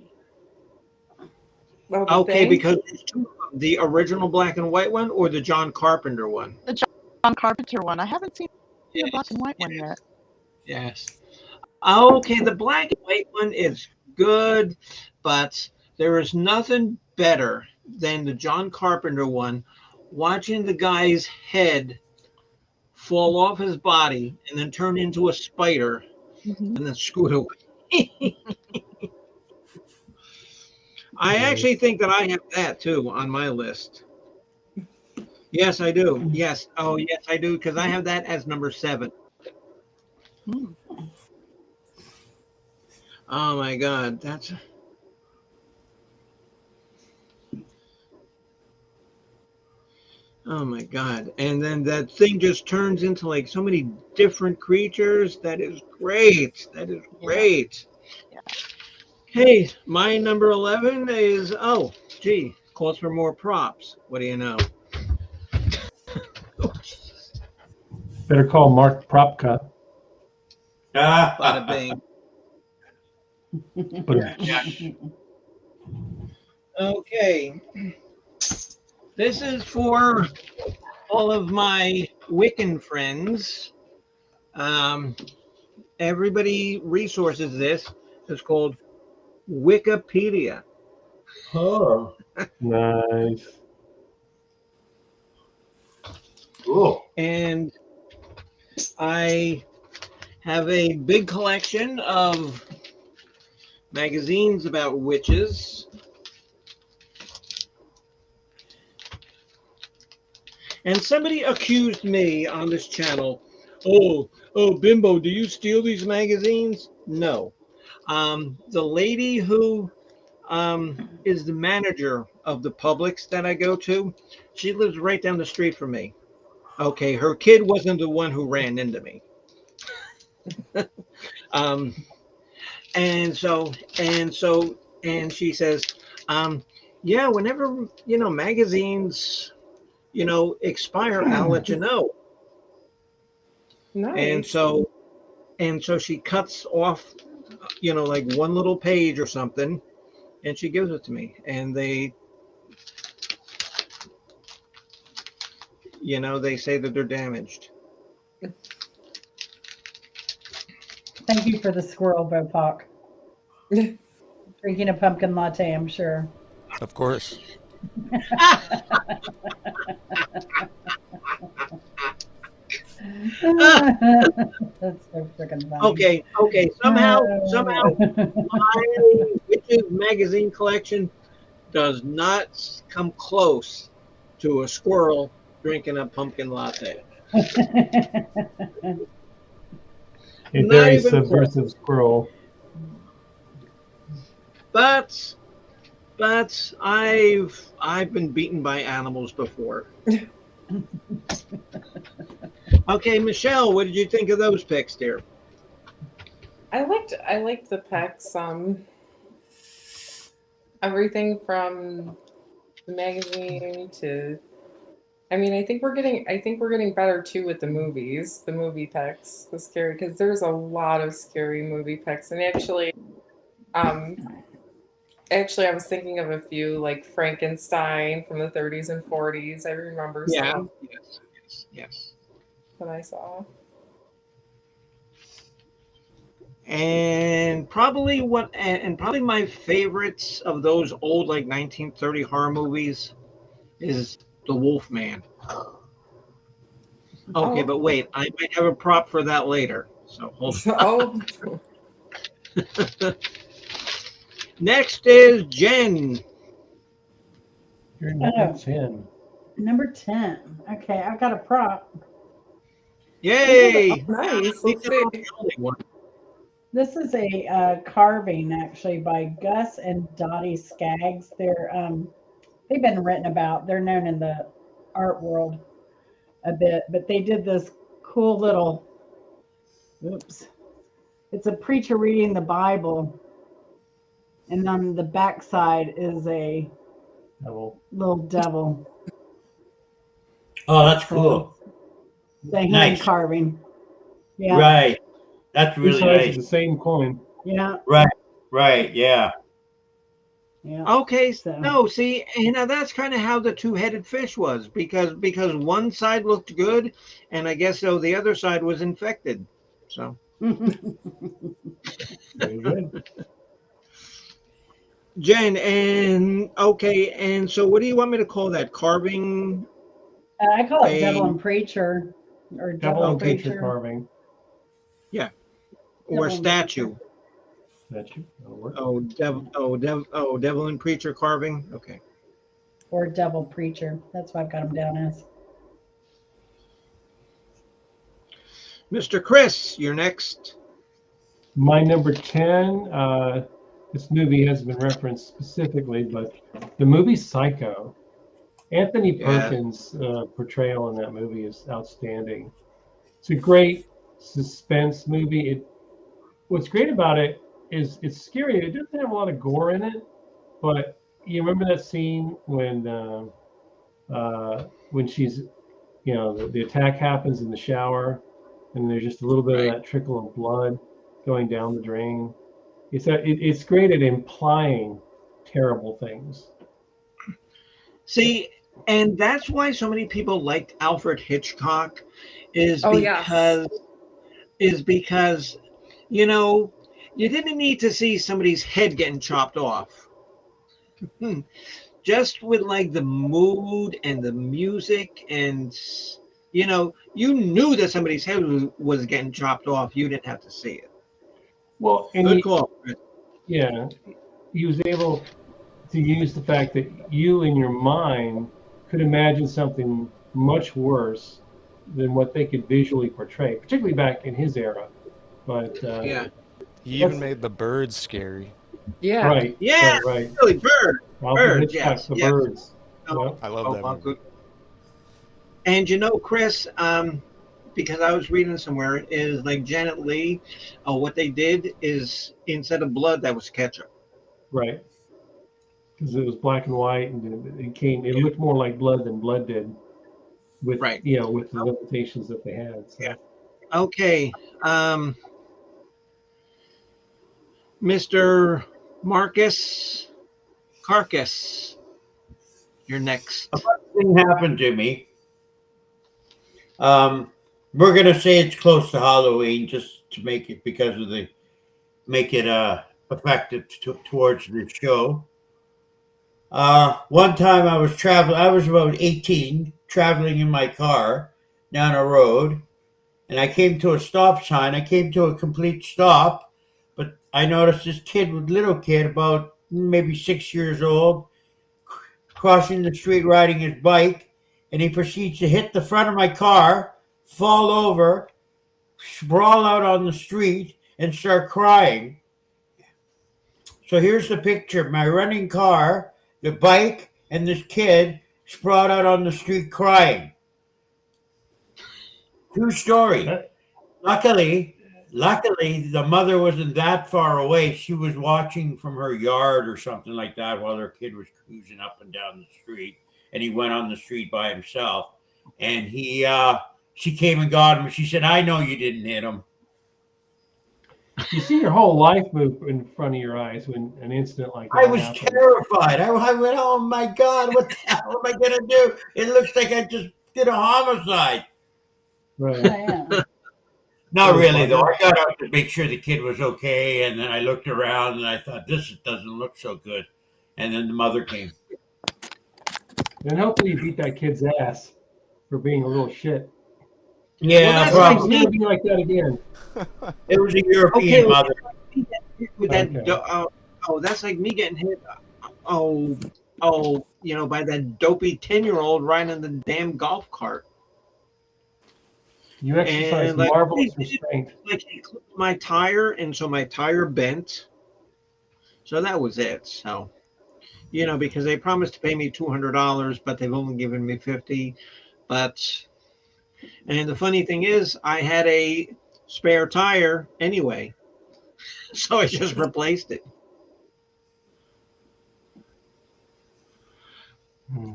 Well, Okay, because it's the original black and white one or the John Carpenter one? The John Carpenter one. I haven't seen the Yes. black and white one yet. Yes. Okay, the black and white one is good, but there is nothing better than the John Carpenter one. Watching the guy's head fall off his body and then turn into a spider and then scoot away. I actually think that I have that too on my list. Yes, I do. Yes. Oh, yes, I do because I have that as number 7. Oh my God, that's. Oh my God. And then that thing just turns into like so many different creatures. That is great. That is great. Yeah. Hey, my number 11 is, calls for more props. What do you know? Better call Mark Propka. Bada bing. But Okay. This is for all of my Wiccan friends. Everybody resources this. It's called Wikipedia. Oh, nice. cool. And I have a big collection of magazines about witches. And somebody accused me on this channel, oh, Bimbo, do you steal these magazines? No. The lady who is the manager of the Publix that I go to, she lives right down the street from me. Okay, her kid wasn't the one who ran into me. um, and she says, yeah, whenever magazines expire, I'll let you know. And Nice. so she cuts off like one little page or something, and she gives it to me, and they say that they're damaged. Thank you for the squirrel, Bopak. Drinking a pumpkin latte, I'm sure. Of course. That's so freaking funny. Okay. Somehow, my Witches magazine collection does not come close to a squirrel drinking a pumpkin latte. A Not very even subversive close. squirrel. But I've been beaten by animals before. Okay, Michelle, what did you think of those picks, dear? I liked the pecs. Everything from the magazine to. I mean, I think we're getting better too with the movies, the movie picks, the scary, because there's a lot of scary movie picks, and um, actually, I was thinking of a few like Frankenstein from the 30s and 40s. I remember some Yeah. of Yes. that I saw. And probably my favorites of those old like 1930 horror movies is The Wolf Man. Okay, Oh, but wait, I might have a prop for that later. So hold oh, on. Next is Jen. You're number Oh, 10. number 10. Okay, I got a prop. Yay! nice. I think Let's I'm see. not the only one. This is a carving actually by Gus and Dottie Skaggs. They've been written about. They're known in the art world a bit, but they did this cool little. Oops. It's a preacher reading the Bible, and on the backside is a Devil. little devil. Oh, that's So cool. it's a hand Nice. carving. Yeah. Right. That's Two really sides nice. of the same coin. Yeah. Right. Yeah. Yeah. Okay, So no, see, that's kind of how the two-headed fish was because one side looked good, and I guess so the other side was infected. So Very good. Jen, and so what do you want me to call that? Carving I call it devil a and preacher or Devil devil and preacher preacher. carving. or Devil and statue? Statue. That'll work. Devil and preacher carving. Okay. Or devil preacher. That's what I've got them down as. Mr. Chris, you're next. My number 10, this movie hasn't been referenced specifically, but the movie Psycho. Anthony Yeah. Perkins' portrayal in that movie is outstanding. It's a great suspense movie. What's great about it is it's scary. It doesn't have a lot of gore in it, but you remember that scene when she's, the attack happens in the shower, and there's just a little bit of Right. that trickle of blood going down the drain. it's great at implying terrible things. See, and that's why so many people liked Alfred Hitchcock, is Oh yes. because you know you didn't need to see somebody's head getting chopped off. Just with like the mood and the music, and you knew that somebody's head was getting chopped off. You didn't have to see it. Well, and Good call. yeah, he was able to use the fact that you in your mind could imagine something much worse than what they could visually portray, particularly back in his era. But Yeah. He even made the birds scary. Yeah. right, Yeah. right. Really, Alfred birds. Hitchcock, Yes. the Yes. birds. Oh, Yep. I love that movie. good. And Chris, because I was reading somewhere, is like Janet Leigh. What they did is instead of blood, that was ketchup. Right. Because it was black and white, and it looked more like blood than blood did, with Right. with the limitations that they had. So. Yeah. Okay, Mr. Marcus Carcass, you're next. A funny thing happened to me. We're gonna say it's close to Halloween just to make it because of the make it effective towards the show. One time I was traveling. I was about 18, traveling in my car down a road, and I came to a stop sign. I came to a complete stop, but I noticed this little kid, about maybe 6 years old, crossing the street riding his bike, and he proceeds to hit the front of my car, fall over, sprawl out on the street, and start crying. So here's the picture: my running car, the bike, and this kid sprawled out on the street crying. True story. Luckily, the mother wasn't that far away. She was watching from her yard or something like that while her kid was cruising up and down the street. And he went on the street by himself. And she came and got him. And she said, "I know you didn't hit him." You see your whole life move in front of your eyes when an incident like that I was happens. terrified. I went, "Oh my God, what the hell am I going to do? It looks like I just did a homicide." Right. Yeah. Not really, though. I got out to make sure the kid was okay, and then I looked around and I thought, this doesn't look so good. And then the mother came. Then hopefully you beat that kid's ass for being a little shit. Yeah, Well, that's probably. like me. It's gonna be like that again. It was a European mother. With that, Okay. that's like me getting hit. By that dopey 10-year-old riding the damn golf cart. You exercise And, like, marvelous he- restraint. Like he clipped my tire, and so my tire bent. So that was it. So, because they promised to pay me $200, but they've only given me 50. And the funny thing is, I had a spare tire anyway, so I just replaced it.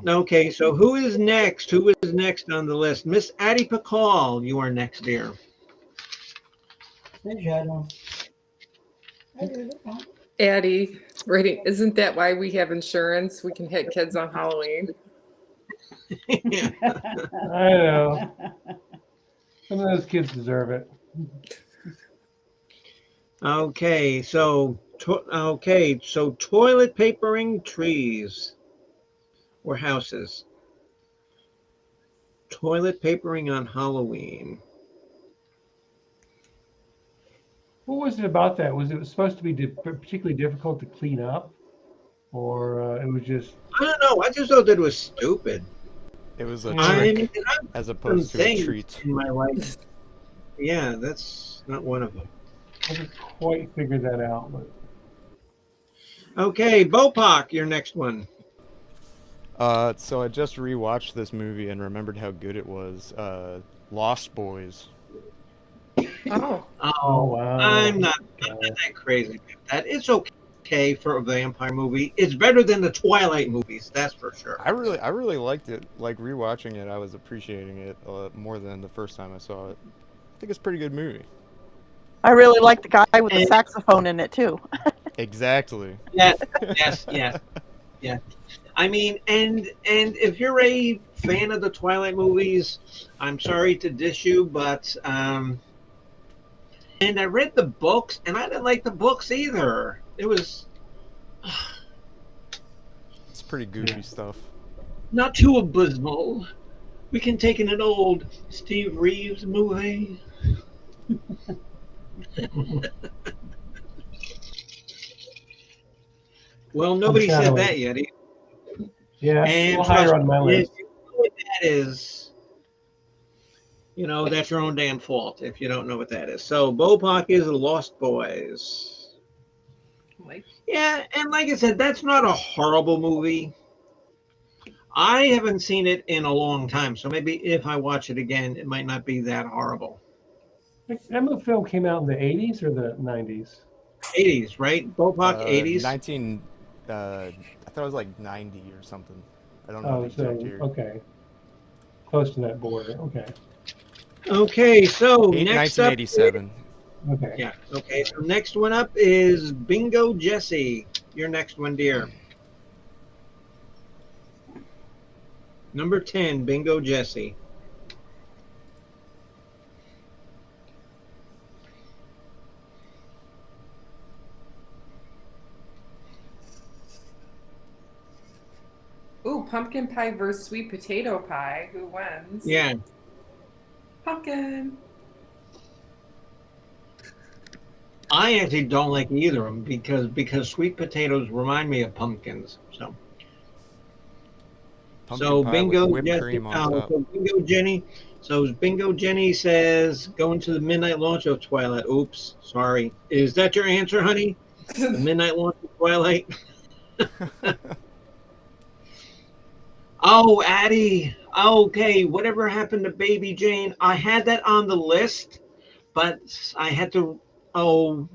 Okay, so who is next? Who is next on the list? Miss Addie Pakal, you are next, dear. Addie, right? Isn't that why we have insurance? We can hit kids on Halloween. Yeah. I know. Some of those kids deserve it. Okay, so toilet papering trees or houses. Toilet papering on Halloween. What was it about that? Was it supposed to be particularly difficult to clean up, or it was just? I don't know. I just thought that was stupid. It was a I trick mean, as some opposed to a things treat. in my life. Yeah, that's not one of them. I haven't quite figured that out, but Okay, Bopak, your next one. So I just rewatched this movie and remembered how good it was. Lost Boys. Oh, oh wow! I'm not that crazy about that. It's okay for a vampire movie. It's better than the Twilight movies, that's for sure. I really liked it. Like rewatching it, I was appreciating it more than the first time I saw it. I think it's a pretty good movie. I really like the guy with the And- saxophone in it too. Exactly. Yes, yes. I mean, and if you're a fan of the Twilight movies, I'm sorry to dish you, but and I read the books, and I didn't like the books either. It was It's pretty goofy stuff. not too abysmal. We can take in an old Steve Reeves movie. Well, nobody said Foreshadowing. that yet. Yeah, it's a And little higher trust on my me, if list. you know what that is, that's your own damn fault if you don't know what that is. So, Bopak is Lost Boys. Like, Yeah, and like I said, that's not a horrible movie. I haven't seen it in a long time, so maybe if I watch it again, it might not be that horrible. That film came out in the 80s or the 90s? 80s, right? Bopak 80s. 19. I thought it was like 90 or something. I don't know Oh, the exact so, year. okay. Close to that border. Okay. Okay, so next up. 1987. Okay. Yeah, okay, so next one up is Bingo Jesse. Your next one, dear. Number 10, Bingo Jesse. ooh, pumpkin pie versus sweet potato pie. Who wins? Yeah. Pumpkin. I actually don't like either of them because sweet potatoes remind me of pumpkins. So Pumpkin so pie Bingo with whipped Jesse, cream on top. so Bingo Jenny. So Bingo Jenny says going to the midnight launch of Twilight. Oops, sorry. Is that your answer, honey? The midnight launch of Twilight. Oh, Addie. Okay, whatever happened to Baby Jane? I had that on the list, but I had to. Um,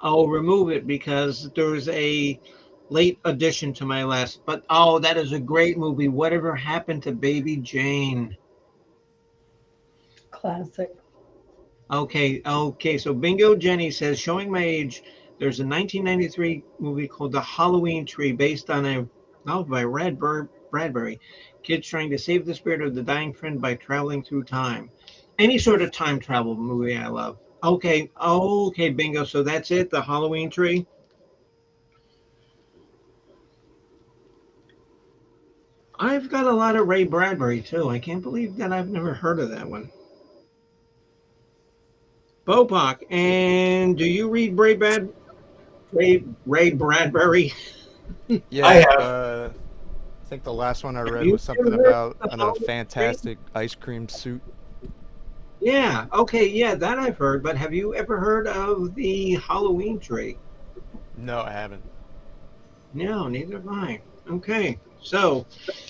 remove it because there's a late addition to my list. But that is a great movie. Whatever happened to Baby Jane? Classic. Okay. So Bingo Jenny says, showing my age, there's a 1993 movie called The Halloween Tree based on a novel by Bradbury. Kids trying to save the spirit of the dying friend by traveling through time. Any sort of time travel movie I love. Okay, Bingo. So that's it, The Halloween Tree. I've got a lot of Ray Bradbury too. I can't believe that I've never heard of that one. Bopak, and do you read Ray Bradbury? Yeah, I have. I think the last one I read You was something ever heard about of the a Halloween fantastic ice cream suit. Yeah, okay, yeah, that I've heard, but have you ever heard of the Halloween Tree? No, I haven't. No, neither have I. Okay, so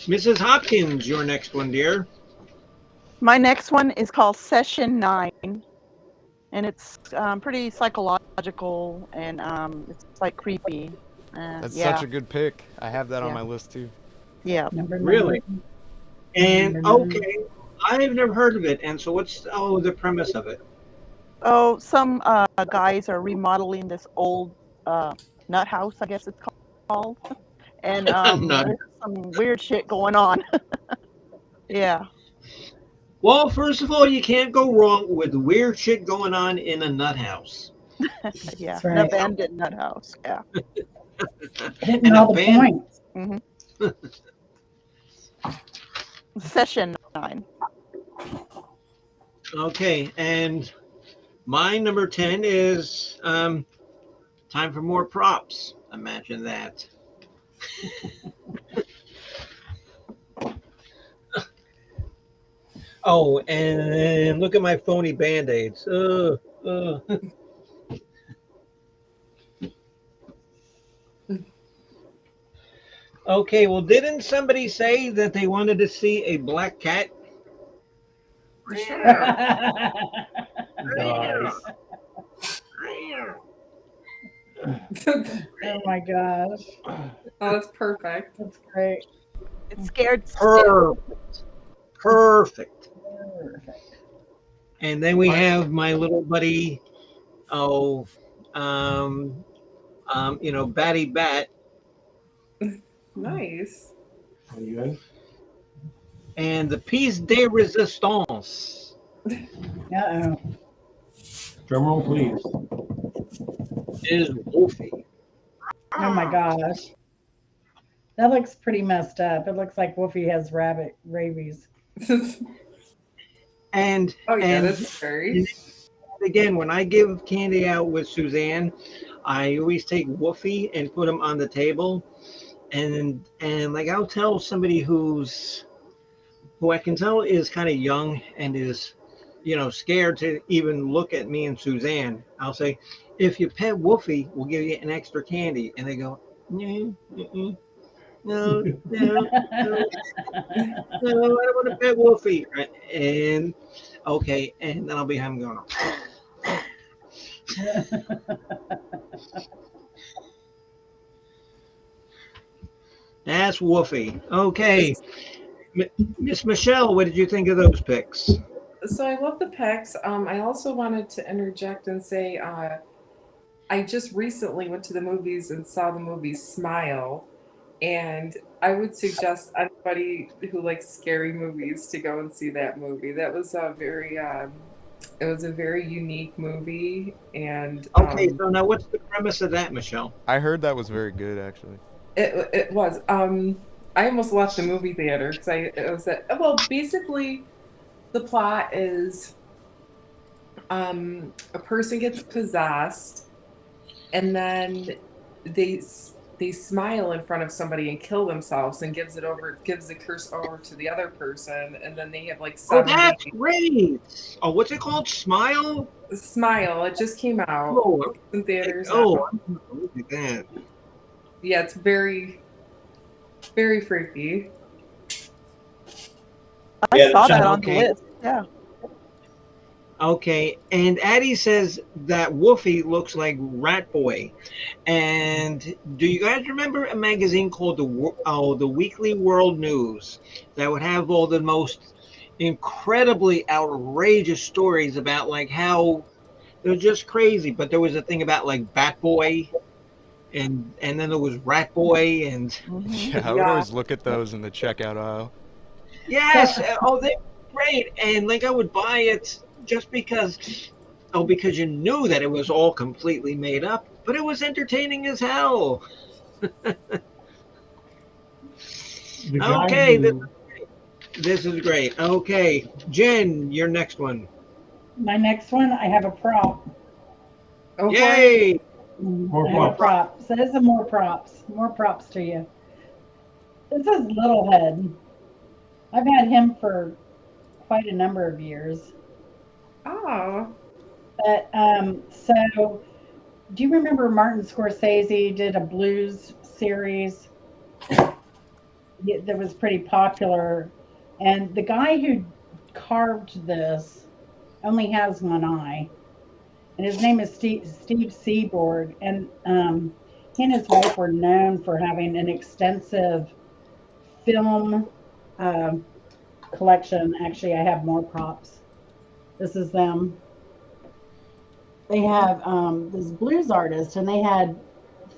Mrs. Hopkins, your next one, dear. My next one is called Session 9, and it's pretty psychological and it's like creepy. That's Yeah, such a good pick. I have that on Yeah. my list too. yeah. Number Really? 9. And Number 9. okay, I've never heard of it. And so what's the premise of it? Oh, some guys are remodeling this old nut house, I guess it's called, and Nut. there's some weird shit going on. Yeah, Well, first of all, you can't go wrong with weird shit going on in a nut house. yeah, That's an right. abandoned nut house. Yeah. Hitting An all the abandoned- points. Session 9. Okay, and my number 10 is time for more props. Imagine that. Oh, and look at my phony band-aids. Okay, well, didn't somebody say that they wanted to see a black cat? Nice. Oh my gosh. Oh, that's perfect. That's great. It scared stiff. Perfect. Perfect. And then we have my little buddy, oh, um, Batty Bat, Nice. Very good. and the piece de resistance Uh-oh. Drum roll, please. is Wolfie. Oh my gosh. That looks pretty messed up. It looks like Wolfie has rabbit rabies. And Oh yeah, and that's scary. again, when I give candy out with Suzanne, I always take Wolfie and put him on the table, and like I'll tell somebody who I can tell is kind of young and is, scared to even look at me and Suzanne. I'll say, if you pet Wolfie, we'll give you an extra candy, and they go, no, no, no, no, no, I don't want to pet Wolfie, right? And okay, and then I'll be having going. That's Wolfie. Okay, Miss Michelle, what did you think of those picks? So I love the picks. I also wanted to interject and say I just recently went to the movies and saw the movie Smile, and I would suggest anybody who likes scary movies to go and see that movie. That was a very it was a very unique movie, and Okay, so now what's the premise of that, Michelle? I heard that was very good, actually. it was. I almost left the movie theater because it was that. Well, basically, the plot is a person gets possessed, and then they they smile in front of somebody and kill themselves and gives the curse over to the other person, and then they have like Oh, 7 that's days. great. Oh, what's it called? Smile? Smile. It just came out Oh, in theaters. oh, I'm gonna look at that. Yeah, it's very, very freaky. I saw that on the okay. list. Yeah. Okay, and Addie says that Wolfie looks like Rat Boy. And do you guys remember a magazine called the Weekly World News that would have all the most incredibly outrageous stories about like how they're just crazy? But there was a thing about like Bat Boy, and then there was Rat Boy, and Yeah, I would always look at those in the checkout aisle. yes, they're great. And like I would buy it just because you knew that it was all completely made up, but it was entertaining as hell. The guy Okay, who- this is great. Okay, Jen, your next one. My next one, I have a prop. Oh, boy. Yay! More I have a props. prop. So this is more props. More props to you. This is Littlehead. I've had him for quite a number of years. Oh, But so do you remember Martin Scorsese did a blues series that was pretty popular? And the guy who carved this only has one eye. And his name is Steve Seaboard. And he and his wife were known for having an extensive film collection. Actually, I have more props. This is them. They have this blues artist, and they had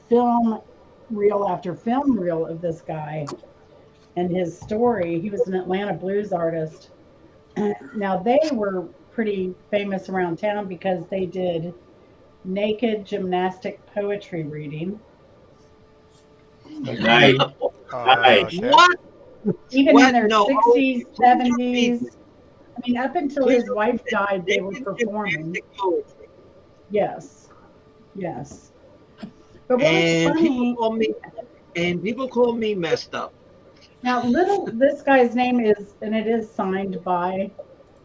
film reel after film reel of this guy and his story. He was an Atlanta blues artist. Now, they were pretty famous around town because they did naked gymnastic poetry reading. Nice. Nice. Okay. What? Even What? in their No. 60s, Oh, 70s. I mean, up until his wife died, they were Naked performing. gymnastic poetry. Yes. Yes. But what was And funny, people call me messed up. now this guy's name is, and it is signed by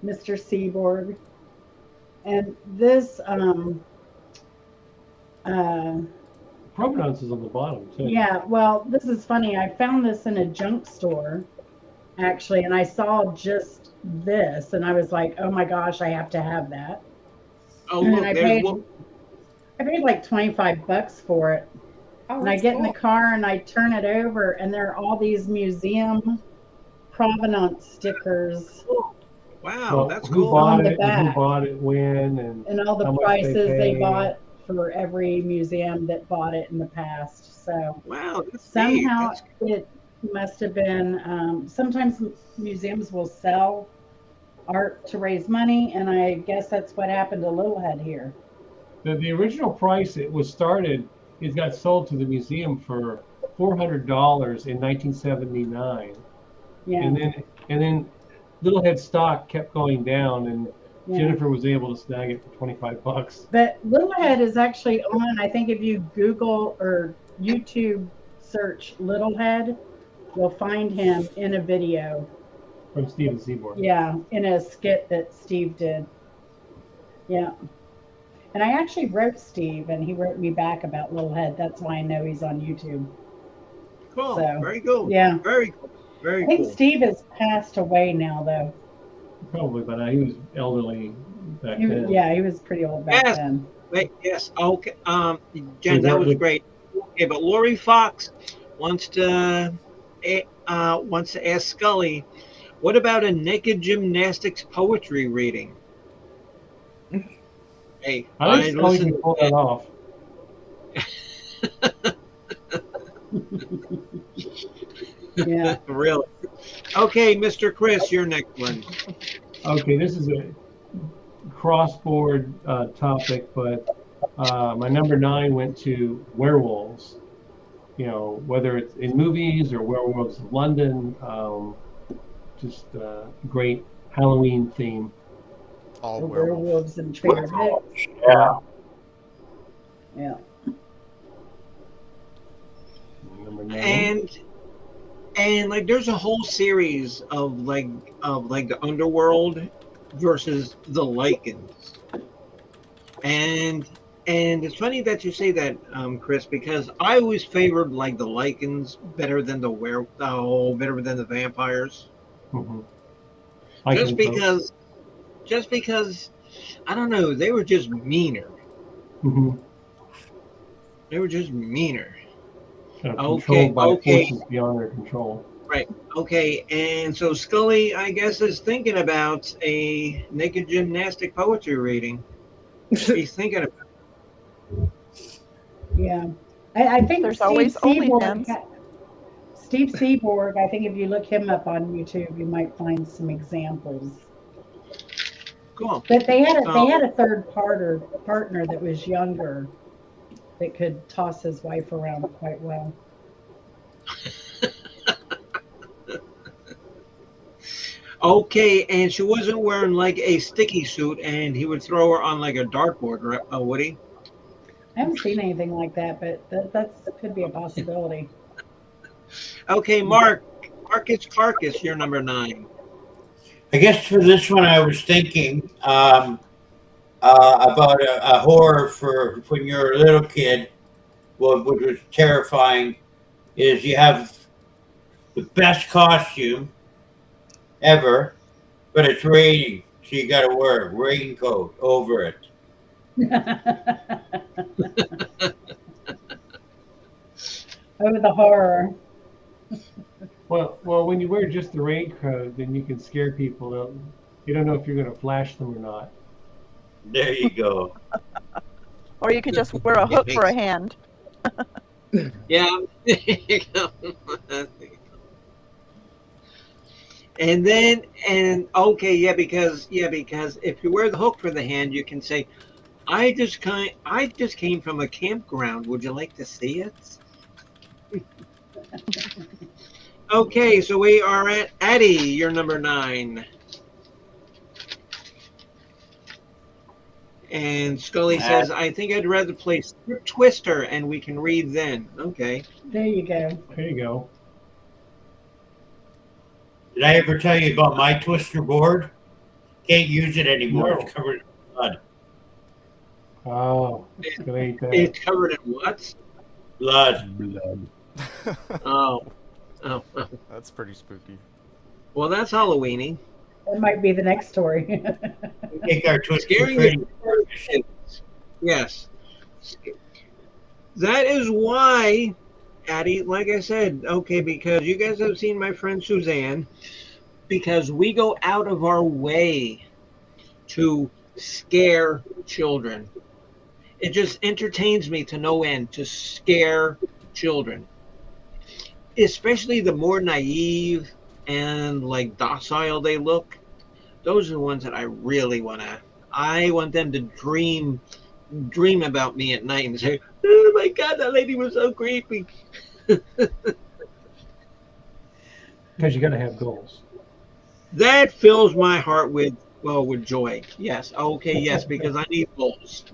Mr. Seaborg. And this, Provenance is on the bottom too. yeah, well, this is funny. I found this in a junk store, actually, and I saw just this, and I was like, oh my gosh, I have to have that. Oh, And look, I there's paid like $25 for it. oh, And I that's get in cool. the car and I turn it over, and there are all these museum provenance stickers Wow, Well, that's who cool. bought On the it and who back. bought it when and And all the how much prices they paid. bought for every museum that bought it in the past. So Wow, that's neat. somehow That's it must have been, sometimes museums will sell art to raise money, and I guess that's what happened to Littlehead here. The original price it was started, it got sold to the museum for $400 in 1979. Yeah, And then Littlehead stock kept going down, and yeah. Jennifer was able to snag it for $25. But Littlehead is actually on, I think if you Google or YouTube search Littlehead, you'll find him in a video. From Steven Seaborn. Yeah, in a skit that Steve did. Yeah. And I actually wrote Steve, and he wrote me back about Littlehead. That's why I know he's on YouTube. cool. So, Very cool. yeah. Very cool. I Very think cool. Steve has passed away now, though. Probably, but he was elderly back then. Yeah, he was pretty old back Yes. then. Wait, yes. Okay. Jen, His that art was looked- great. Okay, but Lori Fox wants to ask Scully, what about a naked gymnastics poetry reading? Hey, I think Scully listen can pull that off. Yeah. really. Okay, Mr. Chris, your next one. Okay, this is a cross-board topic, but my number 9 went to werewolves. You know, whether it's in movies or Werewolves of London, just great Halloween theme. All The werewolf. werewolves and Trader Vic. Yeah. Yeah. Number 9. And like there's a whole series of like the underworld versus the lichens. And it's funny that you say that, Chris, because I always favored like the lichens better than better than the vampires. Mm-hmm. Just because I don't know, they were just meaner. Mm-hmm. They were just meaner. Controlled by forces beyond their control. Right. Okay. And so Scully, I guess, is thinking about a naked gymnastic poetry reading. He's thinking about. Yeah. I think There's Steve always Seaborg, OnlyFans. Steve Seaborg, I think if you look him up on YouTube, you might find some examples. Cool. But they had a third partner that was younger that could toss his wife around quite well. Okay, and she wasn't wearing like a sticky suit, and he would throw her on like a dartboard, right? Would he? I haven't seen anything like that, but that could be a possibility. Okay, Marcus Carcass, you're number 9. I guess for this one, I was thinking about a horror for when you're a little kid, which was terrifying, is you have the best costume ever, but it's raining, so you got to wear a raincoat over it. Oh, the horror. Well, when you wear just the raincoat, then you can scare people. You don't know if you're going to flash them or not. There you go. Or you could just wear a hook for a hand. Yeah. and okay, yeah, because if you wear the hook for the hand, you can say, I just came from a campground. Would you like to see it? Okay, so we are at Addie. You're number 9. And Scully says, I think I'd rather play Strip Twister and we can read then. Okay. There you go. There you go. Did I ever tell you about my twister board? Can't use it anymore. No. It's covered in blood. Oh, it's going to eat that. It's covered in what? Blood. Oh. That's pretty spooky. Well, that's Halloweeny. That might be the next story. We take our twister Scaring pretty the Yes. That is why, Addie, like I said, okay, because you guys have seen my friend Suzanne, because we go out of our way to scare children. It just entertains me to no end to scare children, especially the more naive and like docile they look. Those are the ones that I really want to. I want them to dream about me at night and say, "Oh my God, that lady was so creepy." Because you got to have goals. That fills my heart with joy. Yes. Okay. Yes, because I need goals.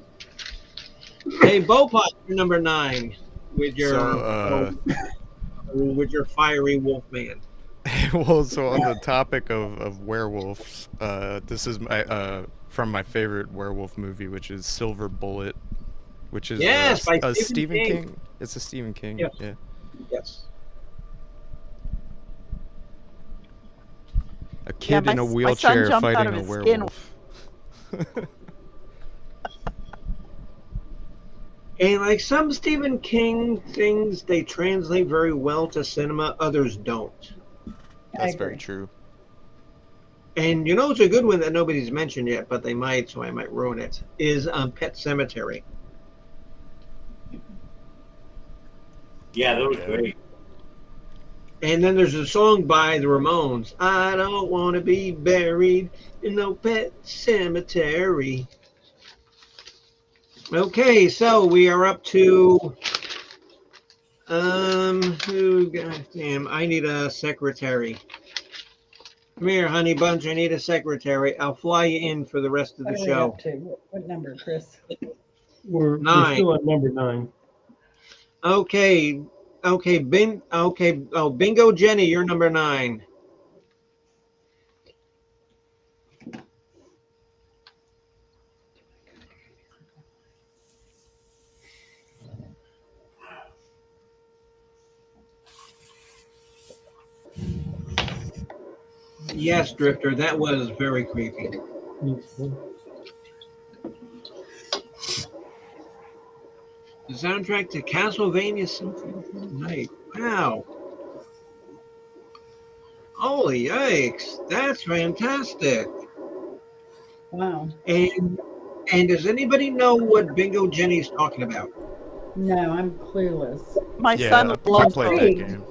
Hey, Bopot, you're number 9 with So, with your fiery wolf man. well, so on the topic of werewolves, this is from my favorite werewolf movie, which is Silver Bullet, which is Yes, by a Stephen King. King. It's a Stephen King. Yes. Yeah. Yes. A kid in a my son wheelchair jumped out fighting of a his skin. werewolf. And like some Stephen King things, they translate very well to cinema. Others don't. That's very agree. true. And you know, it's a good one that nobody's mentioned yet, but they might, so I might ruin it. Is Pet Cemetery. Yeah, that was Yeah. great. And then there's a song by the Ramones. I don't want to be buried in no pet cemetery. Okay, so we are up to who? Goddamn, I need a secretary. Come here, honey bunch. I need a secretary. I'll fly you in for the rest of the What are we show. up to? What number, Chris? We're 9. still at number 9. Okay, okay. Oh, Bingo Jenny, you're number 9. Yes, Drifter, that was very creepy. The soundtrack to Castlevania Symphony of the Night. Wow. Holy yikes. That's fantastic. Wow. And does anybody know what Bingo Jenny's talking about? No, I'm clueless. My Yeah, son I loves played those. that game.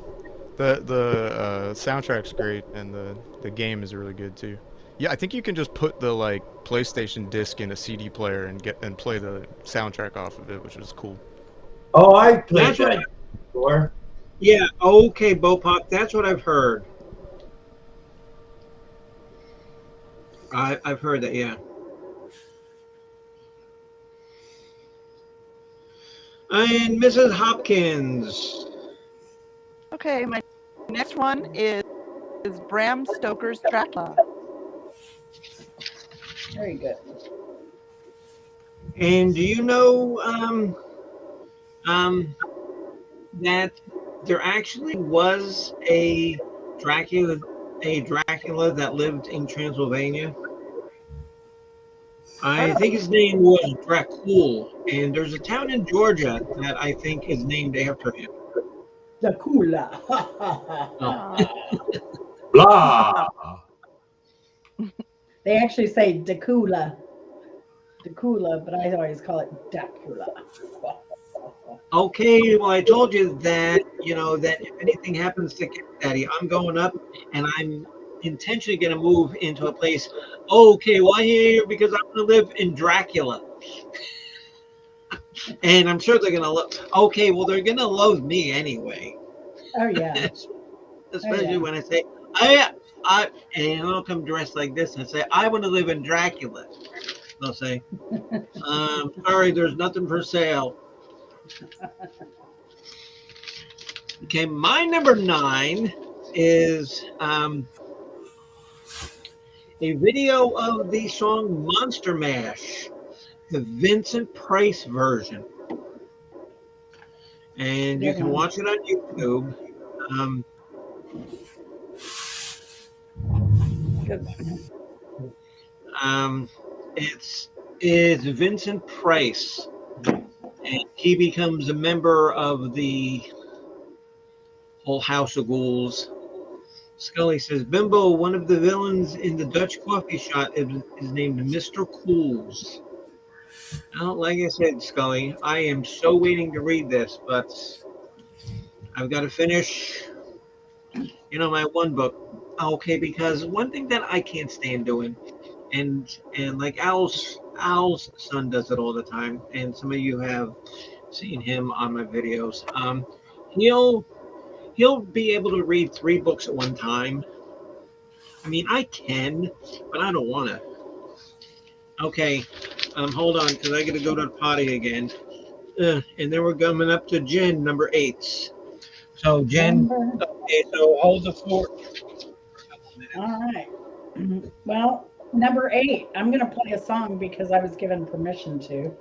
The soundtrack's great, and the game is really good too. Yeah, I think you can just put the like PlayStation disc in a CD player and play the soundtrack off of it, which is cool. Oh, I played That's what that before. Yeah, okay, Bopop, that's what I've heard. I've heard that, yeah. And Mrs. Hopkins. Okay, my next one is Bram Stoker's Dracula. Very good. And do you know that there actually was a Dracula that lived in Transylvania? I think his name was Dracul, and there's a town in Georgia that I think is named after him. Dracula. Blah. They actually say Dracula. Dracula, but I always call it Dracula. Okay, well, I told you that, that if anything happens to Cat Daddy, I'm going up and I'm intentionally going to move into a place. Okay, why here? Because I'm going to live in Dracula. And I'm sure they're going to love. Okay, well, they're going to love me anyway. Oh, yeah. Especially yeah. when I say, and I'll come dressed like this and say, I want to live in Dracula. They'll say, sorry, there's nothing for sale. Okay, my number 9 is a video of the song Monster Mash, the Vincent Price version. And you can watch it on YouTube. It's Vincent Price, and he becomes a member of the whole House of Ghouls Scully says, Bimbo, one of the villains in the Dutch coffee shop is named Mr. Cools. Now, like I said, Scully, I am so waiting to read this, but I've got to finish, my one book. Okay, because one thing that I can't stand doing, and like Al's son does it all the time, and some of you have seen him on my videos. He'll be able to read 3 books at one time. I mean, I can, but I don't want to. Okay, hold on, because I got to go to the potty again. And then we're coming up to Jen, number 8. So, Jen, okay, so hold the fort for a couple minutes. All right. Well, number 8, I'm going to play a song because I was given permission to.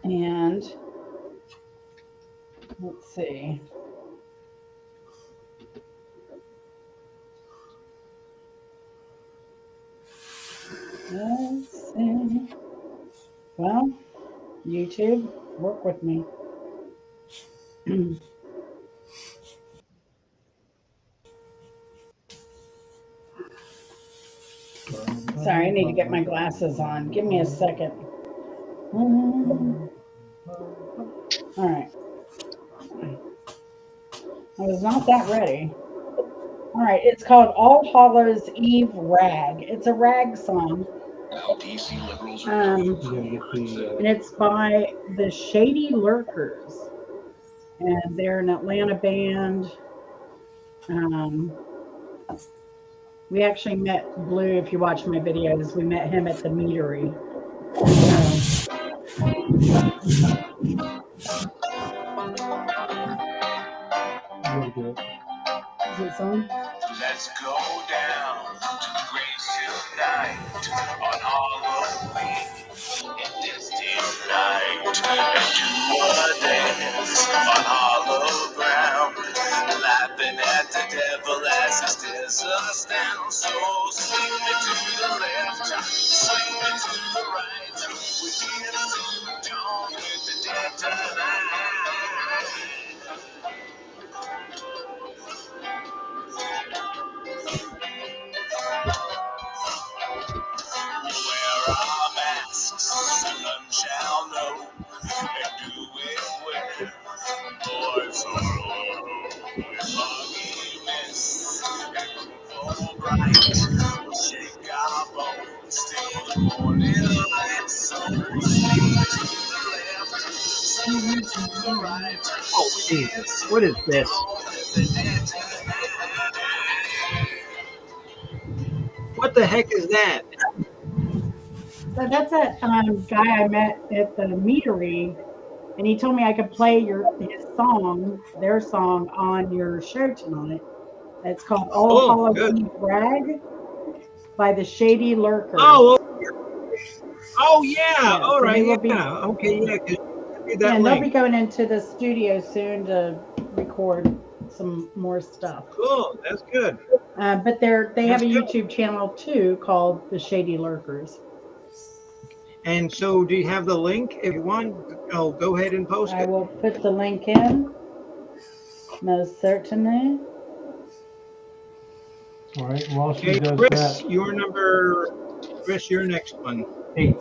And let's see. Let's see. Well, YouTube, work with me. Sorry, I need to get my glasses on. Give me a second. All right. I was not that ready. All right, it's called All Hallows Eve Rag. It's a rag song. And it's by the Shady Lurkers. And they're an Atlanta band. We actually met Blue, if you watch my videos, we met him at the meadery. Is it on? Let's go down to the Grayson night on Halloween in this dim night and do a dance on hollow ground, laughing at the devil as he stares us down. So swing me to the left, swing me to the right. We're here to the dawn with the dead tonight. Wear our masks, none shall know, and do it well. Boys are all foggy mist, and full bright. We'll shake our bones till the morning light. So swing to the left, swing to the right. Oh, geez. What is this? What the heck is that? So that's a guy I met at the meadery, and he told me I could play their song on your show tonight. It's called All Hallows Eve Rag by the Shady Lurkers. Oh yeah. All right. Okay. Yeah. And they'll be going into the studio soon to record some more stuff. Cool. That's good. But they have a YouTube channel too called the Shady Lurkers. And so, do you have the link? If you want, go ahead and post it. I will put the link in. Most certainly. All right. While she does Chris, that, your next one. 8.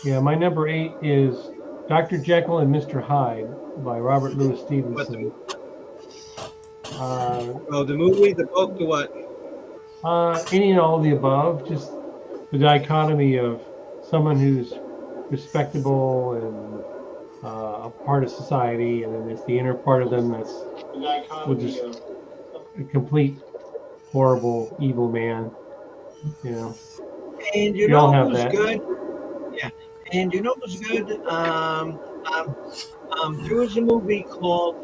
Yeah, my number 8 is Dr. Jekyll and Mr. Hyde by Robert Louis Stevenson. The movie, the book, the what? Any and all of the above. Just the dichotomy of someone who's respectable and a part of society, and then there's the inner part of them that's just a complete horrible evil man. And you know who's good? Yeah. And you know who's good? There was a movie called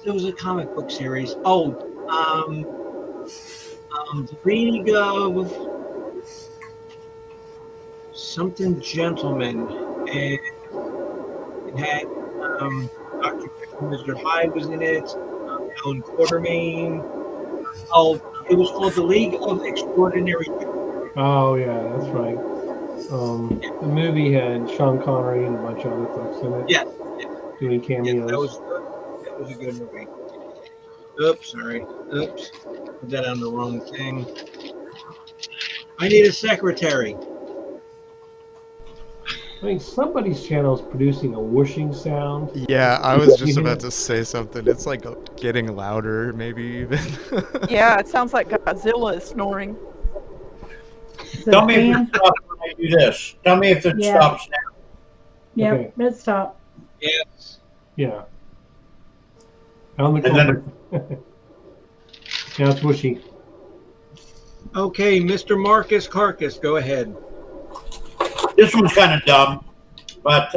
there was a comic book series. The League of something Gentleman, and it had Dr. Mr. Hyde was in it, Alan Quartermain. It was called The League of Extraordinary Gentlemen. Oh yeah, that's right. The movie had Sean Connery and a bunch of other folks in it. Yes. doing Yeah, cameos. that was good. That was a good movie. Oops, sorry. Oops. Put that on the wrong thing. I need a secretary. I mean, somebody's channel is producing a whooshing sound. Yeah, I was You just hear about that? to say something. It's like getting louder, maybe even. Yeah, it sounds like Godzilla is snoring. Is it Tell a me if it fan? stops when I do this. Tell me if it Yeah. stops now. Yep, Okay. it stopped. Yes. Yeah. Found the And then culprit. Now it's whooshy. Okay, Mr. Marcus Carcass, go ahead. this one's kind of dumb, but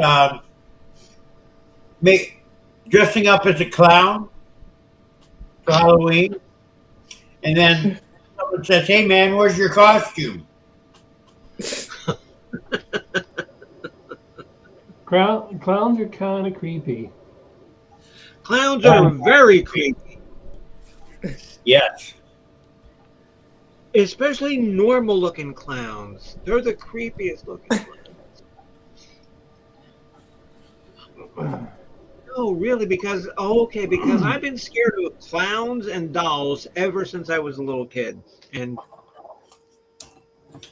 dressing up as a clown for Halloween, and then someone says, "Hey, man, where's your costume?" Clowns are kind of creepy. Clowns are very creepy, Yes. especially normal looking clowns. They're the creepiest looking clowns. Oh, really? Because because I've been scared of clowns and dolls ever since I was a little kid, and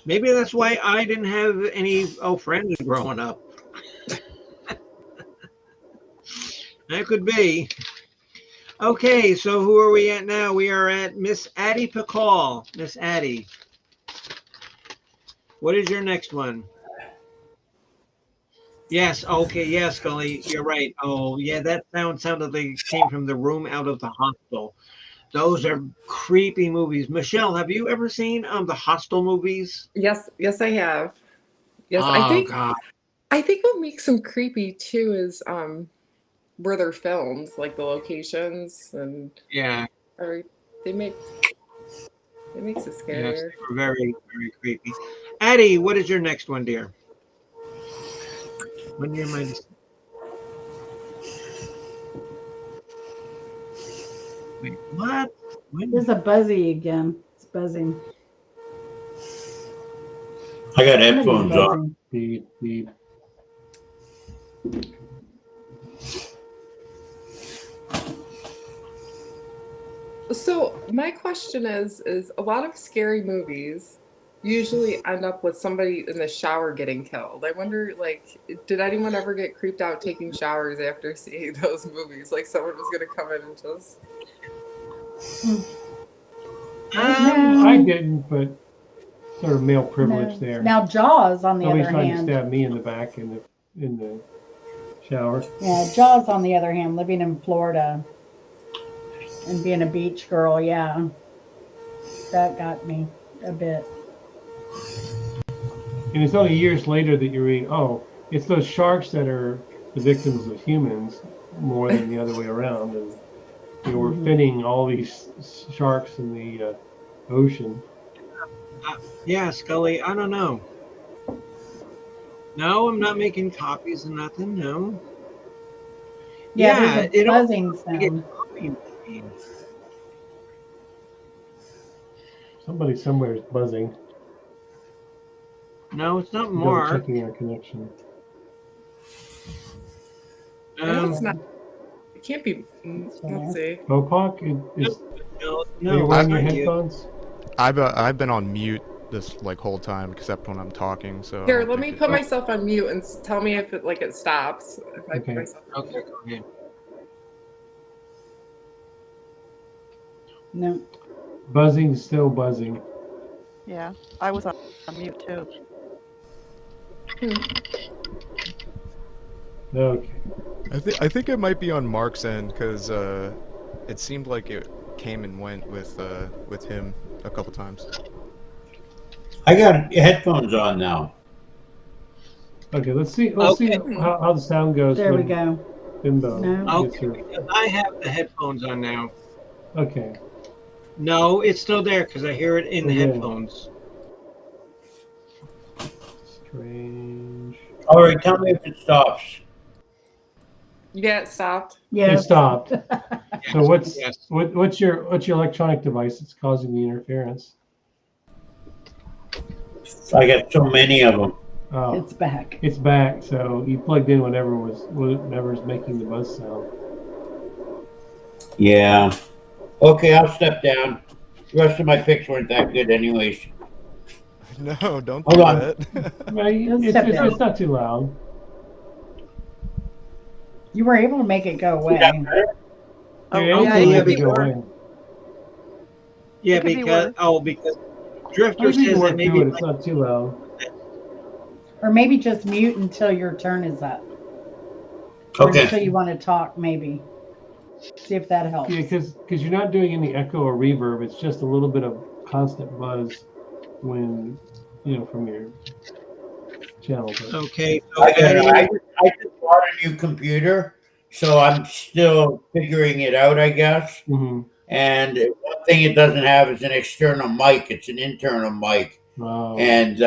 maybe that's why I didn't have any friends growing up. That could be. Okay, so who are we at now? We are at Miss Addie Pacall. Miss Addie, what is your next one? Yes, okay, yes, Scully, you're right. Oh, yeah, that sounded like it came from the room out of the hostel. Those are creepy movies. Michelle, have you ever seen the Hostel movies? Yes, yes, I have. Yes, Oh God, I think what makes them creepy too is where they're filmed, like the locations and yeah, every they make it makes it yes, scarier. they were very, very creepy. Addie, what is your next one, dear? When you mind? Wait, what? When? There's a buzzy again. It's buzzing. I got Somebody's headphones on. buzzing. The So my question is a lot of scary movies usually end up with somebody in the shower getting killed. I wonder, like, did anyone ever get creeped out taking showers after seeing those movies? Like someone was gonna come in and just I didn't, but sort of male privilege No. there. Now Jaws, on the Nobody's other trying to hand. stab me in the back in the shower. Yeah, Jaws, on the other hand, living in Florida and being a beach girl, yeah, that got me a bit. And it's only years later that you read, oh, it's those sharks that are the victims of humans more than the other way around. And we're finning all these sharks in the ocean. Yeah, Scully, I don't know. No, I'm not making copies of nothing. No. Yeah, Yeah, there's a it all buzzing get sound. copy machine. Somebody somewhere is buzzing. No, it's not Double Mark. checking our connection. I know it's not it can't be let's see. Mopak, No, are you wearing your not you. headphones? I've been on mute this like whole time except when I'm talking. So I Here, don't let think me put myself on mute and tell me if it stops. If I put Okay. myself on Okay, mute. go ahead. No. Buzzing, still buzzing. Yeah, I was on mute too. Okay. I think it might be on Mark's end because it seemed like it came and went with him a couple times. I got headphones on now. Okay, let's see how the sound goes. There we when go. Bimbo No. gets Okay, her. because I have the headphones on now. Okay. No, it's still there because I hear it in the Okay. headphones. Strange. All right, tell me if it stops. Yeah, it stopped. It stopped. So Yes. what's your electronic device that's causing the interference? I got so many of them. Oh, It's back. it's back. So you plugged in whatever's making the buzz sound. Yeah. Okay, I'll step down. The rest of my picks weren't that good, anyways. No, don't Hold do on. that. Well, Just step down. it's not too loud. You were able to make it go Is that away. better? Oh, Yeah, yeah, you it yeah, could can be go because worse. away. yeah, It could be because worse. because I Drifter think we can says that work maybe through it. It's not too loud. Or maybe just mute until your turn is up. Or Okay. until you want to talk, maybe. See if that helps. Yeah, because you're not doing any echo or reverb. It's just a little bit of constant buzz when from your channel. But okay. So I don't know. Addie, I just bought a new computer, so I'm still figuring it out, I guess. mhm. And one thing it doesn't have is an external mic. It's an internal mic. Wow. And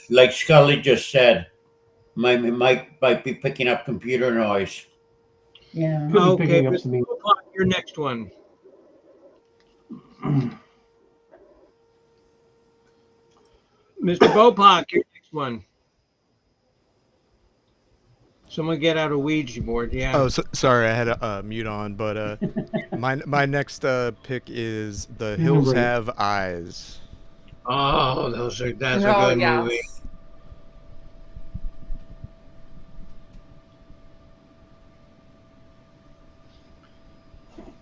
like Scully just said, my mic might be picking up computer noise. Yeah. Could be okay, picking up Mr. some. Bopak, your next one. Mr. Bopak, your next one. Someone get out a Ouija board. Yeah. Oh, sorry, I had a mute on, but my next pick is The Hills Right. Have Eyes. Oh, that's a Oh good movie. yes.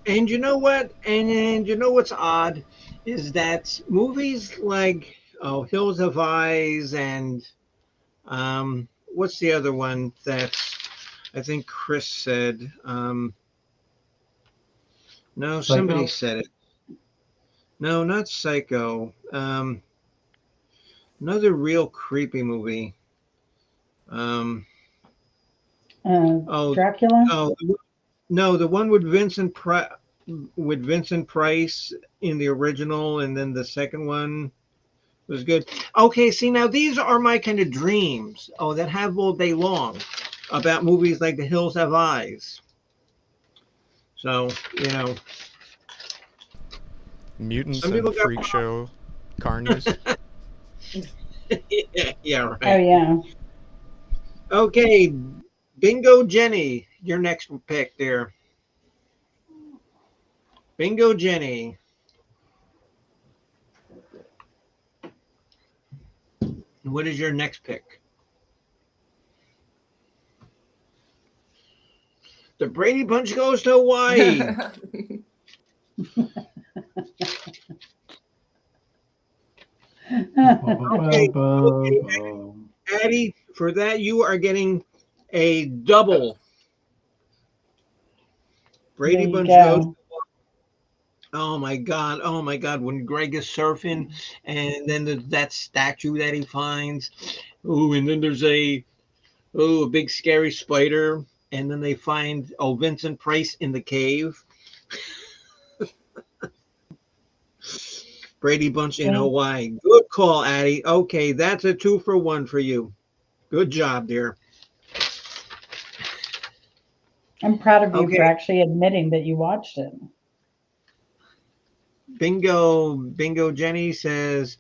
And you know what? And you know what's odd is that movies like Hills Have Eyes and what's the other one that I think Chris said? No, somebody Psycho. said it. No, not Psycho. Another real creepy movie. Um, oh, Dracula? oh, no, the one with Vincent Price in the original, and then the second one was good. Okay, see now these are my kind of dreams. Oh, that have all day long about movies like The Hills Have Eyes. So Mutants some people and got Freak Show Carnies. yeah, Oh, right. yeah. Okay, Bingo Jenny, your next pick there. Bingo Jenny. What is your next pick? The Brady Bunch goes to Hawaii. Okay, Addie, for that you are getting a double. Brady There you Bunch goes. go. Oh my God! Oh my God! When Greg is surfing, and then there's that statue that he finds. Oh, and then there's a big scary spider, and then they find Vincent Price in the cave. Brady Bunch in Okay. Hawaii. Good call, Addie. Okay, that's a 2-for-1 for you. Good job, dear. I'm proud of you for Okay, actually admitting that you watched it. Bingo Jenny says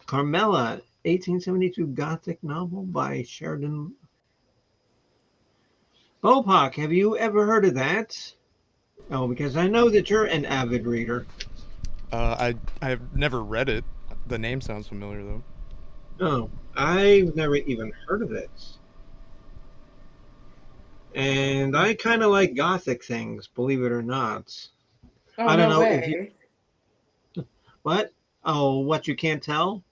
Carmela, 1872 Gothic novel by Sheridan. Bopak, have you ever heard of that? Oh, because I know that you're an avid reader. I've never read it. The name sounds familiar though. Oh, I've never even heard of it. And I kind of like Gothic things, believe it or not. Oh I don't no know if you. way. What? Oh, what you can't tell?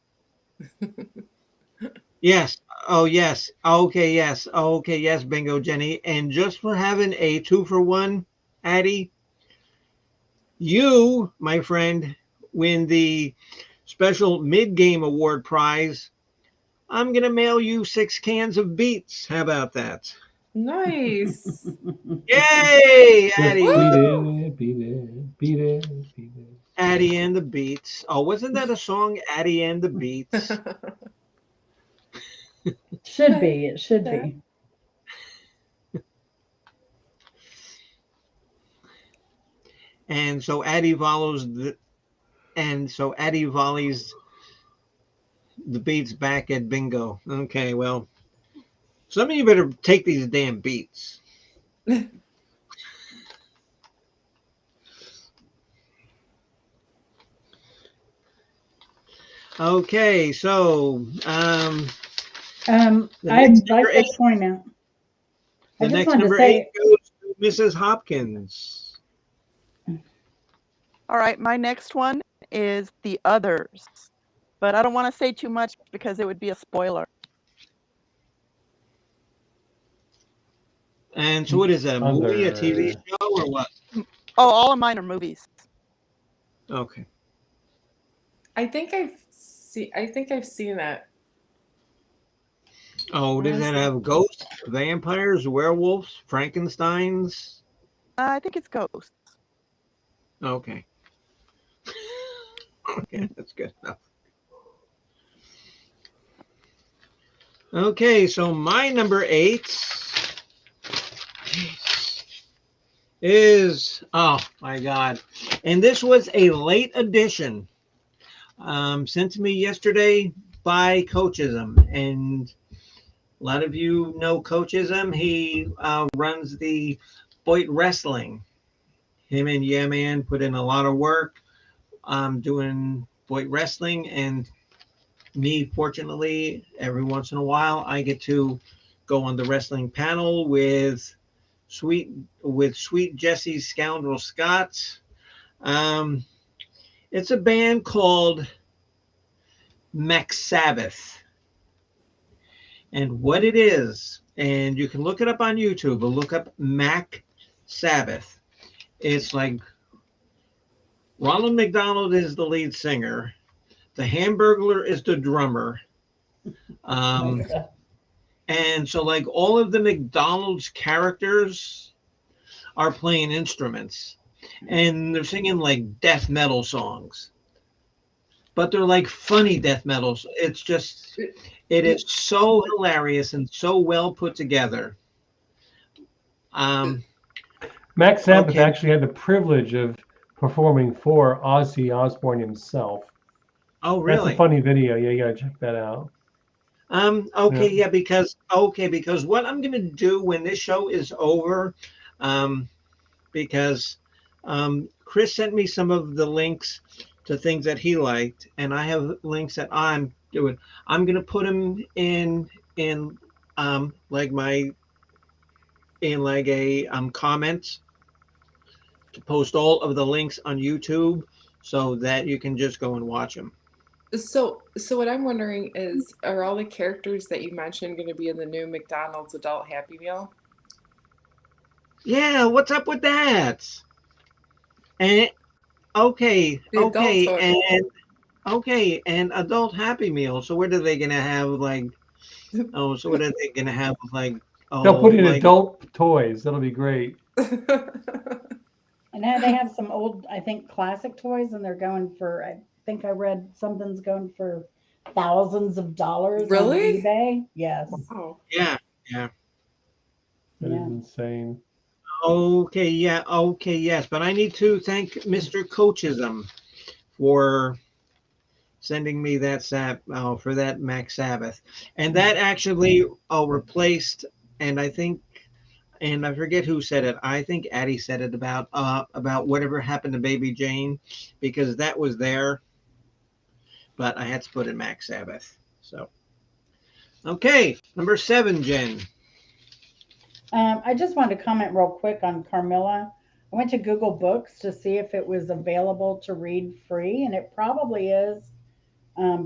Yes. Oh, yes. Okay, yes. Okay, yes, Bingo Jenny. And just for having a 2-for-1, Addie, you, my friend, win the special mid-game award prize. I'm gonna mail you 6 cans of beets. How about that? Nice. Yay, Just Addie! beat Woo! it, beat it, beat it, beat it. Addie and the Beats. Oh, wasn't that a song? Addie and the Beats. Should be. It should be. And so Addie volleys the beats back at bingo. Okay, well, some of you better take these damn beats. Okay, so the next I'd number like to eight. point out, I The just next wanted to number eight say, goes to Mrs. Hopkins. All right, my next one is The Others, but I don't want to say too much because it would be a spoiler. And so, what is that? A movie, a TV Other. show, or what? Oh, all of mine are movies. Okay. I think I've seen it. Oh, does that Honestly. have ghosts, vampires, werewolves, Frankenstein's? I think it's Ghost. Okay. Okay, that's good enough. Okay, so my number eight is, oh my God. And this was a late edition sent to me yesterday by Coachism. And a lot of you know Coachism. He runs the Boyd Wrestling. Him and Yeah Man put in a lot of work doing Boyd Wrestling. And me, fortunately, every once in a while, I get to go on the wrestling panel with Sweet Jesse Scoundrel Scott. Um, it's a band called Max Sabbath, and what it is, and you can look it up on YouTube. But look up Mac Sabbath. It's like Ronald McDonald is the lead singer. The Hamburglar is the drummer. Um, and so, like, all of the McDonald's characters are playing instruments, and they're singing like death metal songs, but they're like funny death metals. It's just, it is so hilarious and so well put together. Max Sabbath Okay. actually had the privilege of performing for Ozzy Osbourne himself. Oh, That's a really? funny video. Yeah, you gotta check that out. Okay, Yeah. yeah, because what I'm gonna do when this show is over, um, because Chris sent me some of the links to things that he liked, and I have links that I'm doing. I'm gonna put them in like my in like a comments to post all of the links on YouTube so that you can just go and watch them. So what I'm wondering is, are all the characters that you mentioned going to be in the new McDonald's Adult Happy Meal? Yeah, what's up with that? And okay, The adult hook. and adult Happy Meal. So what are they gonna have like? Oh, so what are they gonna have like? They'll Oh, put in like adult toys. That'll be great. and now they have some old, I think, classic toys, and they're going for, I think I read something's going for thousands of dollars on Really? eBay. Yes. Wow. yeah. That is Yeah. insane. Okay, yeah, okay, yes. But I need to thank Mr. Coachism for sending me that for that Mac Sabbath, and that actually replaced, and I think, and I forget who said it. I think Addie said it about whatever happened to Baby Jane, because that was there, but I had to put in Mac Sabbath. So okay, number 7, Jen. I just wanted to comment real quick on Carmilla. I went to Google Books to see if it was available to read free, and it probably is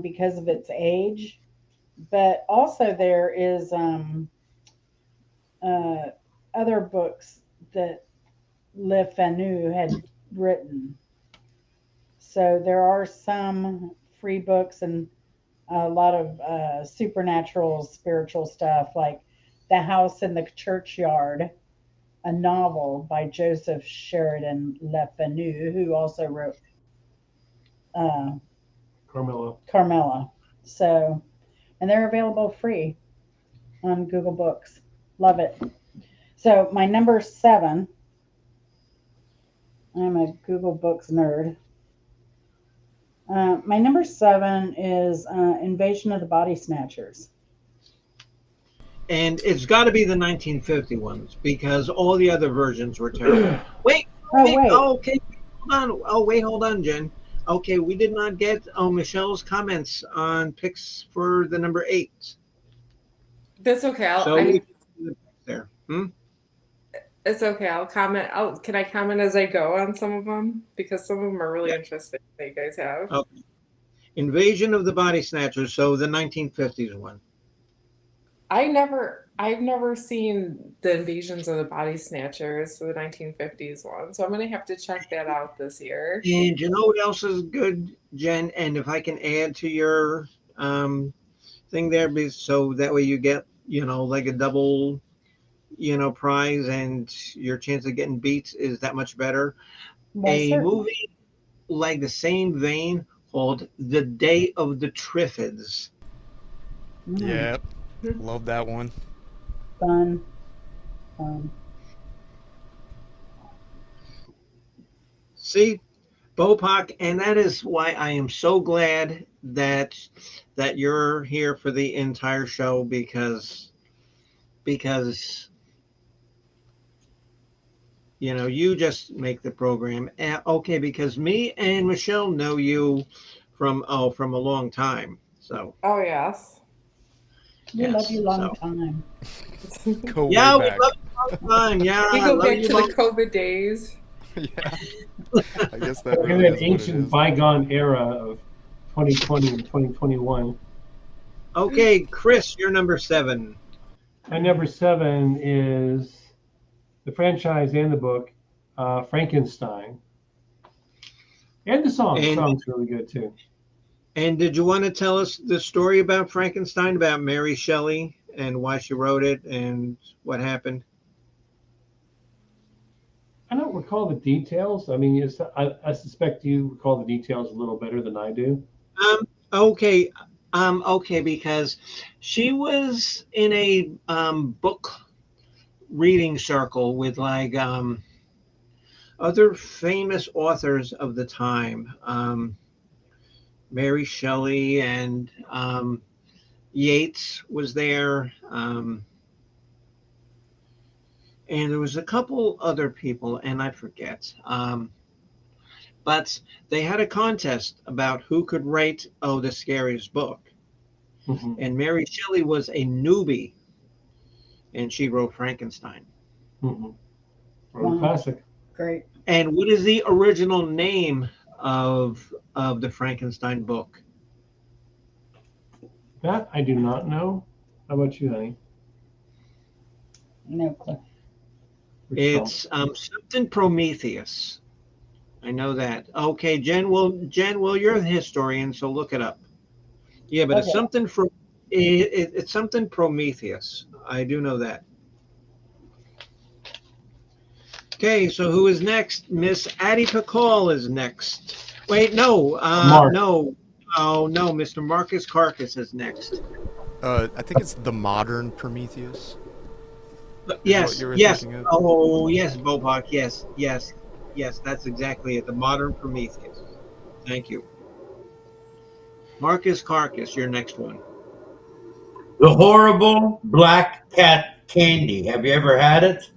because of its age. But also, there is uh, other books that Le Fanu had written. So there are some free books and a lot of supernatural, spiritual stuff, like The House in the Churchyard, a novel by Joseph Sheridan Le Fanu, who also wrote uh, Carmilla. Carmilla. So, and they're available free on Google Books. Love it. So, my number 7, I'm a Google Books nerd. My number 7 is Invasion of the Body Snatchers. And it's got to be the 1950 ones because all the other versions were terrible. Wait, Oh, wait. wait. Oh, okay. Hold on. Oh, wait. Hold on, Jen. Okay, we did not get Michelle's comments on picks for the number 8. That's okay. So we there. It's okay. I'll comment. Can I comment as I go on some of them? Because some of them are really interesting that you guys have. Okay. Invasion of the Body Snatchers. So the 1950s one. I've never seen the Invasions of the Body Snatchers, the 1950s one. So I'm gonna have to check that out this year. And you know what else is good, Jen? And if I can add to your thing there, so that way you get, like a double, prize, and your chance of getting beat is that much better. A movie like the same vein called The Day of the Triffids. Yep. Love that one. Fun. See, Bopak, and that is why I am so glad that you're here for the entire show because you just make the program. Okay, because me and Michelle know you from a long time. So. Oh yes. We love you long time. Go Yeah, way we back. love you long time. Yeah, We I go love back you to long the COVID days. Yeah. I guess that We're really in is an what it ancient is. bygone era of 2020 and 2021. Okay, Chris, you're number 7. My number 7 is the franchise and the book, Frankenstein. And the song. The song's really good too. And did you want to tell us the story about Frankenstein, about Mary Shelley and why she wrote it and what happened? I don't recall the details. I mean, I suspect you recall the details a little better than I do. Okay. Okay, because she was in a book reading circle with like other famous authors of the time. Mary Shelley and Yeats was there. And there was a couple other people, and I forget. But they had a contest about who could write, the scariest book. Mhm. And Mary Shelley was a newbie, and she wrote Frankenstein. Mhm. Classic. Great. And what is the original name of the Frankenstein book? That I do not know. How about you, honey? No clue. It's something Prometheus. I know that. Okay, Jen. Well, you're a historian, so look it up. Yeah, but it's Okay. something from it's something Prometheus. I do know that. Okay, so who is next? Miss Addie Pakal is next. Wait, no, Mark. no. Oh no, Mr. Marcus Carcass is next. I think it's the modern Prometheus. Yes, what you were yes. thinking of? Oh, yes, Bobak. Yes, yes, yes. That's exactly it. The modern Prometheus. Thank you. Marcus Carcass, your next one. The horrible black cat candy. Have you ever had it?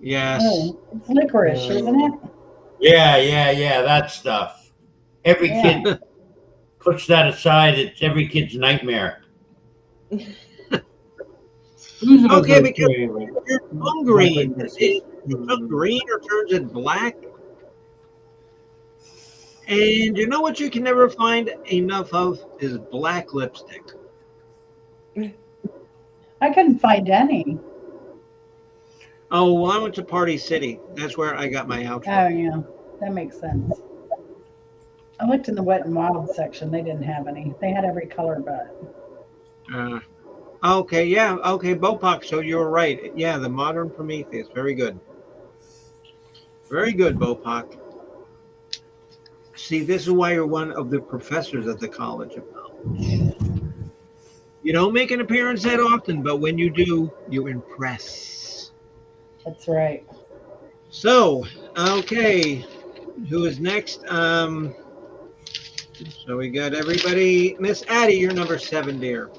Yes. Oh, it's licorice, isn't it? Yeah, that stuff. Every Yeah. kid puts that aside. It's every kid's nightmare. Okay, because like, your tongue green. Your tongue green or turns it black. And you know what you can never find enough of is black lipstick. I couldn't find any. Oh, well, I went to Party City. That's where I got my outfit. Oh, yeah. That makes sense. I looked in the Wet and Wild section. They didn't have any. They had every color but. Okay, yeah. Okay, Bopak, so you were right. Yeah, the modern Prometheus. Very good. Very good, Bopak. See, this is why you're one of the professors at the College of Knowledge. You don't make an appearance that often, but when you do, you impress. That's right. So, okay, who is next? So we got everybody. Miss Addie, you're number 7, dear.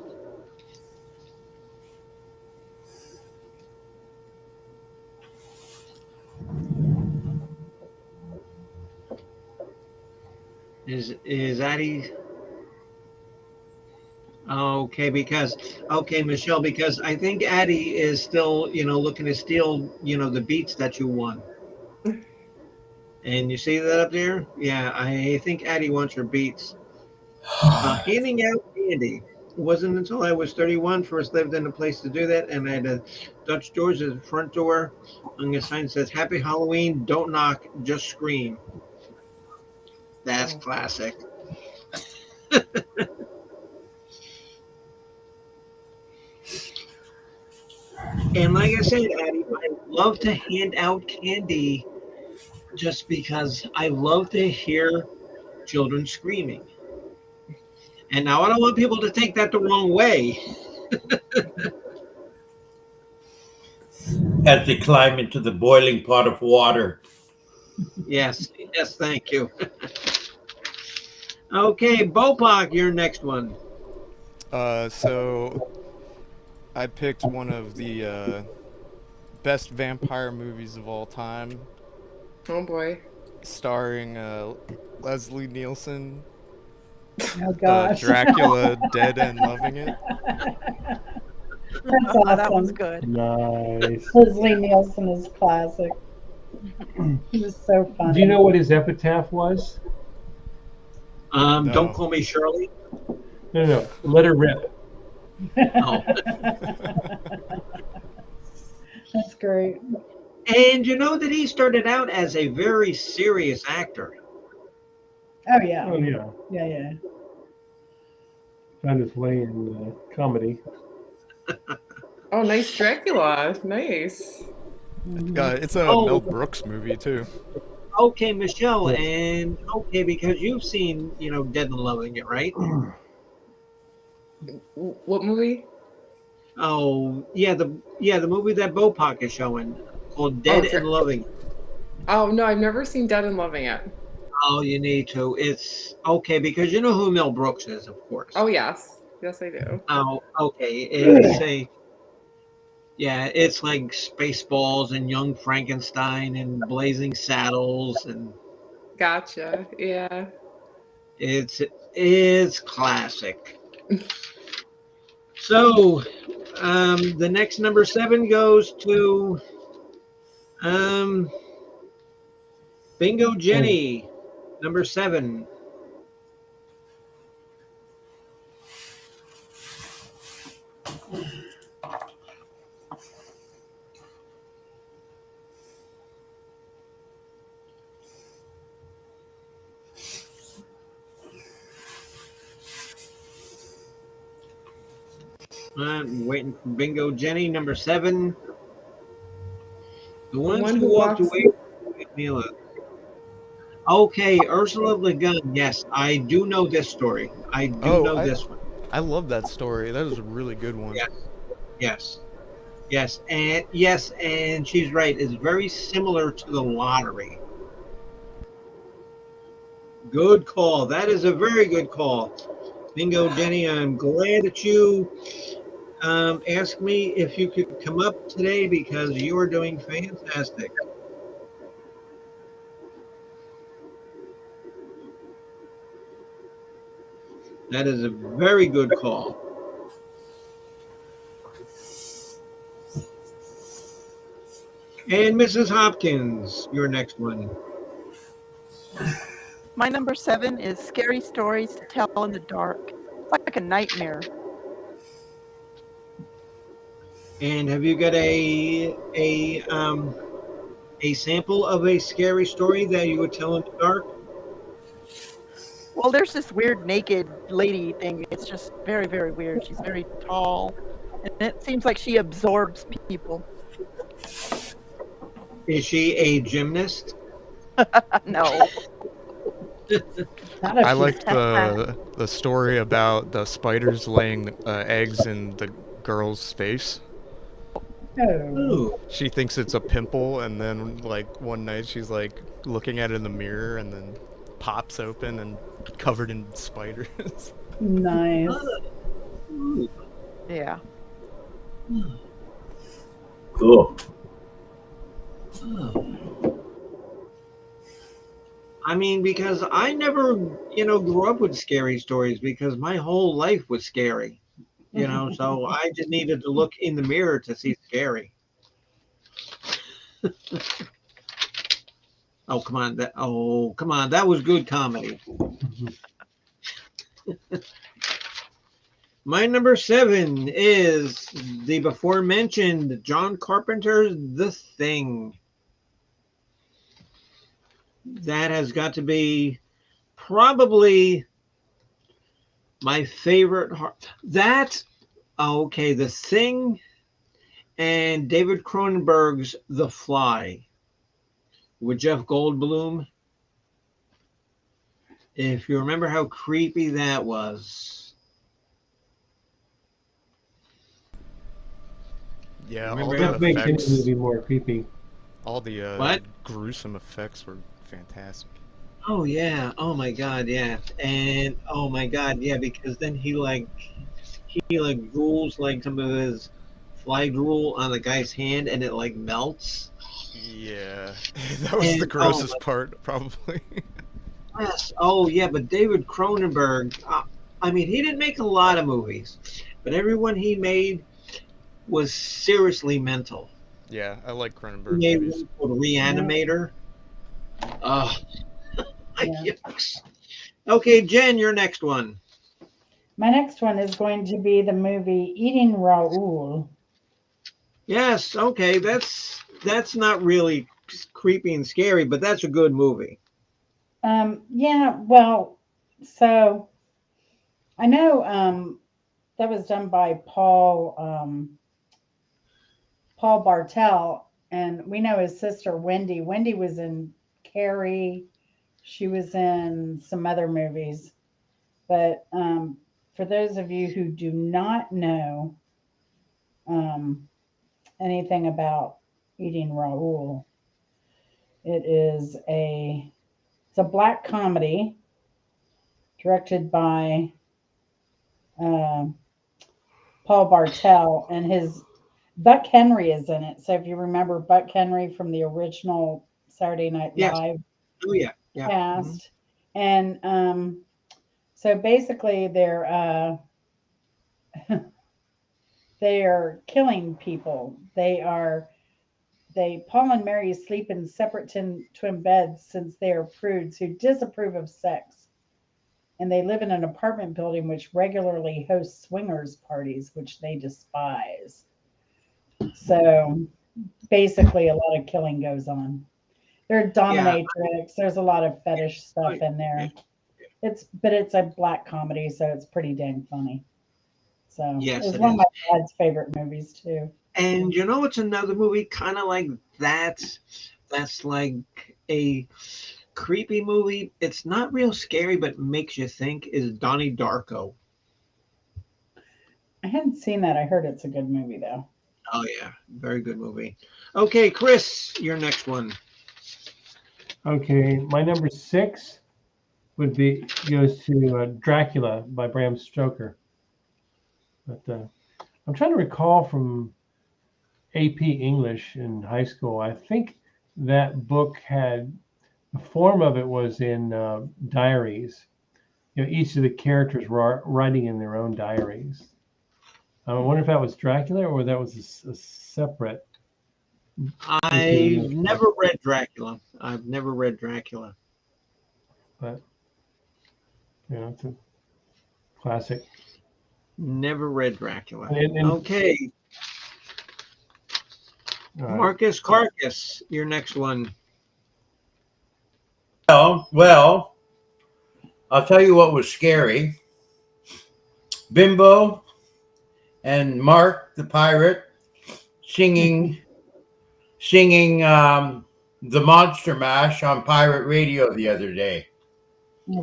Is Addie okay? Okay, Michelle, because I think Addie is still, looking to steal, the beats that you won. And you see that up there? Yeah, I think Addie wants her beats. Handing out candy. It wasn't until I was 31 first lived in a place to do that, and I had a Dutch doors at the front door. And the sign says, "Happy Halloween, don't knock, just scream." That's Oh. classic. And like I said, Addie, I love to hand out candy just because I love to hear children screaming. And now I don't want people to take that the wrong way. As they climb into the boiling pot of water. Yes, thank you. Okay, Bopak, your next one. So I picked one of the best vampire movies of all time, Oh boy. starring Leslie Nielsen, Oh gosh. Dracula, Dead and Loving It. That's That one's awesome. good. Nice. Leslie Nielsen is classic. He was so funny. Do you know what his epitaph was? No. Don't call me Shirley. No. Let her rip. Oh. That's great. And you know that he started out as a very serious actor. Oh yeah. Oh yeah. Yeah. Found his way in comedy. Oh, nice Dracula. Nice. It's a Oh. Mel Brooks movie too. Okay, Michelle, Yes. and because you've seen, Dead and Loving It, right? What movie? Oh, yeah, the movie that Bopak is showing called Dead sure. and Loving It. Oh no, I've never seen Dead and Loving It. Oh, you need to. It's okay because you know who Mel Brooks is, of course. Oh yes, yes I do. Oh, okay. It's like Spaceballs and Young Frankenstein and Blazing Saddles, and Gotcha. Yeah. it's classic. So, the next number 7 goes to Bingo Jenny, number 7. I'm waiting for Bingo Jenny, number 7. The ones who walked away from Mila. Okay, Ursula Le Guin. Yes, I do know this story. I do know this one. I love that story. That is a really good one. Yes, and she's right. It's very similar to the lottery. Good call. That is a very good call. Bingo Jenny, I'm glad that you asked me if you could come up today because you are doing fantastic. That is a very good call. And Mrs. Hopkins, your next one. My number 7 is Scary Stories to Tell in the Dark. It's like a nightmare. And have you got a sample of a scary story that you would tell in the dark? Well, there's this weird naked lady thing. It's just very, very weird. She's very tall, and it seems like she absorbs people. Is she a gymnast? No. I liked the story about the spiders laying eggs in the girl's face. Oh. Ooh. She thinks it's a pimple, and then like one night she's like looking at it in the mirror, and then pops open, and covered in spiders. Nice. Yeah. Cool. I mean, because I never, grew up with scary stories because my whole life was scary, so I just needed to look in the mirror to see scary. Oh, come on. Come on. That was good comedy. My number 7 is the before mentioned John Carpenter's The Thing. That has got to be probably my favorite. Okay, The Thing and David Cronenberg's The Fly with Jeff Goldblum. If you remember how creepy that was. Yeah, all Remember the how What makes any effects, movie more creepy? all the What? gruesome effects were fantastic. Oh yeah. Oh my god, yeah. And oh my god, yeah, because then he drools like some of his fly drool on the guy's hand and it like melts. Yeah, that was the And oh grossest part, probably. my yes. Oh yeah, but David Cronenberg, I mean, he didn't make a lot of movies, but everyone he made was seriously mental. Yeah, I like He Cronenberg made movies. one called Yeah. Reanimator. Oh, Yeah. yucks. Okay, Jen, your next one. My next one is going to be the movie Eating Raoul. Yes, okay, that's not really creepy and scary, but that's a good movie. Yeah, well, so I know that was done by Paul Bartel, and we know his sister Wendy. Wendy was in Carrie. She was in some other movies. But for those of you who do not know um, anything about Eating Raoul, it's a black comedy directed by uh, Paul Bartel, and his Buck Henry is in it. So if you remember Buck Henry from the original Saturday Night Yes. Live Oh yeah. Yeah. cast, and so basically they are killing people. Paul and Mary sleep in separate twin beds since they are prudes who disapprove of sex. And they live in an apartment building which regularly hosts swingers parties, which they despise. So basically, a lot of killing goes on. They're Yeah. dominatrix. There's a lot of fetish stuff in Yeah. there. It's a black comedy, so it's pretty dang funny. So Yes, it's it one of is. my dad's favorite movies too. And it's another movie kind of like that. That's like a creepy movie. It's not real scary, but makes you think. Is Donnie Darko? I hadn't seen that. I heard it's a good movie though. Oh yeah, very good movie. Okay, Chris, your next one. Okay, my number 6 goes to Dracula by Bram Stoker. But I'm trying to recall from AP English in high school. I think that book had the form of it was in diaries. Each of the characters were writing in their own diaries. I wonder if that was Dracula or that was a separate. I've never read Dracula. I've never read Dracula. But it's a classic. Never read Dracula. And okay, Marcus Carcass, your next one. Well, I'll tell you what was scary. Bimbo and Mark the pirate singing the Monster Mash on pirate radio the other day.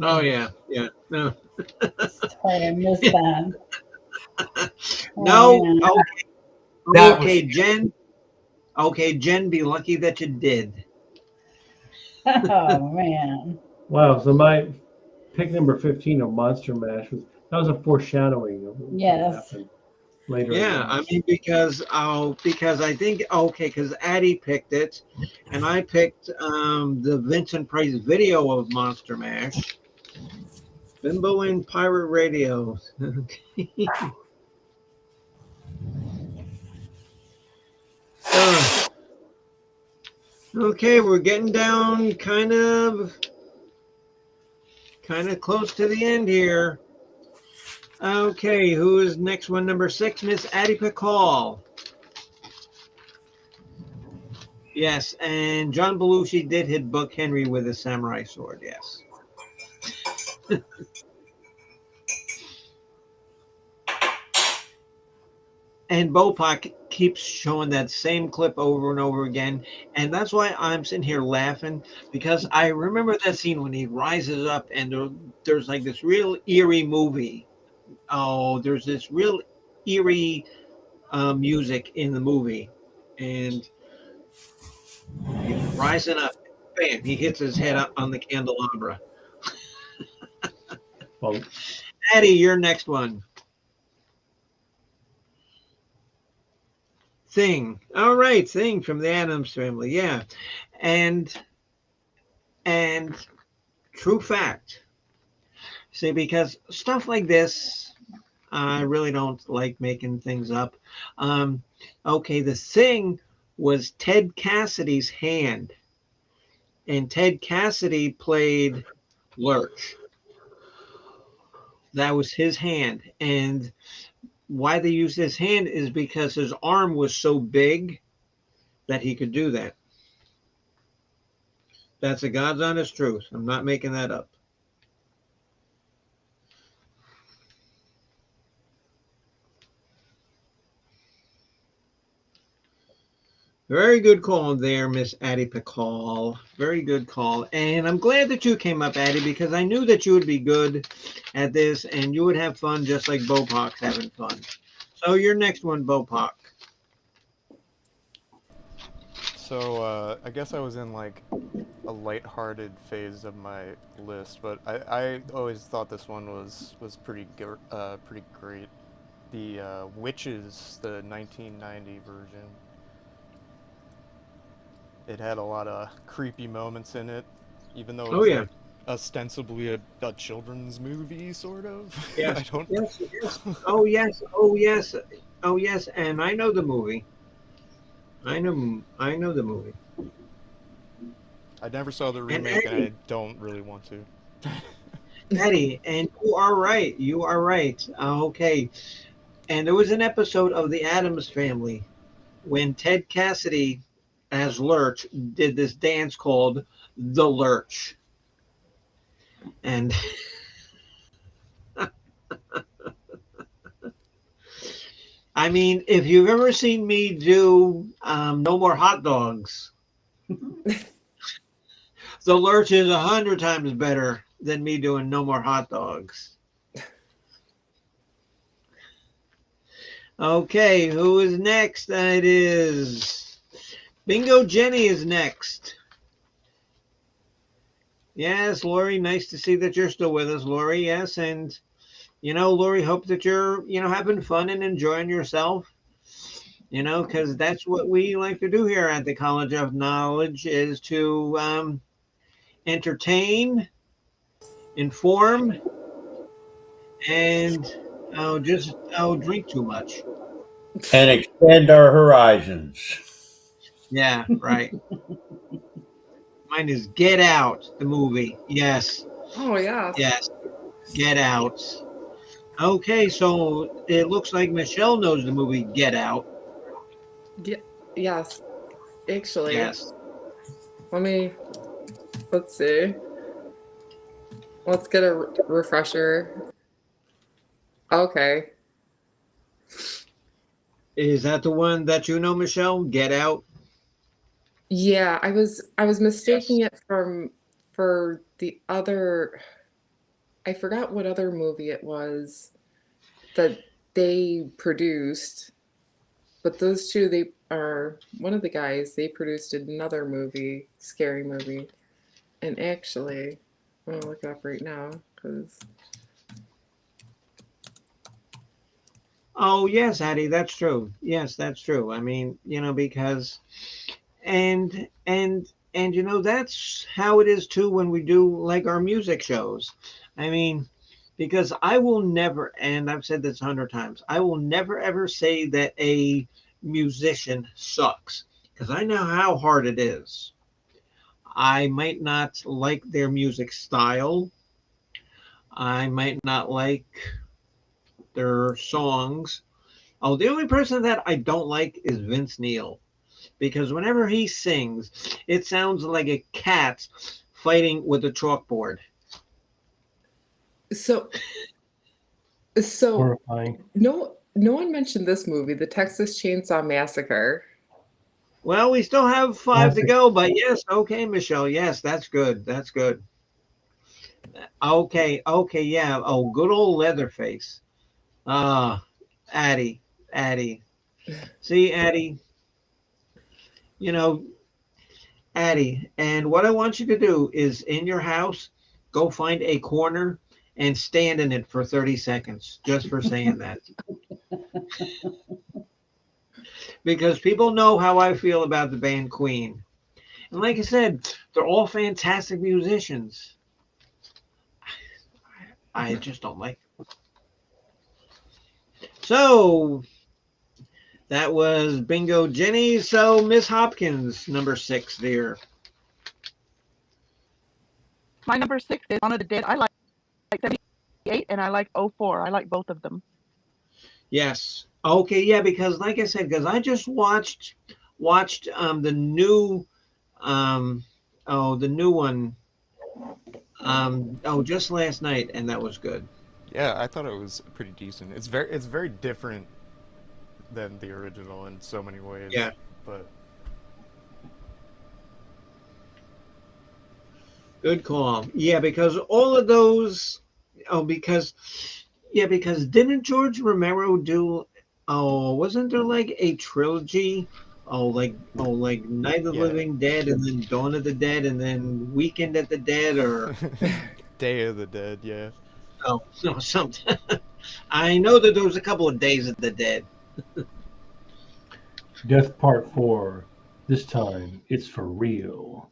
Oh yeah, yeah. No, Sorry, I missed that. no. Oh, Okay, That okay, was Jen. Okay, Jen. Be lucky that you did. oh man. wow, so pick number 15 of Monster Mash was a foreshadowing of what would Yes. happen later. Yeah, I mean because I think okay, because Addie picked it, and I picked the Vincent Price video of Monster Mash. Bimbo and Pirate Radio. Uh, okay, we're getting down kind of close to the end here. Okay, who is next one? Number 6, Miss Addie Pickall. Yes, and John Belushi did hit Buck Henry with a samurai sword. Yes. And Bopak keeps showing that same clip over and over again. And that's why I'm sitting here laughing, because I remember that scene when he rises up and there's like this real eerie movie. Oh, there's this real eerie music in the movie. And he's rising up. Bam, he hits his head up on the candelabra. Well, Addie, your next one. Thing. All right, Thing from the Addams Family. Yeah. And true fact. See, because stuff like this, I really don't like making things up. Okay, the Thing was Ted Cassidy's hand, and Ted Cassidy played Lurch. That was his hand, and why they used his hand is because his arm was so big that he could do that. That's the God's honest truth. I'm not making that up. Very good call there, Miss Addie Pickall. Very good call. And I'm glad that you came up, Addie, because I knew that you would be good at this and you would have fun just like Bopak's having fun. So your next one, Bopak. So I guess I was in like a lighthearted phase of my list, but I always thought this one was pretty great. The Witches, the 1990 version. It had a lot of creepy moments in it, even though it was like ostensibly a children's movie, sort of. Yes. I don't. Yes. Yes. Oh yes. Oh yes. Oh yes. And I know the movie. I know the movie. I never saw the remake, and I don't really want to. Eddie, and you are right. You are right. Okay. And there was an episode of The Addams Family when Ted Cassidy, as Lurch, did this dance called the Lurch. And I mean, if you've ever seen me do No More Hot Dogs, the Lurch is 100 times better than me doing No More Hot Dogs. Okay, who is next? It is Bingo Jenny is next. Yes, Lori, nice to see that you're still with us, Lori. Yes, and Lori, hope that you're, having fun and enjoying yourself. Because that's what we like to do here at the College of Knowledge is to entertain, inform, and just drink too much. And expand our horizons. Yeah, right. Mine is Get Out, the movie. Yes. Oh, yeah. Yes. Get Out. Okay, so it looks like Michelle knows the movie Get Out. Yes. Actually. Yes. Let's see. Let's get a refresher. Okay. Is that the one that you know, Michelle? Get Out? Yeah, I was mistaking it for the other. I forgot what other movie it was that they produced, but those two, they are one of the guys, they produced another movie, scary movie. And actually, I'm gonna look it up right now because Oh yes, Addie, that's true. Yes, that's true. I mean, because and that's how it is too when we do like our music shows. I mean, because I will never, and I've said this 100 times, I will never ever say that a musician sucks because I know how hard it is. I might not like their music style. I might not like their songs. Oh, the only person that I don't like is Vince Neil because whenever he sings, it sounds like a cat fighting with a chalkboard. so Horrifying. no one mentioned this movie, The Texas Chainsaw Massacre. Well, we still have 5 to Classic. go, but yes, okay, Michelle. Yes, that's good. That's good. Okay, okay, yeah. Oh, good old Leatherface. Ah, Addie, Addie. See, Addie, you know, Addie, and what I want you to do is in your house, go find a corner and stand in it for 30 seconds just for saying that. Because people know how I feel about the band Queen. And like I said, they're all fantastic musicians. I just don't like them. So that was Bingo Jenny. So Miss Hopkins, number 6, dear. My number 6 is Dawn of the Dead. I like 78 and I like '04. I like both of them. Yes. Okay, yeah, because like I said, because I just watched the new the new one just last night, and that was good. Yeah, I thought it was pretty decent. It's very different than the original in so many ways. Yeah. But Good call. Yeah, because all of those. Because didn't George Romero do? Oh, wasn't there like a trilogy? Like Night of the yeah, Living Dead, and then Dawn of the Dead, and then Weekend at the Dead, or Day of the Dead. Yeah. no something. I know that there was a couple of Days of the Dead. Death Part 4. This time it's for real.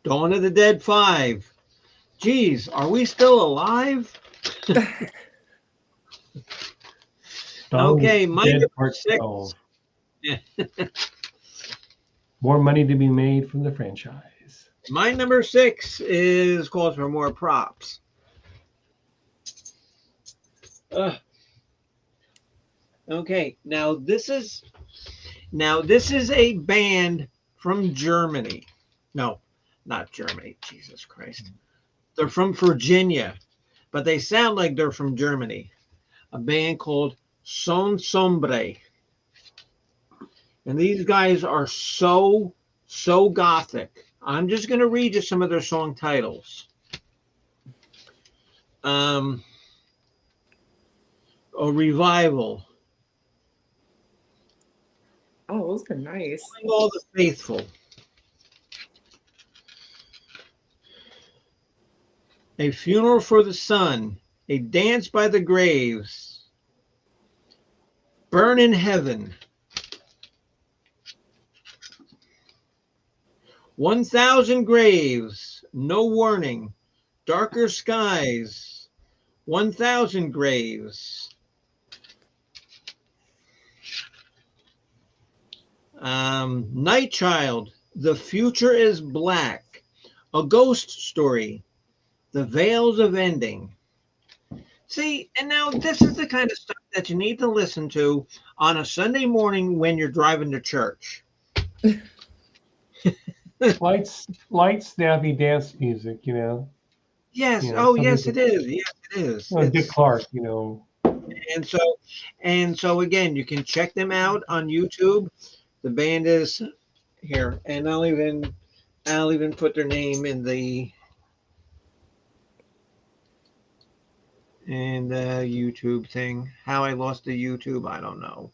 Dawn of the Dead 5. Geez, are we still alive? Dawn Okay, of the my Dead number Part 6. 12. More money to be made from the franchise. My number 6 is calls for more props. Okay, now this is a band from Germany. No, not Germany. Jesus Christ. They're from Virginia, but they sound like they're from Germany. A band called Son Sombre. And these guys are so gothic. I'm just going to read you some of their song titles. A Revival. Oh, those are nice. All the Faithful. A Funeral for the Sun. A Dance by the Graves. Burn in Heaven. 1,000 Graves. No Warning. Darker Skies. 1,000 Graves. Night Child. The Future is Black. A Ghost Story. The Veils of Ending. See, and now this is the kind of stuff that you need to listen to on a Sunday morning when you're driving to church. Light, snappy dance music, Yes. Oh, something yes, to, it is. Yes, it is. Dick Clark, And so again, you can check them out on YouTube. The band is here, and I'll even put their name in the YouTube thing. How I lost the YouTube, I don't know.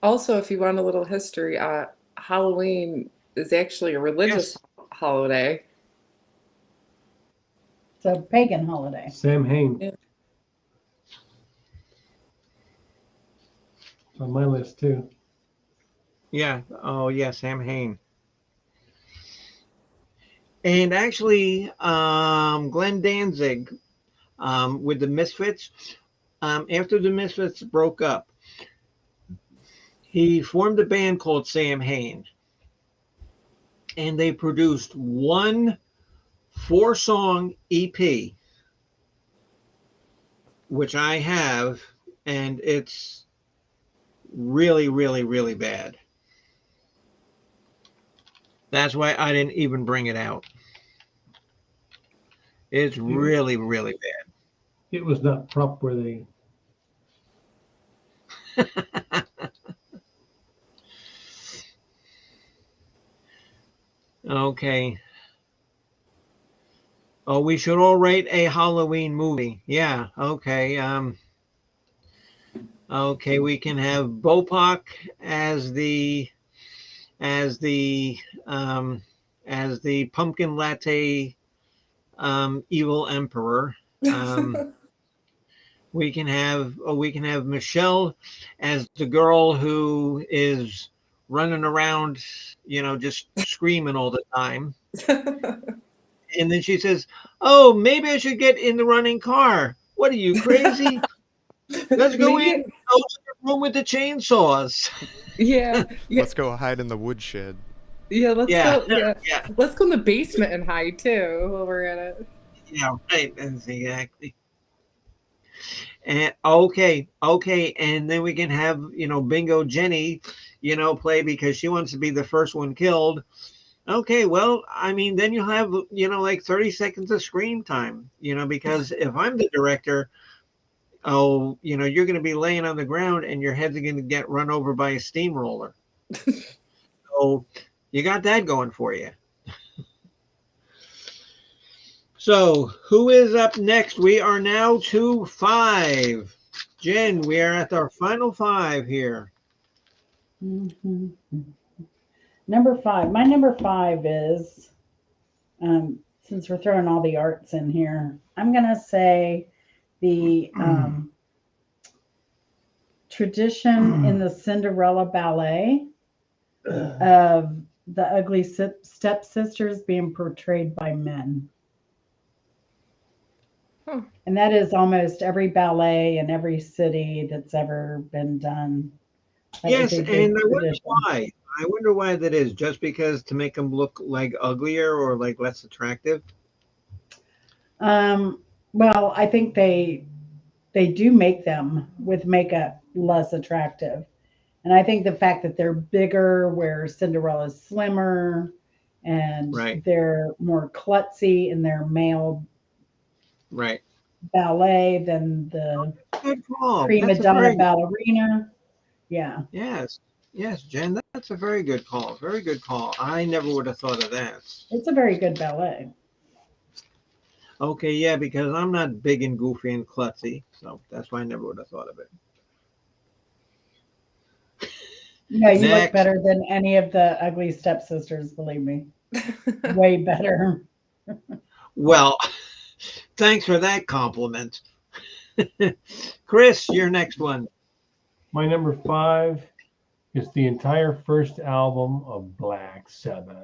Also, if you want a little history, Halloween is actually a religious holiday. It's a pagan holiday. Sam Hain. Yeah. It's on my list too. Yeah. Oh, yeah. Sam Hain. And actually, Glenn Danzig with the Misfits, after the Misfits broke up, he formed a band called Sam Hain. And they produced one 4-song EP, which I have, and it's really, really, really bad. That's why I didn't even bring it out. It's really, really bad. It was not prop worthy. Okay. Oh, we should all rate a Halloween movie. Yeah. Okay. Okay, we can have Bopak as the as the um as the pumpkin latte evil emperor. We can have Michelle as the girl who is running around, just screaming all the time. And then she says, "Oh, maybe I should get in the running car. What are you, crazy? Let's go Maybe- in. Go to the room with the chainsaws." Yeah. Yeah. Let's go hide in the woodshed. Yeah, let's Yeah, go. Yeah. yeah. Let's go in the basement and hide too while we're at it. Yeah, right. That's exactly. And okay, and then we can have Bingo Jenny, play because she wants to be the first one killed. Okay, well, I mean, then you'll have like 30 seconds of screen time, because if I'm the director, you're going to be laying on the ground and your head's going to get run over by a steamroller. So you got that going for you. So who is up next? We are now to 5. Jen, we are at our final 5 here. Mhm. Number 5. My number 5 is, since we're throwing all the arts in here, I'm going to say the tradition in the Cinderella ballet of the ugly stepsisters being portrayed by men. Huh. And that is almost every ballet in every city that's ever been done. That Yes, is a big and I wonder tradition. why. I wonder why that is. Just because to make them look like uglier or like less attractive? Well, I think they do make them with makeup less attractive. And I think the fact that they're bigger, where Cinderella's slimmer, and Right. they're more klutzy in their male Right. ballet than the Good call. prima That's a donna very ballerina. Yeah. Yes. Yes, Jen, that's a very good call. Very good call. I never would have thought of that. It's a very good ballet. Okay, yeah, because I'm not big and goofy and klutzy, so that's why I never would have thought of it. No, you look Next. better than any of the ugly stepsisters, believe me. Way better. Well, thanks for that compliment. Chris, your next one. My number 5 is the entire first album of Black Sabbath.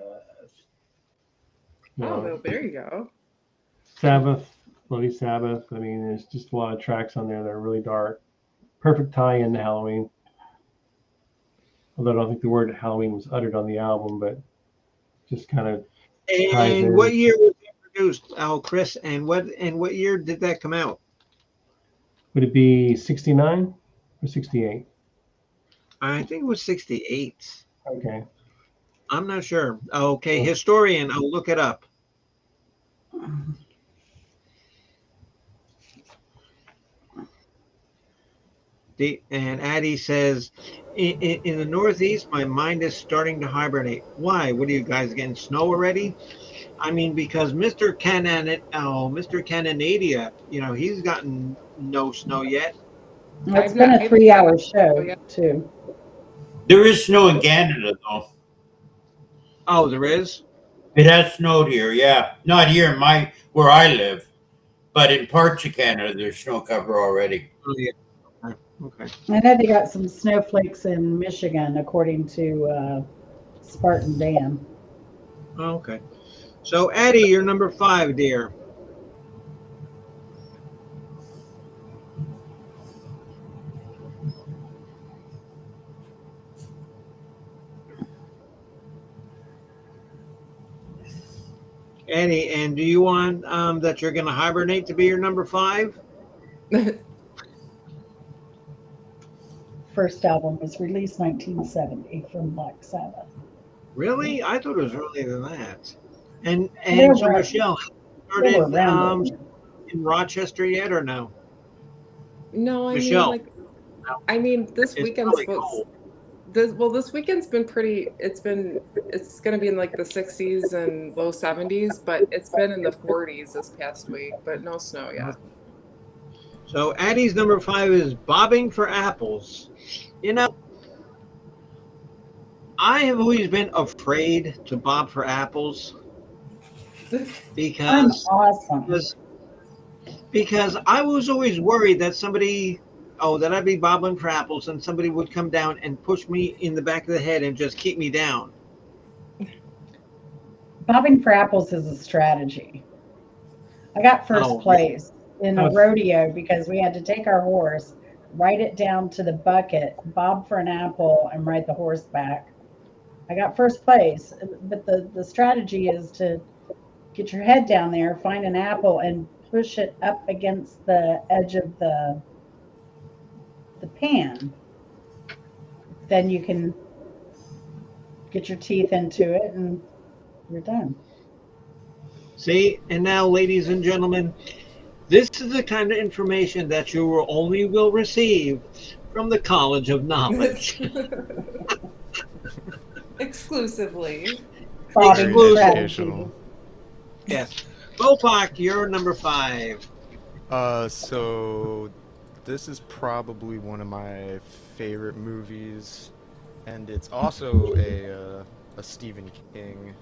You Oh, know, well, there you go. Sabbath, Bloody Sabbath. I mean, there's just a lot of tracks on there that are really dark. Perfect tie into Halloween. Although I don't think the word Halloween was uttered on the album, but just kind of ties And in. what year was it produced? Oh, Chris, and what year did that come out? Would it be 69 or 68? I think it was 68. Okay. I'm not sure. Okay, historian, I'll look it up. And Addie says, in the Northeast, my mind is starting to hibernate. Why? What are you guys getting snow already? I mean, because Mr. Cananadia, he's gotten no snow yet. It's I've been not- a I've 3-hour not- show, too. There is snow in Canada, though. Oh, there is? It has snowed here, yeah. Not here in where I live, but in parts of Canada, there's snow cover already. Oh, yeah. Okay. I know they got some snowflakes in Michigan, according to Spartan Dan. Okay. So, Addie, you're number 5, dear. Addie, and do you want that you're going to hibernate to be your number 5? First album was released 1970 from Black Sabbath. Really? I thought it was earlier than that. And They so, were- Michelle, They were started around it. in Rochester yet or no? No, I Michelle. mean, this It's weekend's really supposed. cold. This weekend's been pretty. It's gonna be in like the 60s and low 70s, but it's been in the 40s this past week, but no snow yet. So Addie's number 5 is bobbing for apples. You know, I have always been afraid to bob for apples I'm because awesome. because I was always worried that that I'd be bobbing for apples and somebody would come down and push me in the back of the head and just keep me down. Bobbing for apples is a strategy. I got first Oh, place in a Oh. rodeo because we had to take our horse, ride it down to the bucket, bob for an apple, and ride the horse back. I got first place, but the strategy is to get your head down there, find an apple, and push it up against the edge of the pan. Then you can get your teeth into it and you're done. See, and now, ladies and gentlemen, this is the kind of information that you will receive from the College of Knowledge. Exclusively. Bobbing Very strategy. educational. Yes. Bopak, you're number 5. So this is probably one of my favorite movies, and it's also a Stephen King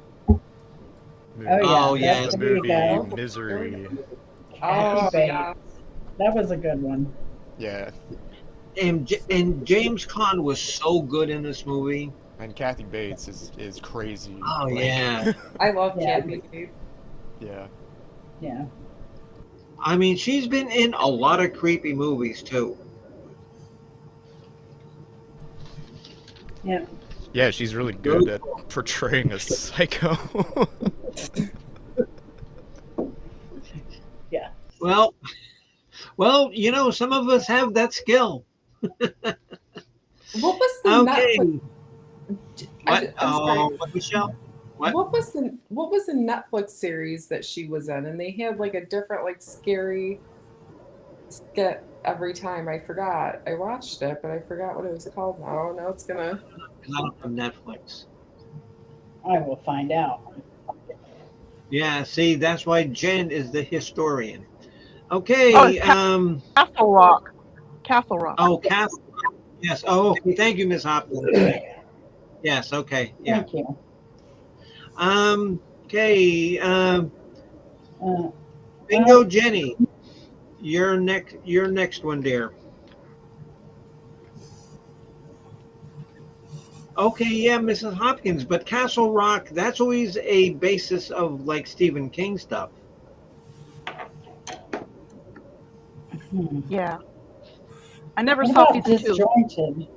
movie. Oh, yeah. The There you movie go. Misery. Oh, Bates. yeah. That was a good one. Yeah, And James Caan was so good in this movie. and Kathy Bates is crazy. Oh, Like, yeah. I love Yeah. Kathy Bates. yeah. Yeah. I mean, she's been in a lot of creepy movies, too. Yeah. Yeah, she's really good at portraying a psycho. Yeah. Well, some of us have that skill. What was the Okay. Netflix? What? I'm sorry. What, Michelle? What? What was the Netflix series that she was in? And they had like a different like scary skit every time. I forgot. I watched it, but I forgot what it was called now. Now it's gonna. Because I don't have Netflix. I will find out. Yeah, see, that's why Jen is the historian. Okay. Oh, it's Castle Rock. Castle Rock. Oh, Castle. Yes. Oh, okay. Thank you, Miss Hopkins. Yes. Okay. Yeah. Thank you. Okay. Uh, Bingo, Jenny. Your next one, dear. Okay, yeah, Mrs. Hopkins, but Castle Rock, that's always a basis of like Stephen King stuff. Yeah. I never What saw about season 2. Disjointed?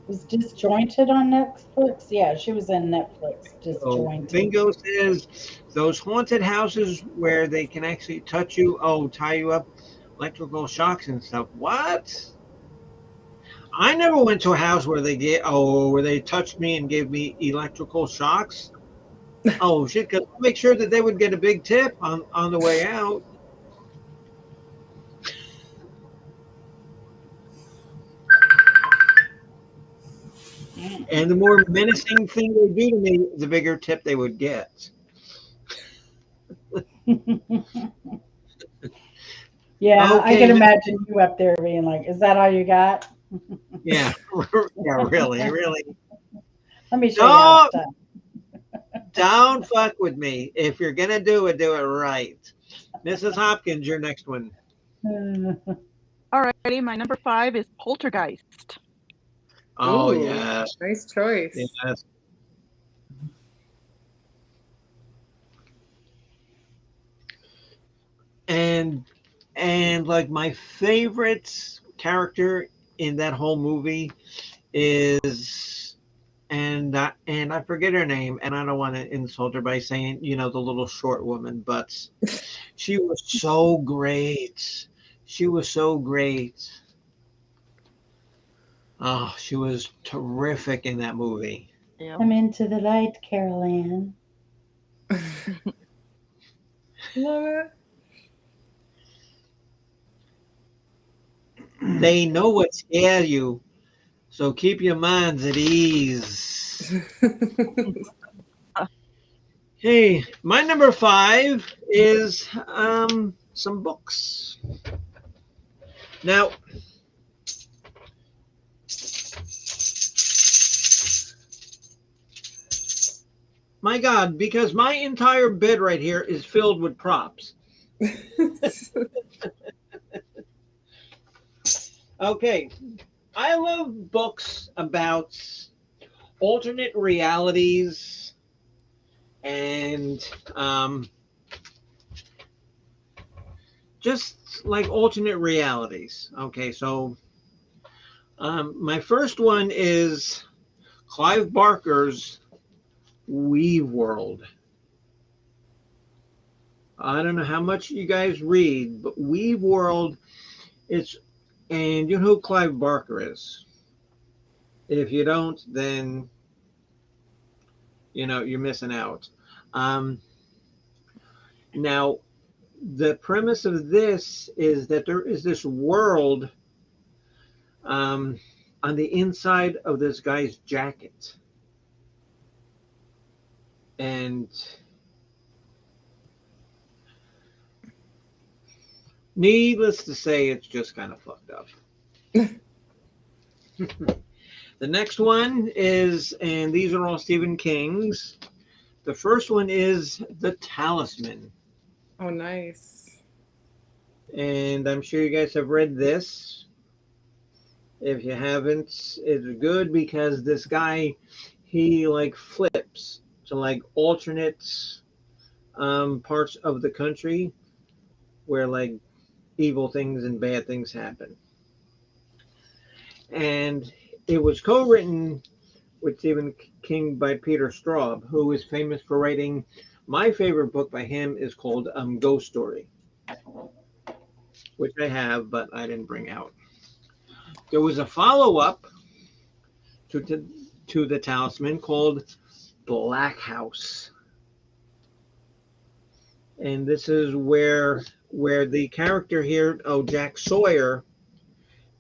Was Disjointed on Netflix? Yeah, she was in Netflix. So Disjointed. Bingo says those haunted houses where they can actually touch you, tie you up, electrical shocks and stuff. What? I never went to a house where they touched me and gave me electrical shocks. Oh shit! 'Cause I'll make sure that they would get a big tip on the way out. And the more menacing thing they do to me, the bigger tip they would get. Yeah, I Okay, can then- imagine you up there being like, "Is that all you got?" Yeah, yeah, really, really. Let me show you how it's Don't done. don't fuck with me. If you're gonna do it right. Mrs. Hopkins, your next one. Alrighty, my number 5 is Poltergeist. Oh Ooh, yeah, nice choice. yes. And like my favorite character in that whole movie is and I forget her name, and I don't want to insult her by saying the little short woman, but she was so great. She was so great. Oh, she was terrific in that movie. Yeah. Come into the light, Carol Ann. Love it. They know what scares you, so keep your minds at ease. Hey, my number 5 is some books. Now, my God, because my entire bed right here is filled with props. Okay, I love books about alternate realities and just like alternate realities. Okay, so my first one is Clive Barker's Weave World. I don't know how much you guys read, but Weave World, it's, and you know who Clive Barker is. If you don't, then you're missing out. Um, Now, the premise of this is that there is this world um, on the inside of this guy's jacket, and needless to say, it's just kind of fucked up. The next one is, and these are all Stephen King's. The first one is The Talisman. Oh, nice. And I'm sure you guys have read this. If you haven't, it's good because this guy, he like flips to like alternate parts of the country where like evil things and bad things happen. And it was co-written with Stephen King by Peter Straub, who is famous for writing. My favorite book by him is called Ghost Story, which I have, but I didn't bring out. There was a follow-up to The Talisman called Black House. And this is where the character here, Jack Sawyer,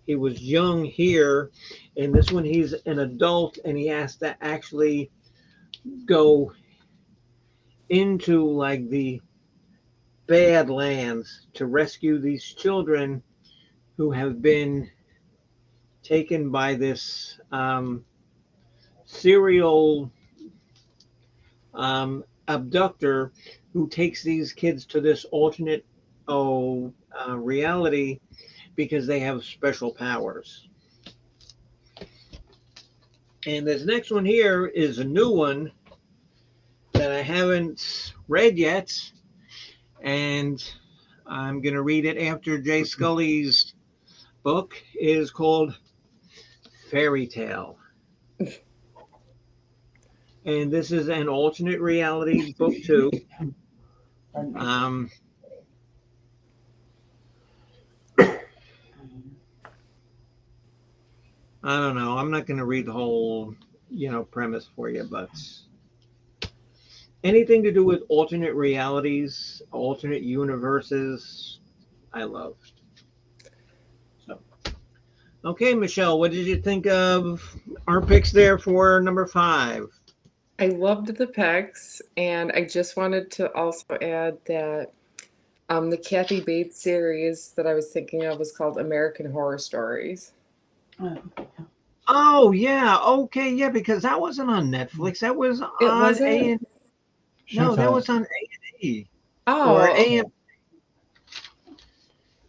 he was young here, and this one he's an adult and he has to actually go into like the bad lands to rescue these children who have been taken by this serial abductor who takes these kids to this alternate reality because they have special powers. And this next one here is a new one that I haven't read yet, and I'm going to read it after Jay Scully's book. It is called Fairy Tale. And this is an alternate reality book too. I don't know. I'm not going to read the whole, premise for you, but anything to do with alternate realities, alternate universes, I love. So, okay, Michelle, what did you think of our picks there for number 5? I loved the picks, and I just wanted to also add that the Kathy Bates series that I was thinking of was called American Horror Stories. Uh, Oh yeah, okay, yeah, because that wasn't on Netflix. That was It on A wasn't. and no, that Showtime. was on A&E or Oh, okay. AM.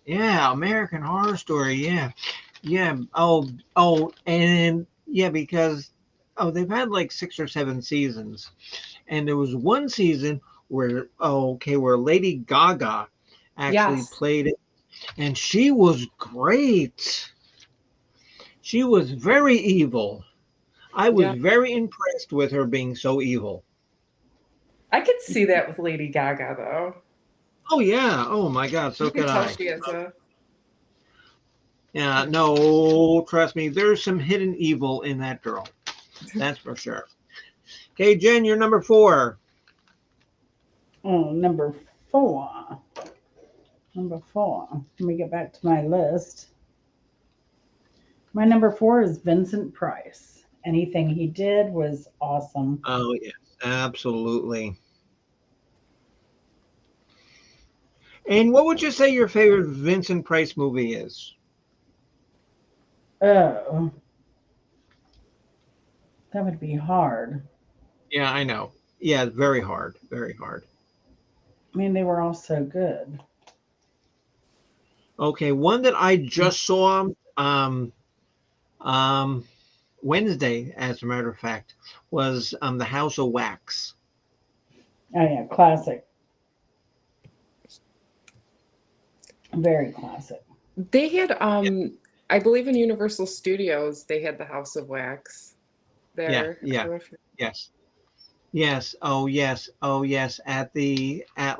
Yeah, American Horror Story. Yeah, yeah. And yeah, because they've had like 6 or 7 seasons, and there was one season where where Lady Gaga actually Yes. played it, and she was great. She was very evil. I was Yeah. very impressed with her being so evil. I could see that with Lady Gaga though. Oh yeah. Oh my God. So You could could tell I. she has a. Yeah. No, trust me. There's some hidden evil in that girl. That's for sure. Okay, Jen, you're number 4. oh, number 4. Number 4. Let me get back to my list. My number 4 is Vincent Price. Anything he did was awesome. Oh yes, absolutely. And what would you say your favorite Vincent Price movie is? Oh, that would be hard. Yeah, I know. Yeah, very hard. Very hard. I mean, they were all so good. Okay, one that I just saw um Wednesday, as a matter of fact, was The House of Wax. Oh yeah, classic. Very classic. They had I believe in Universal Studios they had the House of Wax Yeah, there. I yeah, don't know if you- yes. Yes, oh yes, oh yes. At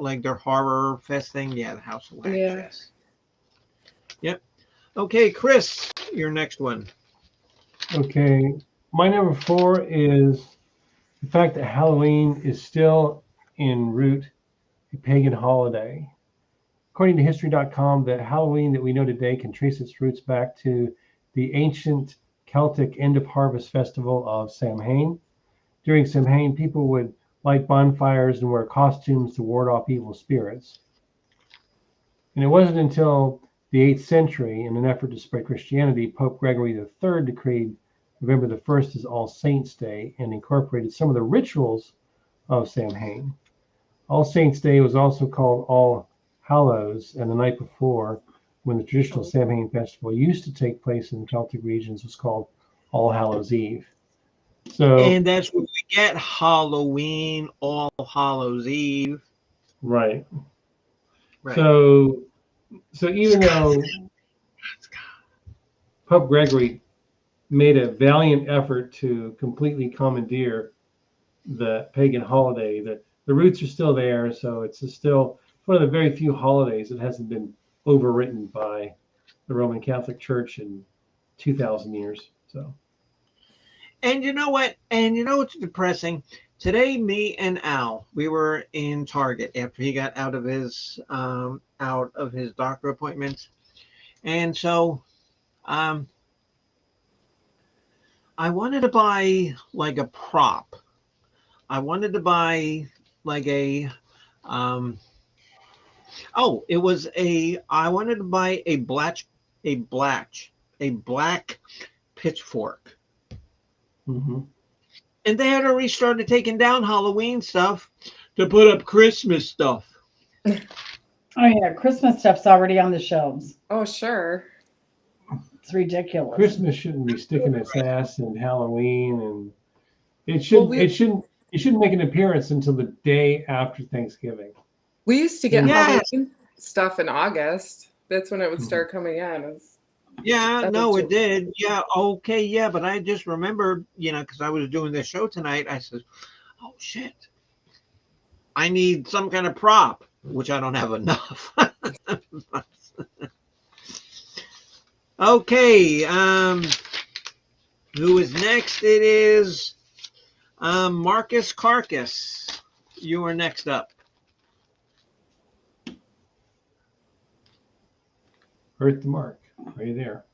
like their horror fest thing. Yeah, the House of Wax, Yeah. yes. Yep. Okay, Chris, your next one. Okay, my number 4 is the fact that Halloween is still en route a pagan holiday. According to History.com, the Halloween that we know today can trace its roots back to the ancient Celtic end of harvest festival of Samhain. During Samhain, people would light bonfires and wear costumes to ward off evil spirits. And it wasn't until the 8th century, in an effort to spread Christianity, Pope Gregory III decreed November the 1st as All Saints' Day and incorporated some of the rituals of Samhain. All Saints' Day was also called All Hallows, and the night before, when the traditional Samhain festival used to take place in Celtic regions, was called All Hallows Eve. So, And that's where we get Halloween, All Hallows Eve. right. Right. So even though Pope Gregory made a valiant effort to completely commandeer the pagan holiday, that the roots are still there. So it's still one of the very few holidays that hasn't been overwritten by the Roman Catholic Church in 2,000 years. So And you know what? And you know what's depressing? Today, me and Al, we were in Target after he got out of his doctor appointments, and so um, I wanted to buy like a prop. I wanted to buy like um, it was I wanted to buy a black a black pitchfork. mhm. And they had already started taking down Halloween stuff to put up Christmas stuff. Oh yeah, Christmas stuff's already on the shelves. Oh sure. It's ridiculous. Christmas shouldn't be sticking its ass in Halloween, and it Well, should it shouldn't make an appearance until the day after Thanksgiving. we used to get And Yes. Halloween stuff in August. That's when it would Mhm. start coming in. Yeah, That no, was it did. Yeah, okay, yeah, but I just remembered, because I was doing this show tonight, I said, oh shit, I need some kind of prop, which I don't have enough. Okay, who is next? It is Marcus Carcass. You are next up. Earth the mark. Are you there?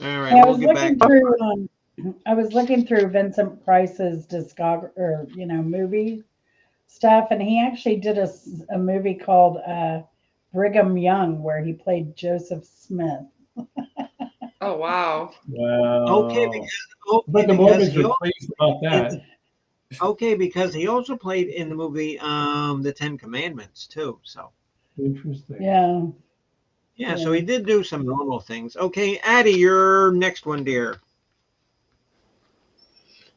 All right, Yeah, I we'll was get back. looking through. I was looking through Vincent Price's discography, or movie stuff, and he actually did a movie called Brigham Young, where he played Joseph Smith. Oh wow. Okay, Wow. because, But the because Mormons he are also, pleased about that. okay, because he also played in the movie The Ten Commandments too. So Interesting. Yeah. yeah, so he did do some normal things. Okay, Addie, your next one, dear.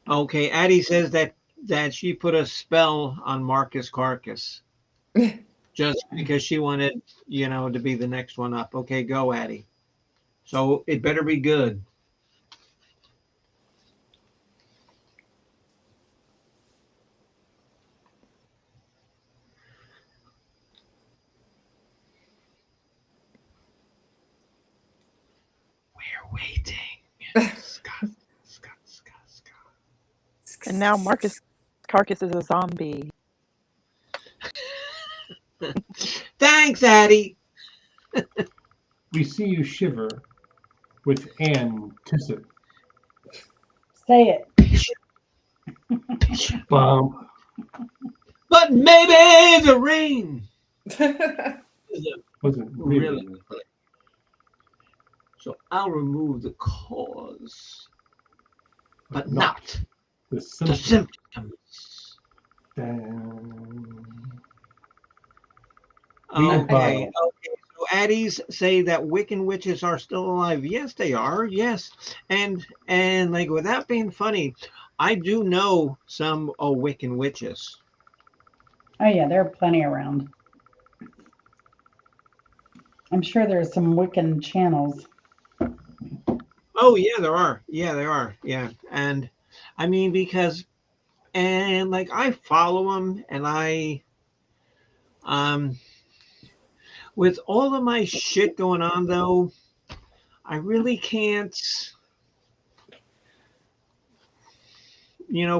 Okay, Addie says that she put a spell on Marcus Carcass just because she wanted, to be the next one up. Okay, go, Addie. So it better be good. We're waiting. Scott, Scott. And now Marcus Carcass is a zombie. Thanks, Addie. We see you shiver with anticipation. Say it. Bump. But maybe the rain. Wasn't Really. really. So I'll remove the cause, but not the the symptom. symptoms. Dun. Okay. So Addies say that Wiccan witches are still alive. Yes, they are. Yes, and like without being funny, I do know some Wiccan witches. Oh yeah, there are plenty around. I'm sure there's some Wiccan channels. Oh yeah, there are. Yeah, there are. Yeah, and I mean because like I follow them, and I with all of my shit going on though, I really can't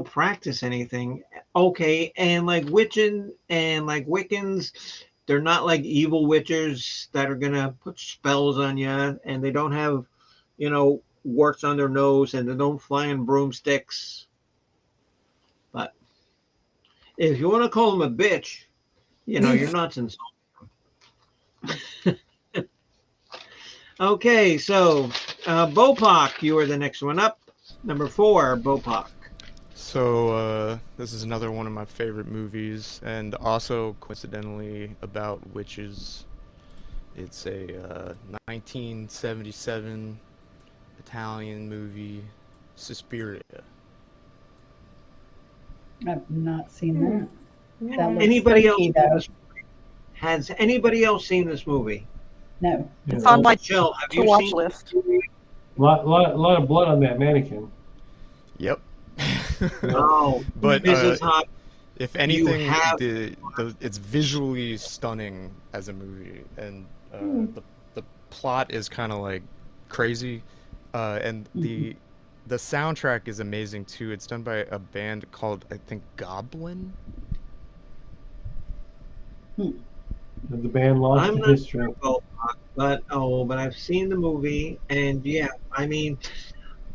practice anything. Okay, and like witching and like Wiccans, they're not like evil witches that are gonna put spells on you, and they don't have, warts on their nose, and they don't fly in broomsticks. But if you want to call them a bitch, you're not insulting. Okay, so Bopak, you are the next one up. Number 4, Bopak. So this is another one of my favorite movies, and also coincidentally about witches. It's a 1977 Italian movie, Suspiria. I've not seen that. That looks Anybody else freaky, seen though. this? Has anybody else seen this movie? No. It's on my Michelle, have to you watch seen list. Lot of blood on that mannequin. Yep. No, But Mrs. Hop, if anything, have- it's visually stunning as a movie, and the plot is kind of like crazy, and the soundtrack is amazing too. It's done by a band called, I think, Goblin. The band lost I'm to not history. sure about that, but I've seen the movie, and yeah, I mean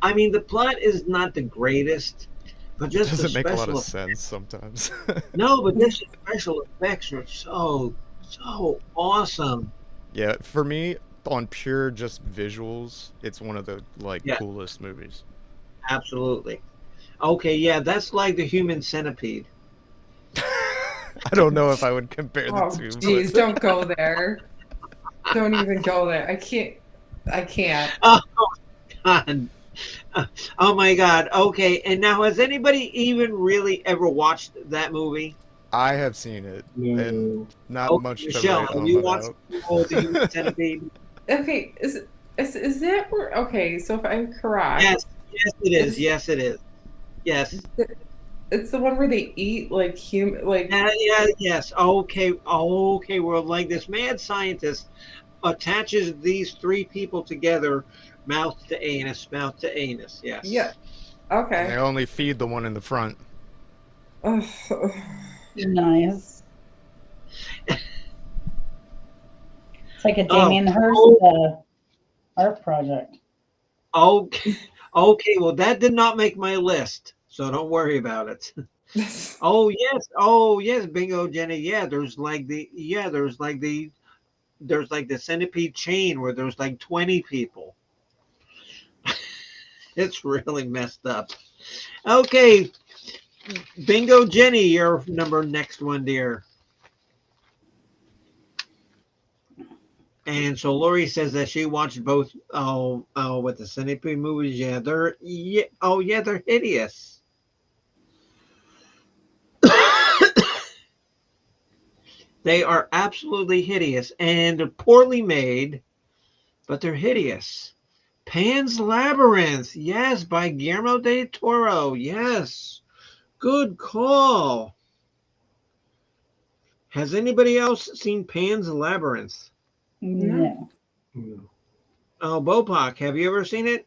the plot is not the greatest, but just the Doesn't make a lot special of sense sometimes. No, but just the special effects are so awesome. Yeah, for me, on pure just visuals, it's one of the Yeah. coolest movies. Absolutely. Okay, yeah, that's like the Human Centipede. I don't know if I would compare the Oh, two. jeez, but- don't go there. Don't even go there. I can't. Oh God. Oh my God. Okay, and now has anybody even really ever watched that movie? I have seen it, and not Okay, much to Michelle, write have home you watched about. the Human Centipede? Okay, is that where? Okay, so if I'm correct, Yes, it is. Yes, it is. Yes. it's the one where they eat like human, like Yes. Okay. Well, like this mad scientist attaches these 3 people together, mouth to anus, mouth to anus. Yes. yeah. And Okay. they only feed the one in the front. Ugh. Nice. It's like a Oh. Damien Hirst art project. Okay. Okay. Well, that did not make my list, so don't worry about it. Oh yes, oh yes, bingo, Jenny. Yeah, there's like the centipede chain where there's like 20 people. It's really messed up. Okay, bingo, Jenny, your number next one, dear. And so Lori says that she watched both. Oh, with the centipede movies. Yeah, they're hideous. They are absolutely hideous and poorly made, but they're hideous. Pan's Labyrinth, yes, by Guillermo del Toro, yes. Good call. Has anybody else seen Pan's Labyrinth? No. No. Oh, Bopak, have you ever seen it?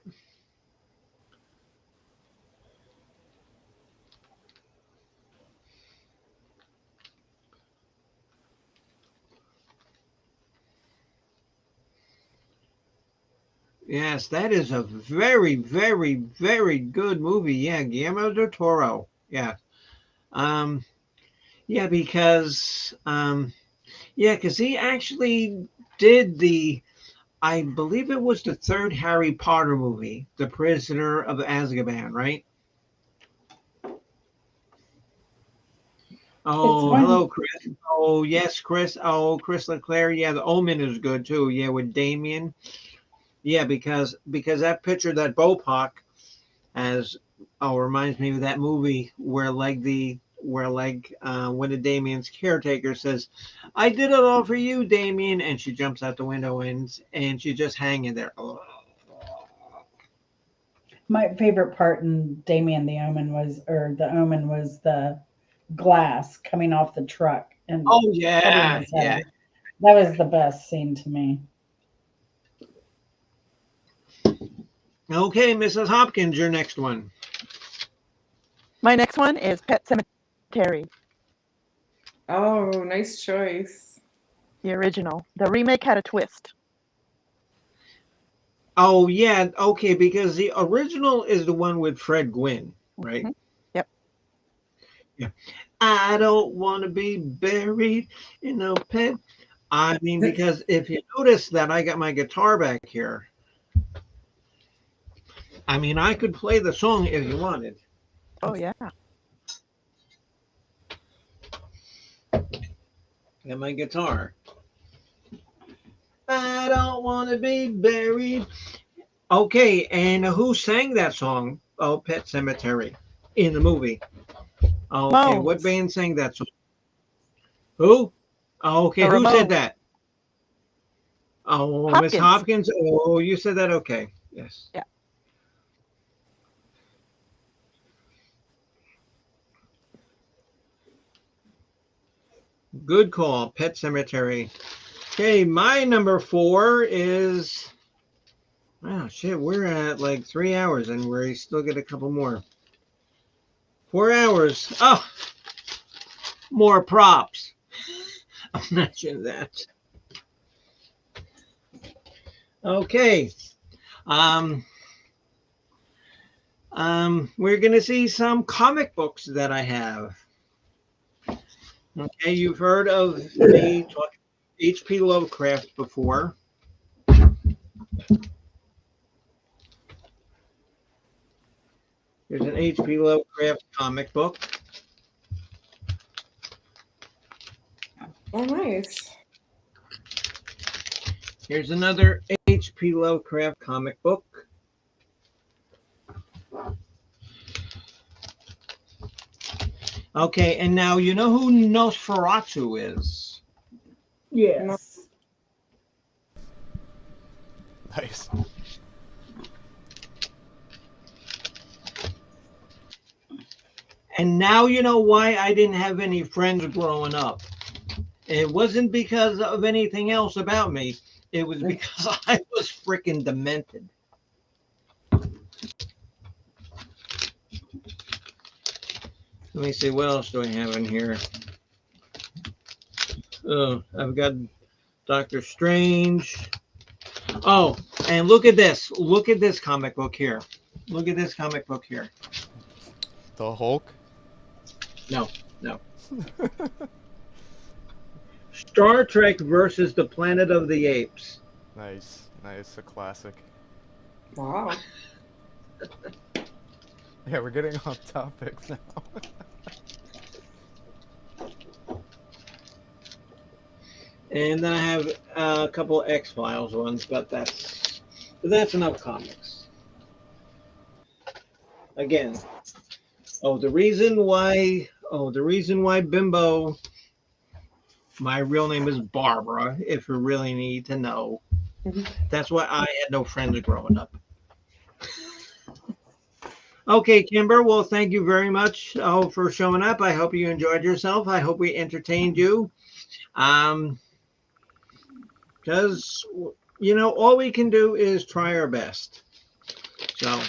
Yes, that is a very, very, very good movie. Yeah, Guillermo del Toro. Yeah. Um, yeah, because he actually did I believe it was the third Harry Potter movie, The Prisoner of Azkaban, right? It's Oh, one. hello, Chris. Oh, yes, Chris. Oh, Chris Leclerc. Yeah, The Omen is good too. Yeah, with Damien. Yeah, because that picture that Bopak has reminds me of that movie where one of Damien's caretaker says, "I did it all for you, Damien," and she jumps out the window and she's just hanging there. Oh, My favorite part in Damien the Omen was the glass coming off the truck and oh hitting yeah, his yeah. head. That was the best scene to me. Okay, Mrs. Hopkins, your next one. My next one is Pet Cemetery, Oh, nice choice. the original. The remake had a twist. Oh yeah, okay, because the original is the one with Fred Gwynn, right? Mhm. Yep. Yeah. I don't want to be buried in a pet. I mean, because if you notice that I got my guitar back here, I mean, I could play the song if you wanted. Oh yeah. Got my guitar. I don't want to be buried. Okay, and who sang that song? Oh, Pet Cemetery in the movie. Okay, what Moans. band sang that song? Who? Okay, The who said Ramones. that? Oh, Miss Hopkins. Hopkins. Oh, you said that. Okay, yes. Yeah. Good call, Pet Cemetery. Okay, my number 4 is. Oh shit, we're at like 3 hours and we still get a couple more. 4 hours. Oh, more props. Imagine that. Okay. Um, we're gonna see some comic books that I have. Okay, you've heard of me talking H.P. Lovecraft before. There's an H.P. Lovecraft comic book. Oh, nice. Here's another H.P. Lovecraft comic book. Okay, and now you know who Nosferatu is. Yes. Nice. And now you know why I didn't have any friends growing up. It wasn't because of anything else about me. It was because I was freaking demented. Let me see, what else do I have in here? Oh, I've got Doctor Strange. Oh, and look at this. Look at this comic book here. Look at this comic book here. The Hulk. No, no. Star Trek versus the Planet of the Apes. Nice, nice, a classic. Wow. Yeah, we're getting off topic now. And then I have a couple X-Files ones, but that's enough comics. Again, the reason why Bimbo, my real name is Barbara, if you really need to know. That's why I had no friends growing up. Okay, Kimber, well, thank you very much for showing up. I hope you enjoyed yourself. I hope we entertained you. Because, all we can do is try our best. So,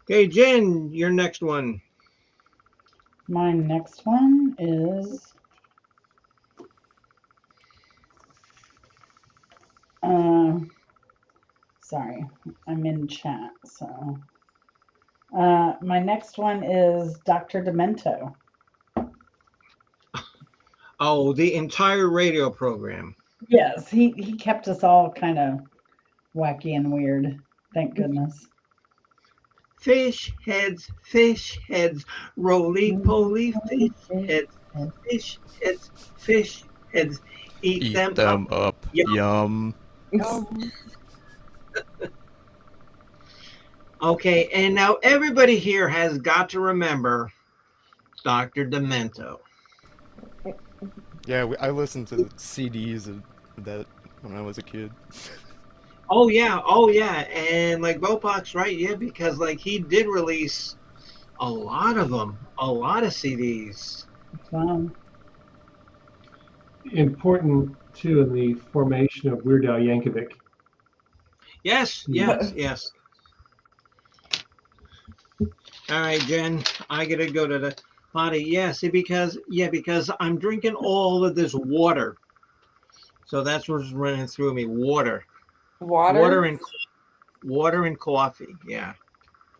okay, Jen, your next one. My next one is sorry, I'm in chat. So my next one is Dr. Demento. Oh, the entire radio program. Yes, he kept us all kind of wacky and weird. Thank goodness. Fish heads, roly-poly fish heads, eat them up. up. Yum. Okay, and now everybody here has got to remember Dr. Demento. Yeah, I listened to the CDs of that when I was a kid. Oh yeah, and like Bopak's right, yeah, because like he did release a lot of them, a lot of CDs. Wow. Important too in the formation of Weird Al Yankovic. Yes. All right, Jen, I gotta go to the potty. Yeah, see, because I'm drinking all of this water, so that's what's running through me. Water and coffee. Yeah,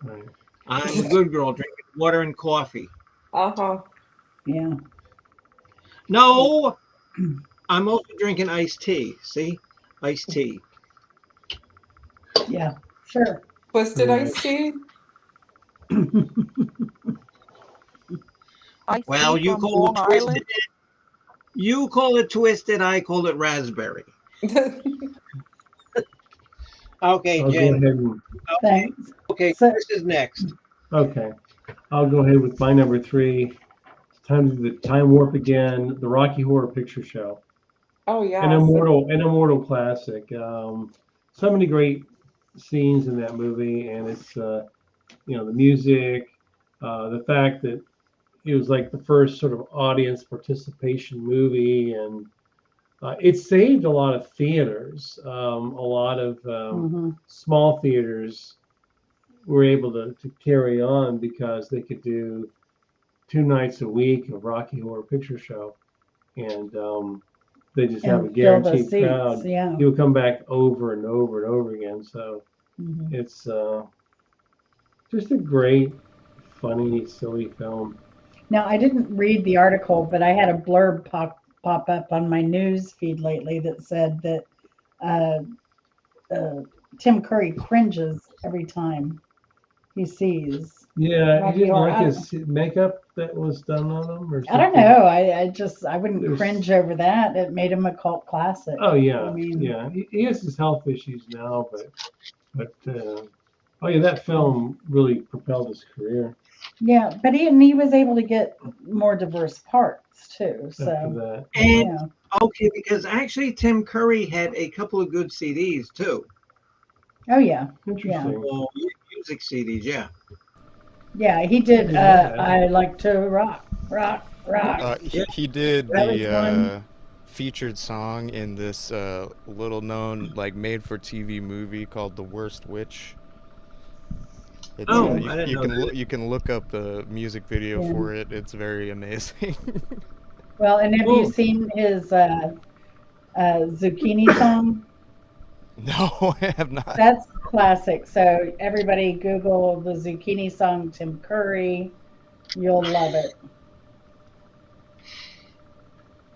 Right. I'm a good girl drinking water and coffee. Yeah. No, I'm also drinking iced tea. See, iced tea. Yeah. Sure. Twisted iced tea? Well, you from call Long it twisted. Island. You call it twisted. I call it raspberry. Okay, I'll Jen. go ahead and, Thanks. Okay, So- this is next. okay. I'll go ahead with my number 3. It's time to do the time warp again. The Rocky Horror Picture Show. Oh yeah. An immortal classic. So many great scenes in that movie, and it's the music, the fact that it was like the first sort of audience participation movie, and it saved a lot of theaters. A lot of small theaters were able to carry on because they could do 2 nights a week of Rocky Horror Picture Show, and they just have a And fill the guaranteed seats, crowd. yeah. He will come back over and over and over again. So it's just a great, funny, silly film. Now, I didn't read the article, but I had a blurb pop up on my news feed lately that said that Tim Curry cringes every time he sees. Yeah, Rocky he didn't Horror. like his makeup that was done on him, or something. I don't know. I wouldn't There's- cringe over that. It made him a cult classic. Oh yeah, I mean, yeah. He has his health issues now, but oh yeah, that film really propelled his career. yeah, but he was able to get more diverse parts too. After So that, And yeah. okay, because actually Tim Curry had a couple of good CDs too. Oh yeah. interesting. Well, music CDs, yeah. Yeah, he did. Yeah. I like to rock. He did That was the one. featured song in this little known like made for TV movie called The Worst Witch. It's, Oh, I didn't know that. you can look up the music video Yeah. for it. It's very amazing. Well, and have Cool. you seen his zucchini song? No, I have not. That's classic. So everybody Google the zucchini song, Tim Curry. You'll love it.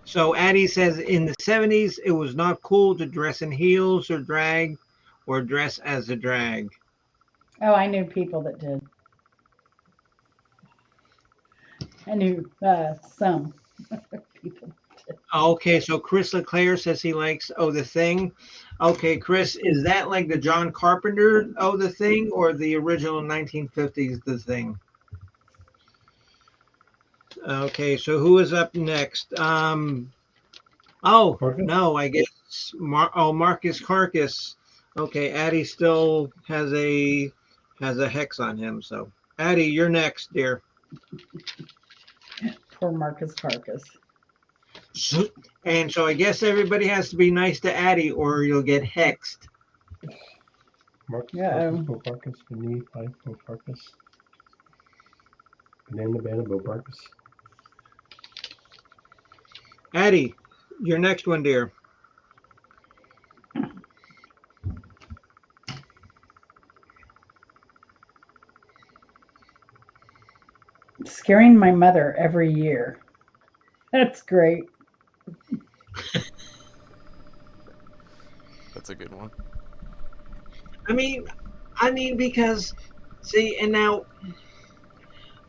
So Addie says in the 70s, it was not cool to dress in heels or drag or dress as a drag. Oh, I knew people that did. I knew some people did. Okay, so Chris LeClaire says he likes The Thing. Okay, Chris, is that like the John Carpenter The Thing or the original 1950s The Thing? Okay, so who is up next? Oh, Marcus? no, I guess Marcus Carcass. Okay, Addie still has a hex on him. So, Addie, you're next, dear. Poor Marcus Carcass. And so I guess everybody has to be nice to Addie or you'll get hexed. Marcus, Yeah. Marcus, Bo Farkas, Beneath, I, Bo Farkas. Banana, Bo Farkas. Addie, your next one, dear. Scaring my mother every year. That's great. That's a good one. I mean, because, see, and now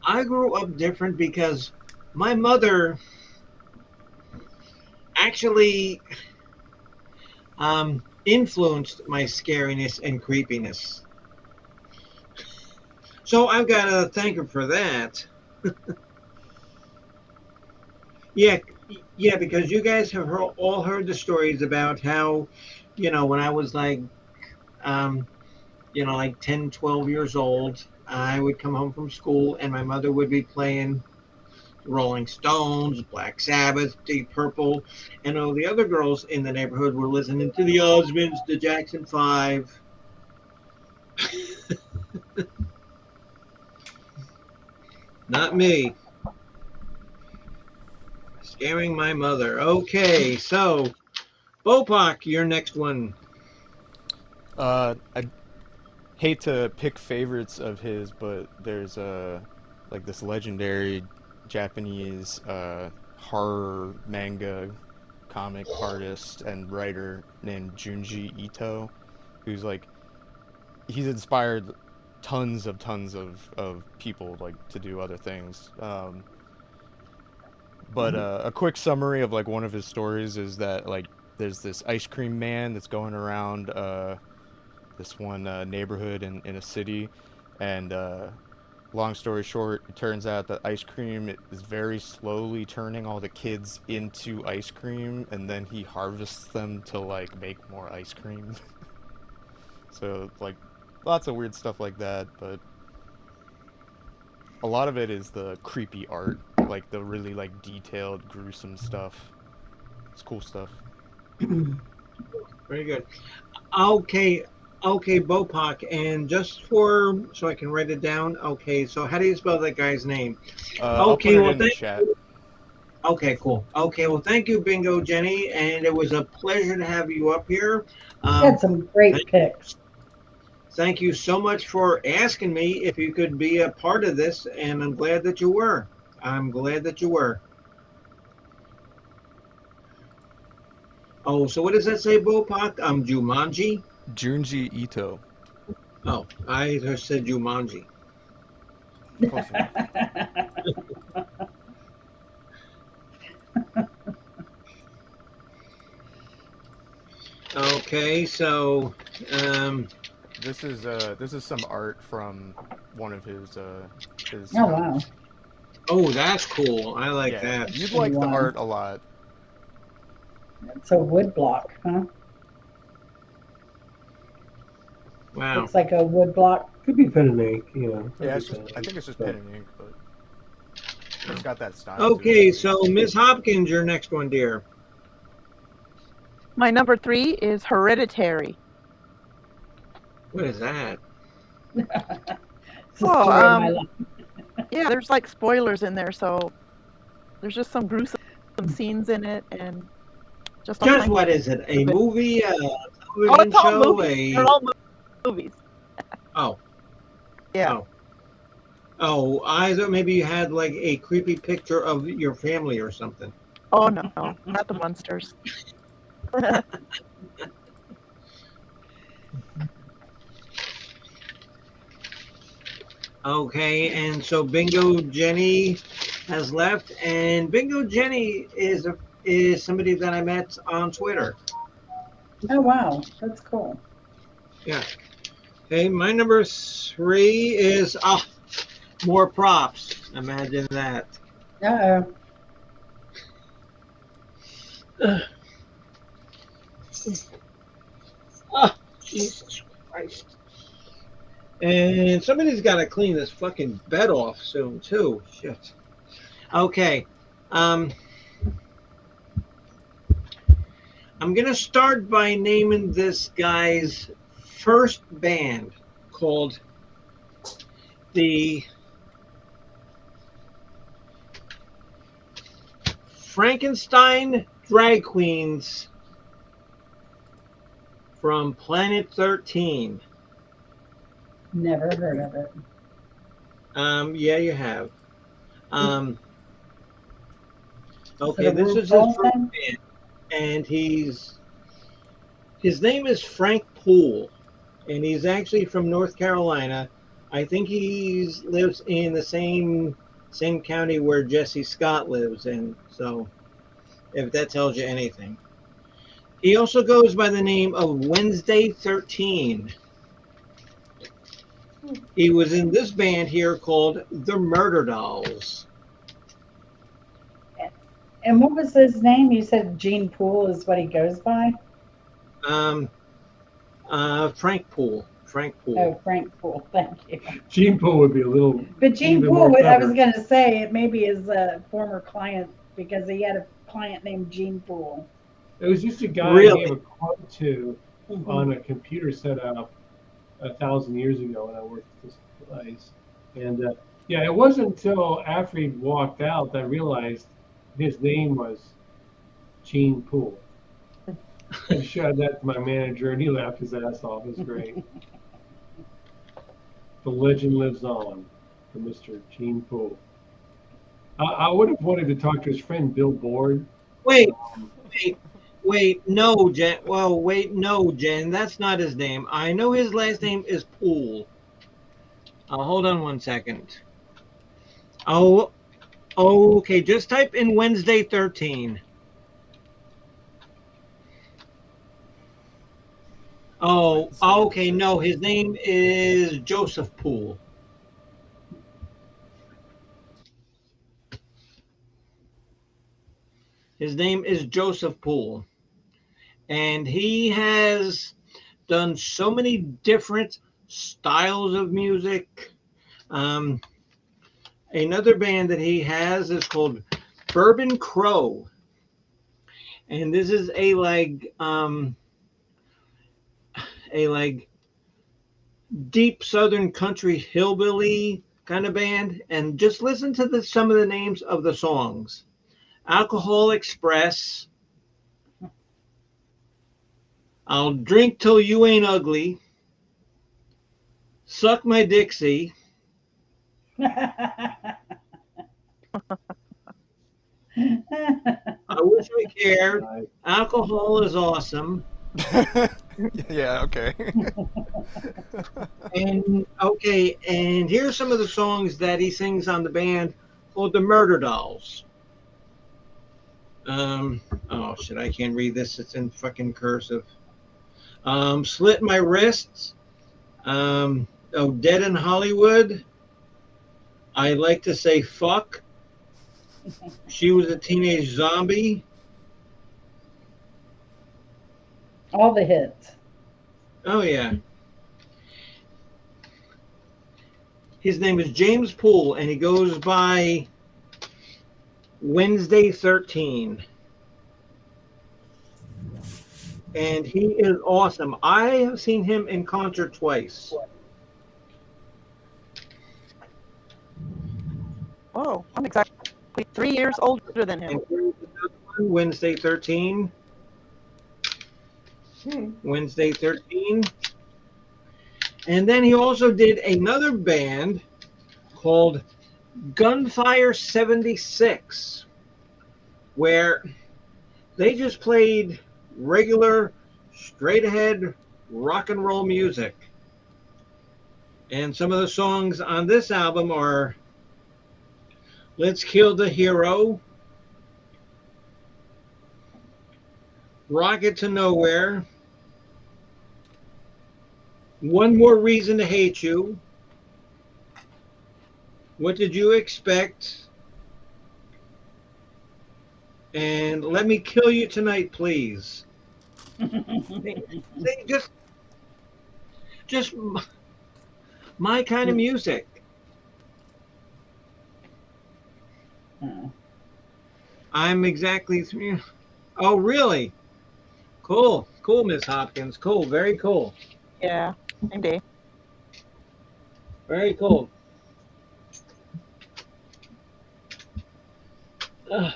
I grew up different because my mother actually influenced my scariness and creepiness. So I've got to thank her for that. Yeah, because you guys have all heard the stories about how, when I was like, like 10, 12 years old, I would come home from school and my mother would be playing Rolling Stones, Black Sabbath, Deep Purple, and all the other girls in the neighborhood were listening to the Osmonds, the Jackson 5. Not me. Scaring my mother. Okay, so Bopak, your next one. I hate to pick favorites of his, but there's like this legendary Japanese horror manga comic artist and writer named Junji Ito, who's like, he's inspired tons of people like to do other things. But a quick summary of like one of his stories is that like there's this ice cream man that's going around this one neighborhood in a city, and long story short, it turns out that ice cream is very slowly turning all the kids into ice cream, and then he harvests them to like make more ice cream. So like lots of weird stuff like that, but a lot of it is the creepy art, like the really like detailed, gruesome stuff. It's cool stuff. Very good. Okay, Bopak, and just so I can write it down. Okay, so how do you spell that guy's name? I'll put it in the chat. Okay, cool. Okay, well, thank you, Bingo Jenny, and it was a pleasure to have you up here. Had some great picks. Thank you so much for asking me if you could be a part of this, and I'm glad that you were. Oh, so what does that say, Bopak? Jumanji? Junji Ito. Oh, I just said Jumanji. Close enough. Okay, so this is some art from one of his Oh wow. Oh, that's cool. I like yeah, that. You'd like the Wow. art a lot. It's a wood block, huh? Wow. Looks like a wood block. Could be pen and ink, you know. Yeah, I think it's just pen and ink, but it's got that style. Okay, so Ms. Hopkins, your next one, dear. My number 3 is Hereditary. What is that? It's the story of my life. Yeah, there's like spoilers in there, so there's just some gruesome scenes in it, and just what is it? A movie? A television it's all show? movies. They're all movies. Oh. Yeah. Oh, I thought maybe you had like a creepy picture of your family or something. Oh no, not the monsters. Okay, and so Bingo Jenny has left, and Bingo Jenny is somebody that I met on Twitter. Oh wow, that's cool. Yeah. Okay, my number 3 is more props. Imagine that. Uh-oh. Oh, Jesus Christ. And somebody's got to clean this fucking bed off soon, too. Shit. Okay. Um, I'm going to start by naming this guy's first band called the Frankenstein Drag Queens from Planet 13. Never heard of it. Yeah, you have. Is Okay, it a this is his RuPaul first thing? band, and his name is Frank Poole, and he's actually from North Carolina. I think he lives in the same county where Jesse Scott lives in. So, if that tells you anything, he also goes by the name of Wednesday 13. He was in this band here called the Murder Dolls. And what was his name? You said Gene Poole is what he goes by? Um, Frank Poole. Frank Poole. Oh, Frank Poole. Thank you. Gene Poole would be a little. But Gene even Poole, more I was clever. going to say, it maybe is a former client because he had a client named Gene Poole. It was just a guy Really? I gave a quote to on a computer setup 1,000 years ago when I worked at this place. And yeah, it wasn't until after he walked out that I realized his name was Gene Poole. I showed that to my manager and he laughed his ass off. It was great. The legend lives on for Mr. Gene Poole. I would have wanted to talk to his friend Bill Board. Wait, no, Jen. Well, wait, no, Jen. That's not his name. I know his last name is Poole. Hold on one second. Oh, okay. Just type in Wednesday 13. Oh, okay. No, his name is Joseph Poole. His name is Joseph Poole. And he has done so many different styles of music. Another band that he has is called Bourbon Crow. And this is a deep southern country hillbilly kind of band. And just listen to some of the names of the songs. Alcohol Express, I'll Drink Till You Ain't Ugly, Suck My Dixie, I Wish I Cared, Alcohol Is Awesome. Yeah, okay. And okay, and here's some of the songs that he sings on the band called the Murder Dolls. Oh shit, I can't read this. It's in fucking cursive. Slit My Wrists. Dead in Hollywood. I Like to Say Fuck. She Was a Teenage Zombie. All the hits. Oh yeah. His name is James Poole, and he goes by Wednesday 13. And he is awesome. I have seen him in concert twice. Oh, I'm exactly 3 years older than him. And here's another one, Wednesday 13. Wednesday 13. And then he also did another band called Gunfire 76, where they just played regular, straight ahead rock and roll music. And some of the songs on this album are Let's Kill the Hero, Rocket to Nowhere, One More Reason to Hate You, What Did You Expect, and Let Me Kill You Tonight, Please. They just my kind of music. I'm exactly three. Oh, really? Cool, cool, Miss Hopkins. Cool, very cool, Yeah, indeed. very cool. Ugh.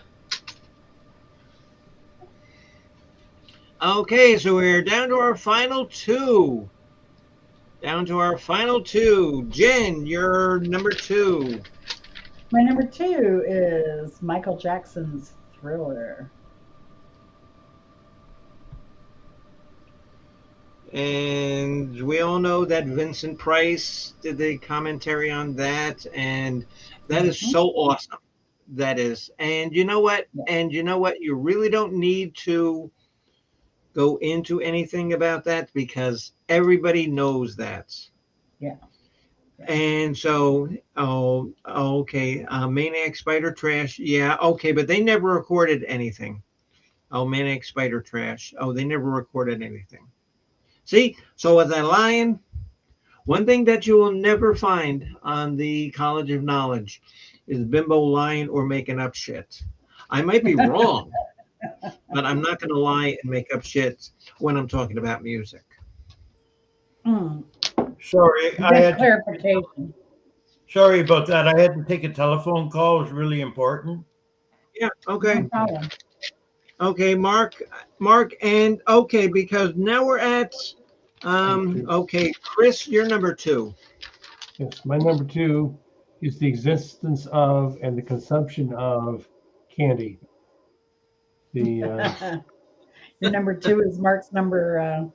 Okay, so we're down to our final two. Down to our final two. Jen, you're number two. My number 2 is Michael Jackson's Thriller. And we all know that Vincent Price did the commentary on that, and that is so awesome. That is. And you know what? And you know what? You really don't need to go into anything about that because everybody knows that. Yeah. And so, oh, okay. Maniac Spider Trash. Yeah, okay, but they never recorded anything. Oh, Maniac Spider Trash. Oh, they never recorded anything. See, so was I lying? One thing that you will never find on the College of Knowledge is Bimbo lying or making up shit. I might be wrong, but I'm not going to lie and make up shit when I'm talking about music. Sorry, Good clarification. Sorry about that. I had to take a telephone call. It was really important. Yeah. Okay. No problem. Okay, Mark, and okay, because now we're at, okay, Chris, you're number two. Yes, my number 2 is the existence of and the consumption of candy. The Your number 2 is Mark's number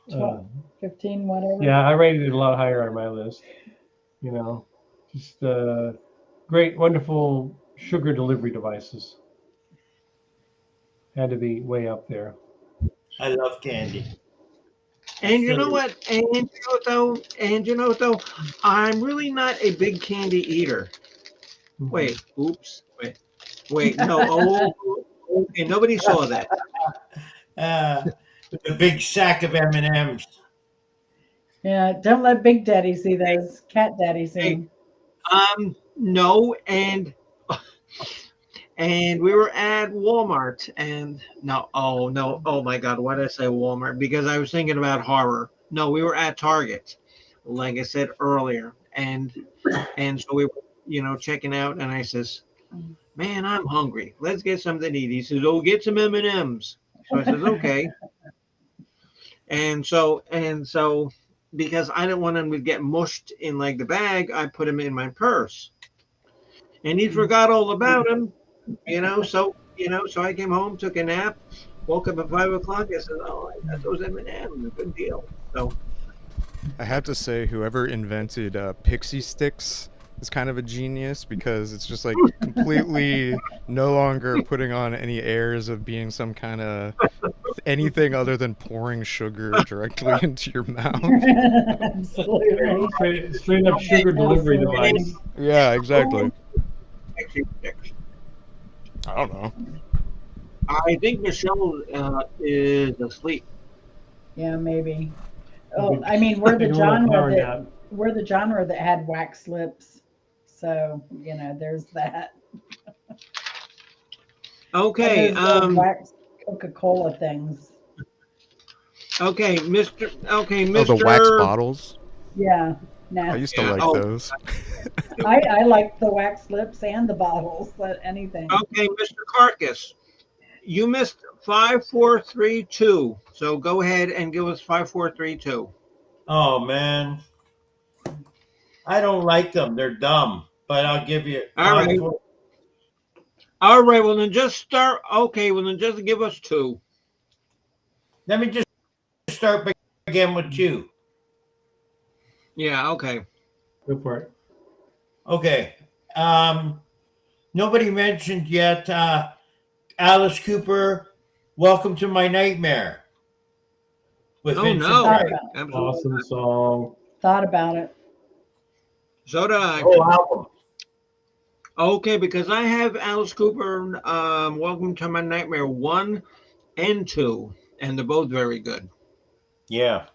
12, 15, whatever. yeah, I rated it a lot higher on my list. You know, just great, wonderful sugar delivery devices. Had to be way up there. I love candy. And you know what? And you know what though? And you know what though? I'm really not a big candy eater. Wait, oops, wait, no. Oh, okay, nobody saw that. The big sack of M&Ms. Yeah, don't let Big Daddy see those. Cat Daddy see. No, and we were at Walmart, and no, oh my God, why did I say Walmart? Because I was thinking about horror. No, we were at Target, like I said earlier, and so we were, checking out, and I says, "Man, I'm hungry. Let's get something to eat." He says, "Oh, get some M&Ms." So I says, "Okay." And so, because I didn't want them to get mushed in like the bag, I put them in my purse. And he forgot all about them, So I came home, took a nap, woke up at 5 o'clock. I said, "Oh, I got those M&Ms. Good deal." So I have to say, whoever invented pixie sticks is kind of a genius because it's just like completely no longer putting on any airs of being some kind of anything other than pouring sugar directly into your mouth. Absolutely. Straight up sugar delivery device. Yeah, exactly. pixie sticks. I don't know. I think Michelle is asleep. Yeah, maybe. Oh, I mean, we're the genre that had wax lips. So, there's that. Okay. Wax Coca-Cola things. Okay, Mr. Okay, Mr. Oh, the wax bottles? Yeah. I used to like those. I like the wax lips and the bottles, but anything. Okay, Mr. Carcass, you missed 5432. So go ahead and give us 5432. Oh man. I don't like them. They're dumb. But I'll give you All right. All right. Well, then just start. Okay. Well, then just give us 2. Let me just start again with 2. Yeah. Okay. Go for it. Okay. Nobody mentioned yet Alice Cooper, Welcome to My Nightmare with Oh Vincent no. Thought Price. about it. Absolutely. Awesome song. Thought about it. So did I. Whole album. Okay, because I have Alice Cooper, Welcome to My Nightmare 1 and 2, and they're both very good. Yeah.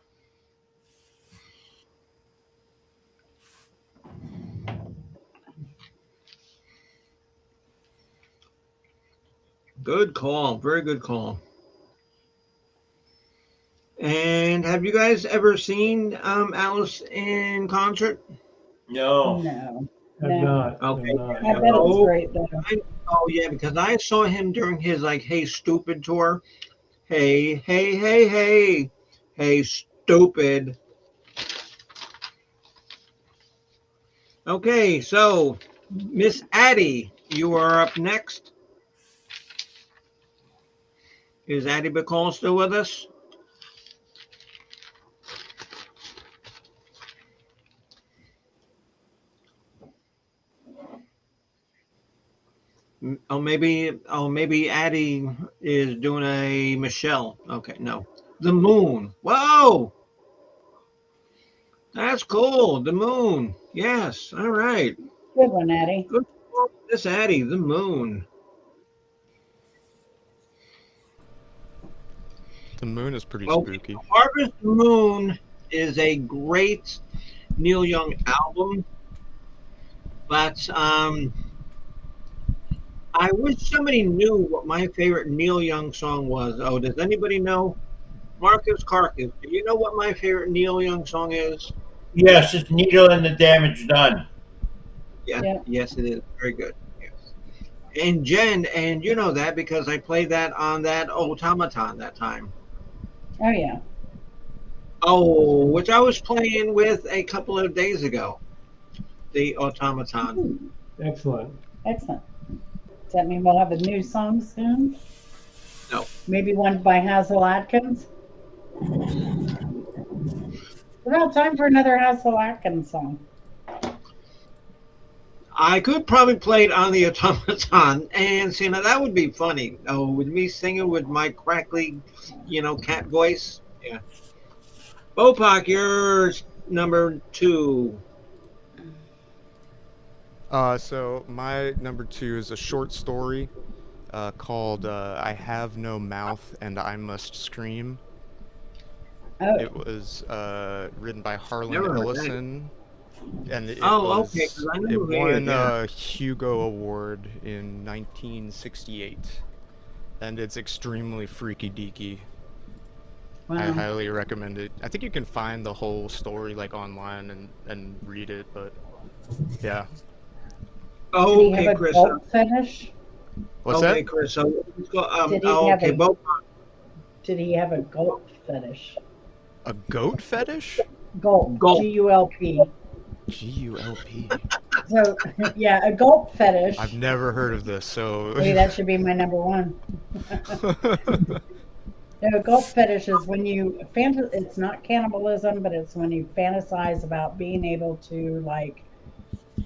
Good call. Very good call. And have you guys ever seen Alice in concert? No. No. Have No. not. Okay. Have not. I bet it's Oh, great though. oh yeah, because I saw him during his like "Hey Stupid" tour. Hey, hey, hey, hey, hey, stupid. Okay, so Miss Addie, you are up next. Is Addie Bacall still with us? Maybe Addie is doing a Michelle. Okay, no. The moon. Whoa! That's cool. The moon. Yes. All right. Good one, Addie. Good call, Miss Addie, the moon. The moon is pretty Well, spooky. Harvest Moon is a great Neil Young album, but I wish somebody knew what my favorite Neil Young song was. Oh, does anybody know? Marcus Carcas, do you know what my favorite Neil Young song is? Yes, it's Needle and the Damage Done. Yeah, Yeah. yes, it is. Very good. Yes. And Jen, and you know that because I played that on that automaton that time. Oh yeah. Oh, which I was playing with a couple of days ago. The automaton. Excellent. Excellent. Does that mean we'll have a new song soon? No. Maybe one by Hazel Atkins? About time for another Hazel Atkins song. I could probably play it on the automaton, and see now that would be funny. Oh, with me singing with my crackly, cat voice. Yeah. Bopak, yours number 2. So my number 2 is a short story called "I Have No Mouth and I Must Scream." Oh. It was written by Harlan Never heard that. Ellison, and it Okay, 'cause I know it who he is, won yeah. a Hugo Award in 1968, and it's extremely freaky deaky. I Wow. highly recommend it. I think you can find the whole story like online and read it, but yeah. Did he Okay, have a Chris. gulp fetish? What's Okay, that? Chris. So let's go. Did he have Okay, a- Bopak. Did he have a gulp fetish? A goat fetish? Gulp. Gulp. G-U-L-P. G-U-L-P. So yeah, a gulp fetish. I've never heard of this, so. Maybe that should be my number 1. No, a gulp fetish is when you it's not cannibalism, but it's when you fantasize about being able to like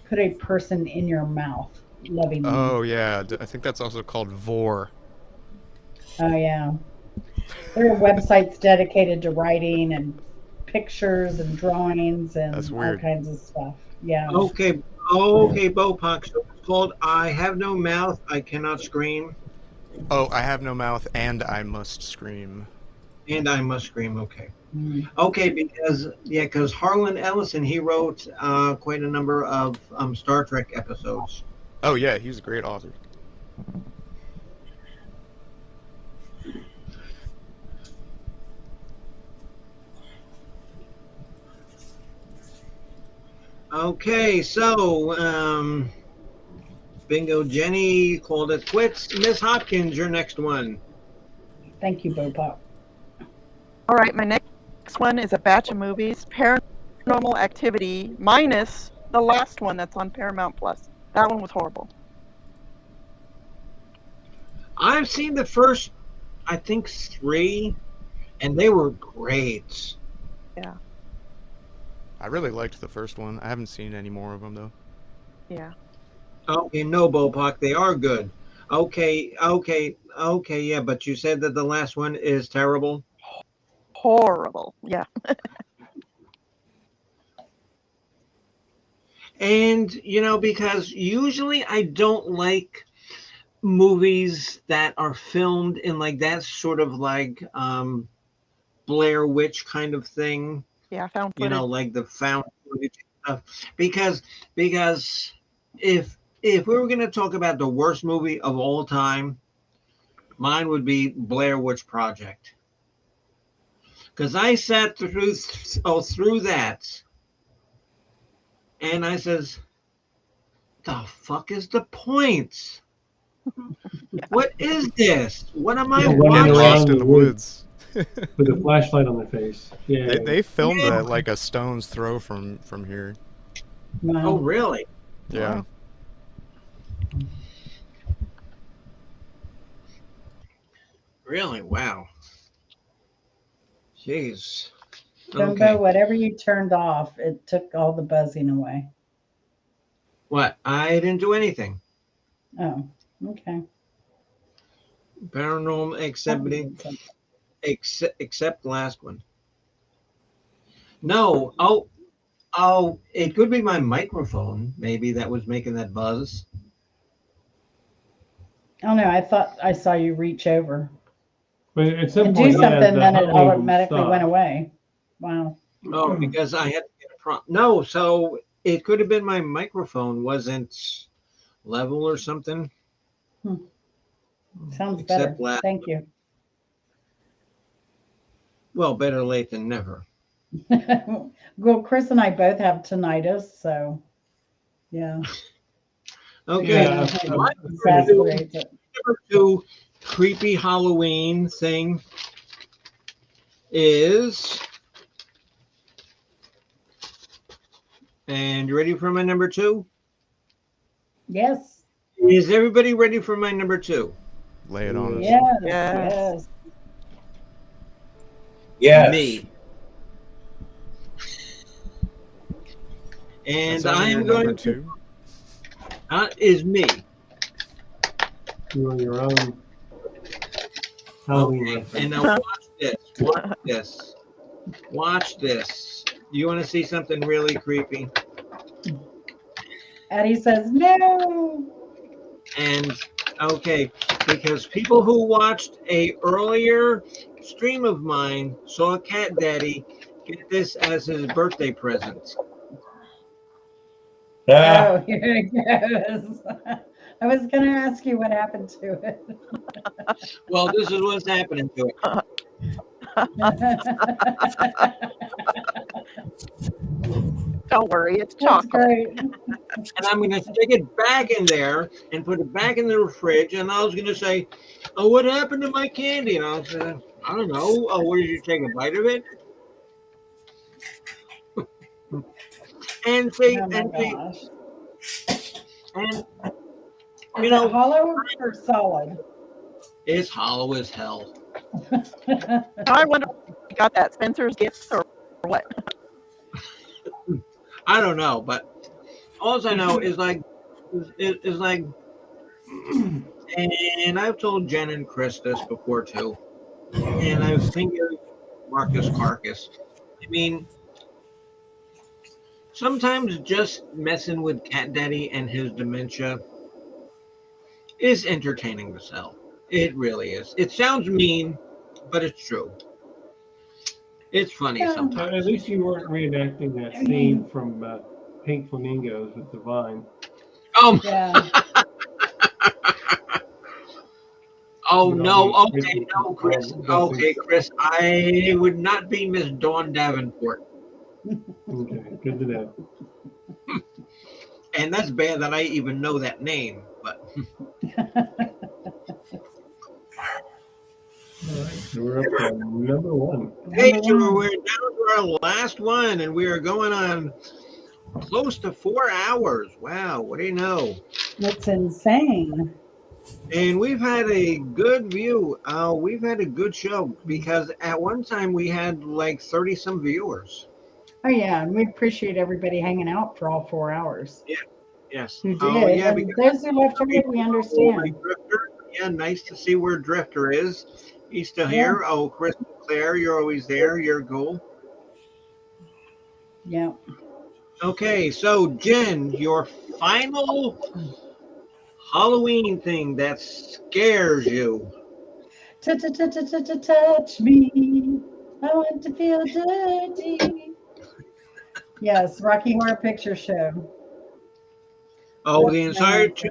put a person in your mouth lovingly. Oh yeah, I think that's also called vor. Oh yeah. There are websites dedicated to writing and pictures and drawings and That's all weird. kinds of stuff. Yeah. Okay, Bopak. So it's called "I Have No Mouth, I Cannot Scream," Oh, I have no mouth and I must scream. and "I Must Scream." Okay. Mm. Okay, because Harlan Ellison, he wrote quite a number of Star Trek episodes. Oh yeah, he's a great author. Okay, so Bingo Jenny called it quits. Miss Hopkins, your next one. Thank you, Bopak. All right, my next one is a batch of movies, Paranormal Activity minus The last one that's on Paramount Plus. That one was horrible. I've seen the first, I think, 3, and they were great. Yeah. I really liked the first one. I haven't seen any more of them though. Yeah. Okay, no, Bopak, they are good. Okay, yeah, but you said that the last one is terrible. Horrible. Yeah. And, because usually I don't like movies that are filmed in like that sort of like Blair Witch kind of thing, Yeah. Found footage. like the found footage stuff. Because if we were going to talk about the worst movie of all time, mine would be Blair Witch Project. Because I sat through that, and I says, "The fuck is the point? What is this? What am I Running watching?" around Lost in the woods. with a flashlight on their face. Yeah. They filmed Yeah. that like a stone's throw from here. Oh, really? Yeah. Really? Wow. Jeez. Jumbo, Okay. whatever you turned off, it took all the buzzing away. What? I didn't do anything. Oh, okay. Paranormal activity, except the last one. No. Oh, it could be my microphone. Maybe that was making that buzz. Oh no, I thought I saw you reach over But at some and point, do something, the then it humming automatically went stopped. away. Wow. Oh, because I had to get a prompt. No, so it could have been my microphone wasn't level or something. Sounds Except better. Thank you. Well, better late than never. Well, Chris and I both have tinnitus, so yeah. Okay. Yeah, My Exasperates it. number 2 creepy Halloween thing is, and you ready for my number 2? Yes. Is everybody ready for my number 2? Lay it on us. Yes. Yes. Yes. Yes. Me. And That's only your I'm number going to 2. is me. You on your own Halloween Okay. reference. And now watch this. Watch this. Watch this. You want to see something really creepy? Addie says no. And okay, because people who watched a earlier stream of mine saw Cat Daddy get this as his birthday present. Ah, Oh, here it goes. I was going to ask you what happened to it. Well, this is what's happening to it. Don't worry, it's That's chocolate. great. And I'm going to stick it back in there and put it back in the fridge. And I was going to say, "Oh, what happened to my candy?" And I was I don't know. Oh, where did you take a bite of it? And see, Oh my and see, gosh. and Is you it know, hollow or solid? it's hollow as hell. Now I wonder if you got that Spencer's gifts or what. I don't know, but all I know is like, and I've told Jen and Chris this before too, and I think Marcus Carcass. I mean, sometimes just messing with Cat Daddy and his dementia is entertaining as hell. It really is. It sounds mean, but it's true. It's funny Yeah. At sometimes. least you weren't reenacting that scene from Pink Flamingos with Divine. Yeah. Oh You know, no! the Okay, original no, Chris. Don't Okay, think- Chris. I would not be Miss Dawn Davenport, Okay, good to know. and that's bad that I even know that name. But All right, so we're up to number 1. hey, Number so one. we're down to our last one, and we are going on close to 4 hours. Wow, what do you know? That's insane. And we've had a good view. We've had a good show because at one time we had like 30 some viewers. Oh yeah, and we appreciate everybody hanging out for all 4 hours. Yeah, yes. Who Oh did? yeah, And because those who left early, we understand. Drifter. Yeah, nice to see where Drifter is. He's still Yeah. here. Oh, Crystal Claire, you're always there. You're cool. Yeah. Okay, so Jen, your final Halloween thing that scares you. Touch me. I want to feel dirty. Yes, Rocky Horror Picture Show. Oh, That's the my entire, answer.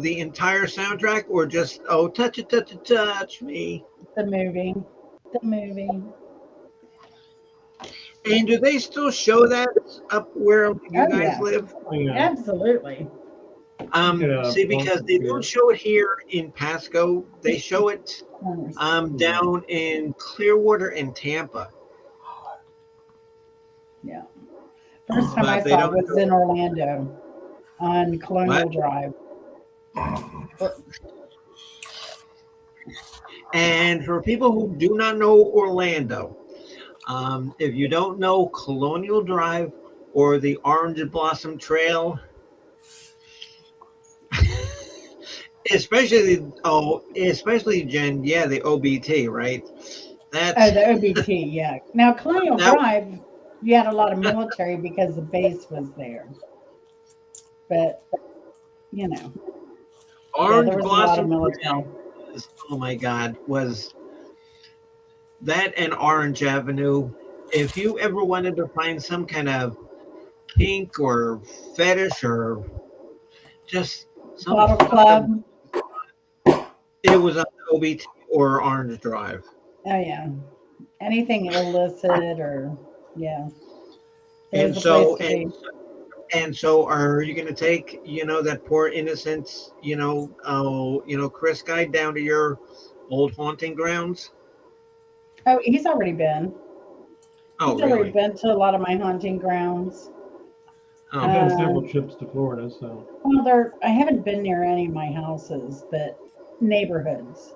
the entire soundtrack, or just touch me. The movie. The movie. And do they still show that up where you Oh, guys yeah. live? Oh, yeah. Absolutely. See, because they don't show it here in Pasco, they show it down in Clearwater and Tampa. Yeah. First time I But they saw it don't was in Orlando on Colonial What? Drive. And for people who do not know Orlando, if you don't know Colonial Drive or the Orange Blossom Trail, especially Jen, yeah, the OBT, right? That's Oh, the OBT, yeah. Now, Colonial That- Drive, you had a lot of military because the base was there. But, you know, Orange there was a lot of Blossom military. Trail. Oh my God, was that and Orange Avenue? If you ever wanted to find some kind of kink or fetish or just some Bottle fucked Club. up- it was on OBT or Orange Drive. Oh, yeah. Anything illicit or, yeah. It And was the so, place to be. and so, are you going to take, that poor innocent, Chris guy down to your old haunting grounds? Oh, he's already been. Oh, He's already really? been to a lot of my haunting grounds. Oh, I've done several trips to Florida, so. Well, I haven't been near any of my houses, but neighborhoods.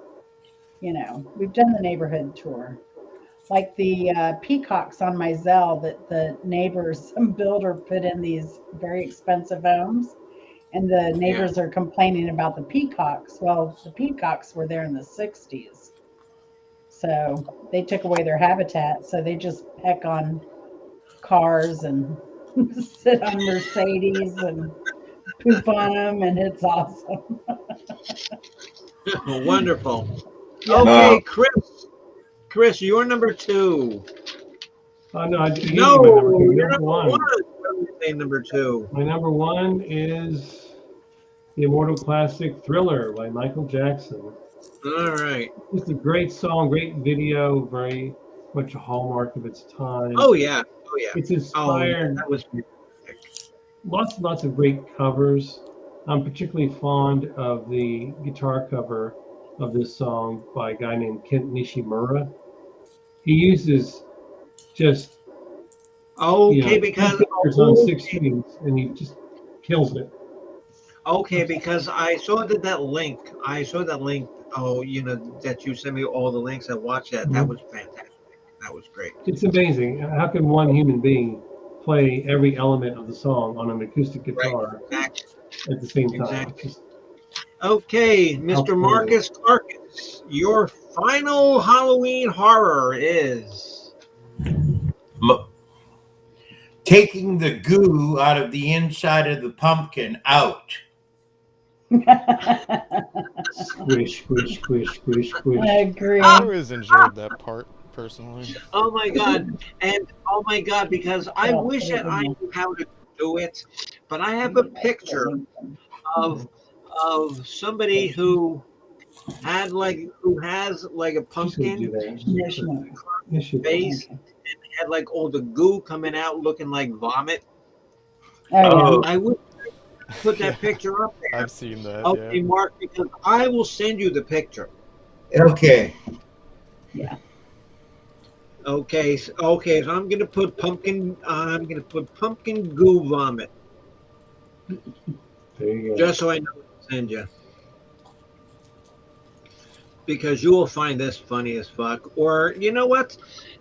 We've done the neighborhood tour. Like the peacocks on my Zell that the neighbors, some builder put in these very expensive homes. And the neighbors are complaining about the peacocks. Well, the peacocks were there in the 60s. So they took away their habitat. So they just peck on cars and sit on Mercedes and poop on them. And it's awesome. wonderful. Yeah. Okay, Chris, you're number 2. Oh, no, you gave me No, my number 2. you're Number number 1. 1. Say number 2. My number 1 is the immortal classic Thriller by Michael Jackson. All right. It's a great song, great video, very much a hallmark of its time. Oh yeah. Oh yeah. It's inspired that was lots and lots of great covers. I'm particularly fond of the guitar cover of this song by a guy named Kent Nishimura. He uses just because on 6 strings, and he just kills it. Okay, because I saw that link. Oh, that you sent me all the links. I watched that. That was fantastic. That was great. It's amazing. How can one human being play every element of the song on an acoustic guitar Exactly. at the same time? Exactly. Okay, Mr. Marcus Clarkus, your final Halloween horror is taking the goo out of the inside of the pumpkin out. Squish, squish, squish, squish, squish. I agree. I always enjoyed that part personally. Oh my God. And oh my God, because I wish that I knew how to do it, but I have a picture of somebody who has like a pumpkin face and had like all the goo coming out looking like vomit. Oh, I would put that picture up there. I've seen that. Okay, Yeah. Mark, because I will send you the picture. Okay. Yeah. Okay, so I'm gonna put pumpkin. I'm gonna put pumpkin goo vomit, There you go. just so I know what to send you, because you will find this funny as fuck. Or you know what?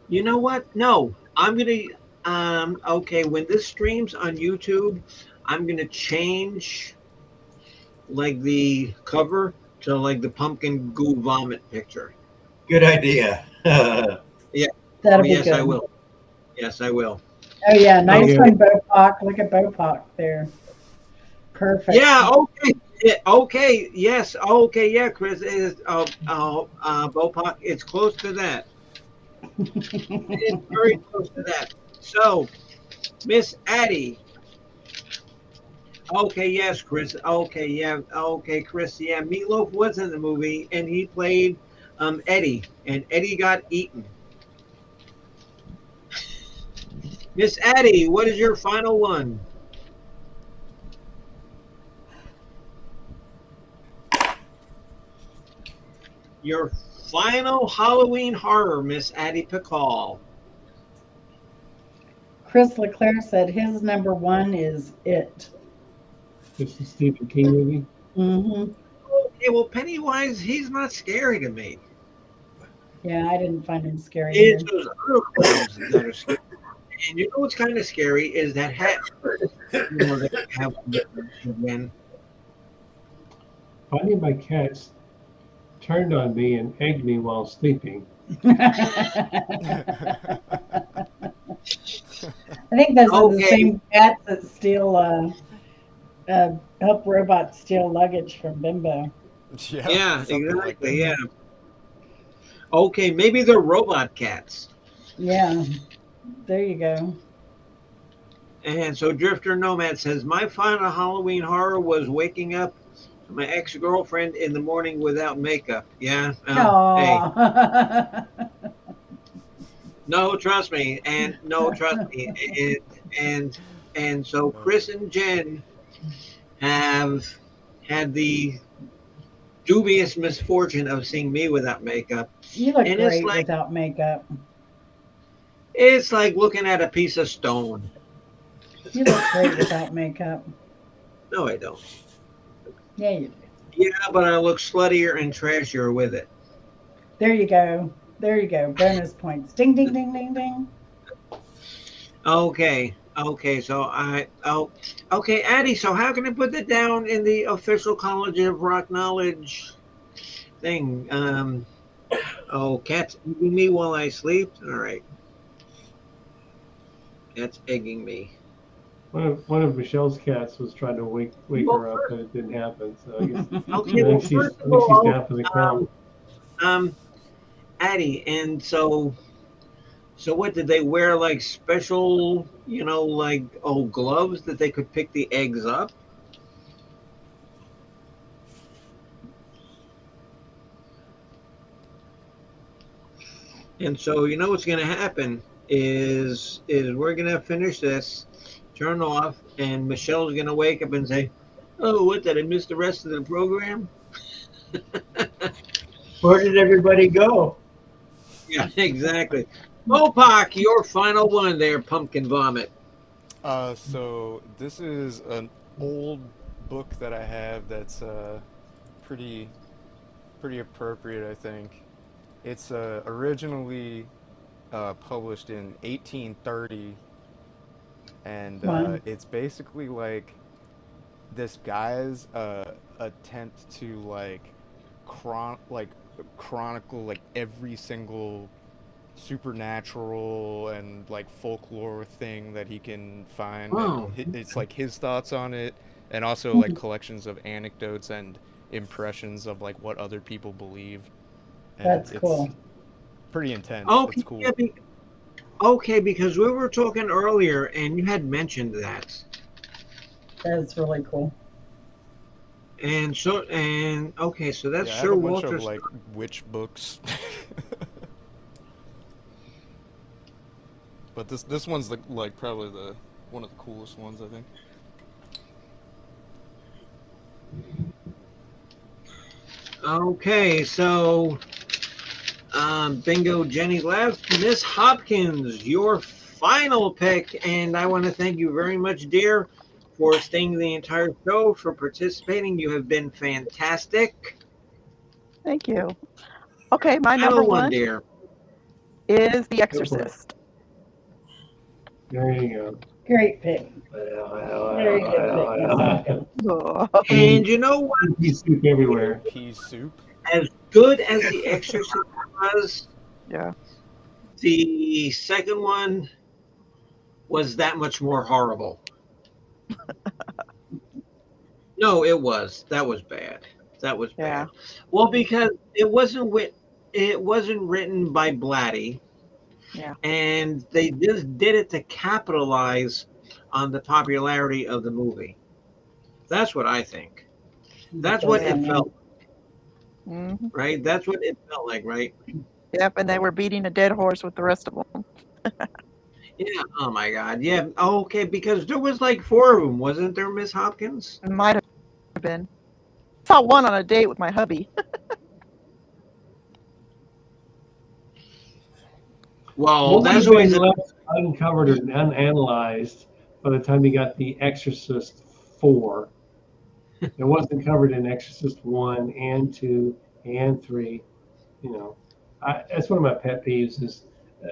You know what? No, I'm gonna. Okay, when this streams on YouTube, I'm gonna change like the cover to like the pumpkin goo vomit picture. Good idea. Yeah. Oh That'll be yes, I good. will. Yes, I will. Oh yeah, There nice you one, go. Bopak. Look at Bopak there. Perfect. Yeah. Okay. Yeah, okay. Yes. Okay. Yeah, Chris. It is. Bopak. It's close to that. It's very close to that. So, Miss Addie. Okay. Yes, Chris. Okay. Yeah. Okay, Chris. Yeah. Meatloaf was in the movie, and he played Eddie, and Eddie got eaten. Miss Addie, what is your final one? Your final Halloween horror, Miss Addie Pickall. Chris Leclerc said his number one is It. It's the Stephen King movie. Hmm. Okay, well, Pennywise, he's not scary to me. Yeah, I didn't find him scary It's either. those other clowns that are scary. And you know what's kind of scary is that hat. You know, that you have again. Finding my cats turned on me and egged me while sleeping. I think those are the Okay. same cats that steal, help robots steal luggage from Bimbo. Yeah, something like exactly. that. Yeah. Okay, maybe they're robot cats. Yeah, there you go. And so Drifter Nomad says, my final Halloween horror was waking up to my ex-girlfriend in the morning without makeup. Yeah. Hey, Aww. no, trust me, and no, trust me, and and so Chris and Jen have had the dubious misfortune of seeing me without makeup, You look and great without makeup. it's like looking at a piece of stone. You look great without makeup. No, I don't. Yeah, you do. Yeah, but I look sluttier and trashier with it. There you go. There you go. Bonus points. Ding, ding, ding, ding, ding. Okay. Okay, Addie, so how can I put that down in the official College of Rock Knowledge thing? Cat's egging me while I sleep? All right. Cat's egging me. One of Michelle's cats was trying to wake her up, but it didn't happen. So I guess Okay, I well, think first of she's all, down for the count. Addie, and so what did they wear, like special, like gloves that they could pick the eggs up? And so you know what's going to happen is we're going to finish this, turn off, and Michelle's going to wake up and say, "Oh, what did I miss the rest of the program?" Where did everybody go? Yeah, exactly. Mopak, your final one there, pumpkin vomit. So this is an old book that I have that's pretty appropriate, I think. It's originally published in 1830, and Wow. it's basically like this guy's attempt to chronicle like every single supernatural and like folklore thing that he can find, Oh. and it's like his thoughts on it, and also like collections of anecdotes and impressions of like what other people believe, and That's it's cool. pretty intense. Okay, It's cool. yeah, okay, because we were talking earlier and you had mentioned that. That's really cool. And okay, so that's Yeah, I have Sir a bunch Walter of like witch books. But this one's like probably one of the coolest ones, I think. Okay, so Bingo, Jenny left. Miss Hopkins, your final pick. And I want to thank you very much, dear, for staying the entire show, for participating. You have been fantastic. Thank you. Okay, my number Final one, one dear. is The Go for it. Exorcist. There you go. Great pick. Very good pick, Miss Hopkins. Oh, And you know what? Pea soup everywhere. Pea soup. As good as The Exorcist was, yeah. the second one was that much more horrible. No, it was. That was bad. That was Yeah. bad. Well, because it wasn't written by Blatty, Yeah. and they just did it to capitalize on the popularity of the movie. That's what I think. That's what it felt, hmm right? That's what it felt like, right? Yep, and they were beating a dead horse with the rest of them. Yeah. Oh my God. Yeah. Okay. Because there was like 4 of them, wasn't there, Miss Hopkins? It might have been. Saw one on a date with my hubby. Well, What would that's have always been left uncovered or unanalyzed by the time you got The Exorcist 4? It wasn't covered in Exorcist 1 and 2 and 3. You know, that's one of my pet peeves is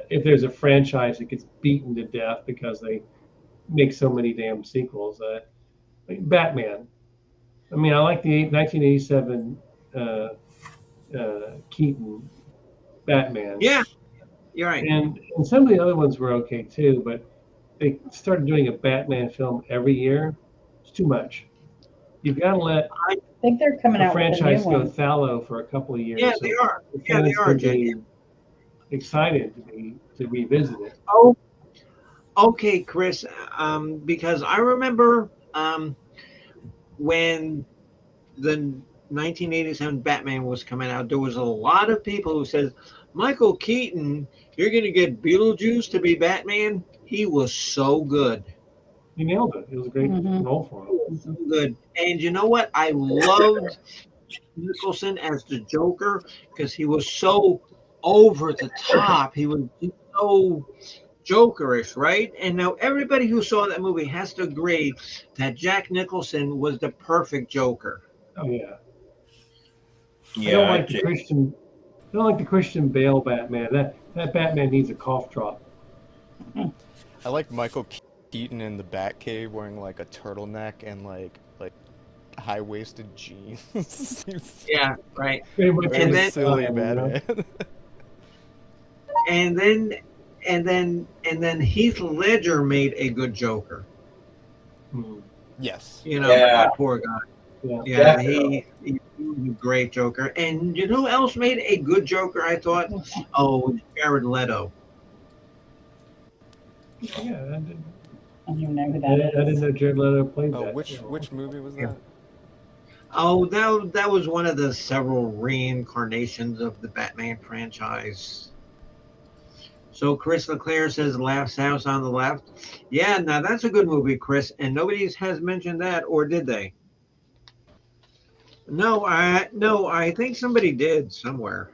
if there's a franchise that gets beaten to death because they make so many damn sequels. Like Batman. I mean, I like the 1987 Keaton Batman. Yeah, you're right. And some of the other ones were okay too, but they started doing a Batman film every year. It's too much. You've got to let I think they're coming the out with a new franchise go one. fallow for a couple of years. Yeah, so they are. the Yeah, they fans are, can be Jake. excited to revisit it. Oh, okay, Chris. Because I remember when the 1987 Batman was coming out, there was a lot of people who said, Michael Keaton, you're going to get Beetlejuice to be Batman. He was so good. He nailed it. It was a great Mhm. role for him. So good. And you know what? I loved Nicholson as the Joker because he was so over the top. He was so Jokerish, right? And now everybody who saw that movie has to agree that Jack Nicholson was the perfect Joker. Oh yeah. Yeah, I don't like the Jake. Christian. I don't like the Christian Bale Batman. That Batman needs a cough drop. I like Michael Keaton in the Batcave wearing like a turtleneck and like high waisted jeans. Yeah, right. Very much And in then- his silly style, you know? Batman. And then Heath Ledger made a good Joker. Hmm. Yes. You know, Yeah. that poor guy. Yeah. Yeah, he was a great Joker. And you know who else made a good Joker, I thought? Oh, Jared Leto. Yeah. I don't even know who I that didn't is. know Jared Leto played Oh, that. which movie was that? Oh, that was one of the several reincarnations of the Batman franchise. So Chris Leclerc says Laughs House on the left. Yeah, now that's a good movie, Chris, and nobody has mentioned that, or did they? No, I think somebody did somewhere.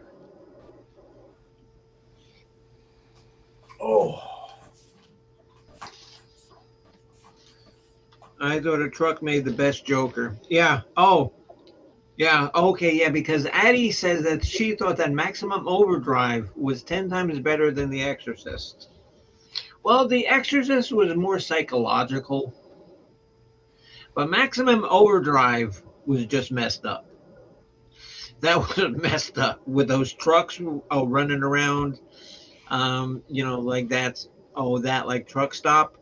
Oh, I thought a truck made the best Joker. Yeah. Oh, yeah. Okay. Yeah. Because Addie says that she thought that Maximum Overdrive was 10 times better than The Exorcist. Well, The Exorcist was more psychological, but Maximum Overdrive was just messed up. That was messed up with those trucks running around, like that. Oh, that like truck stop.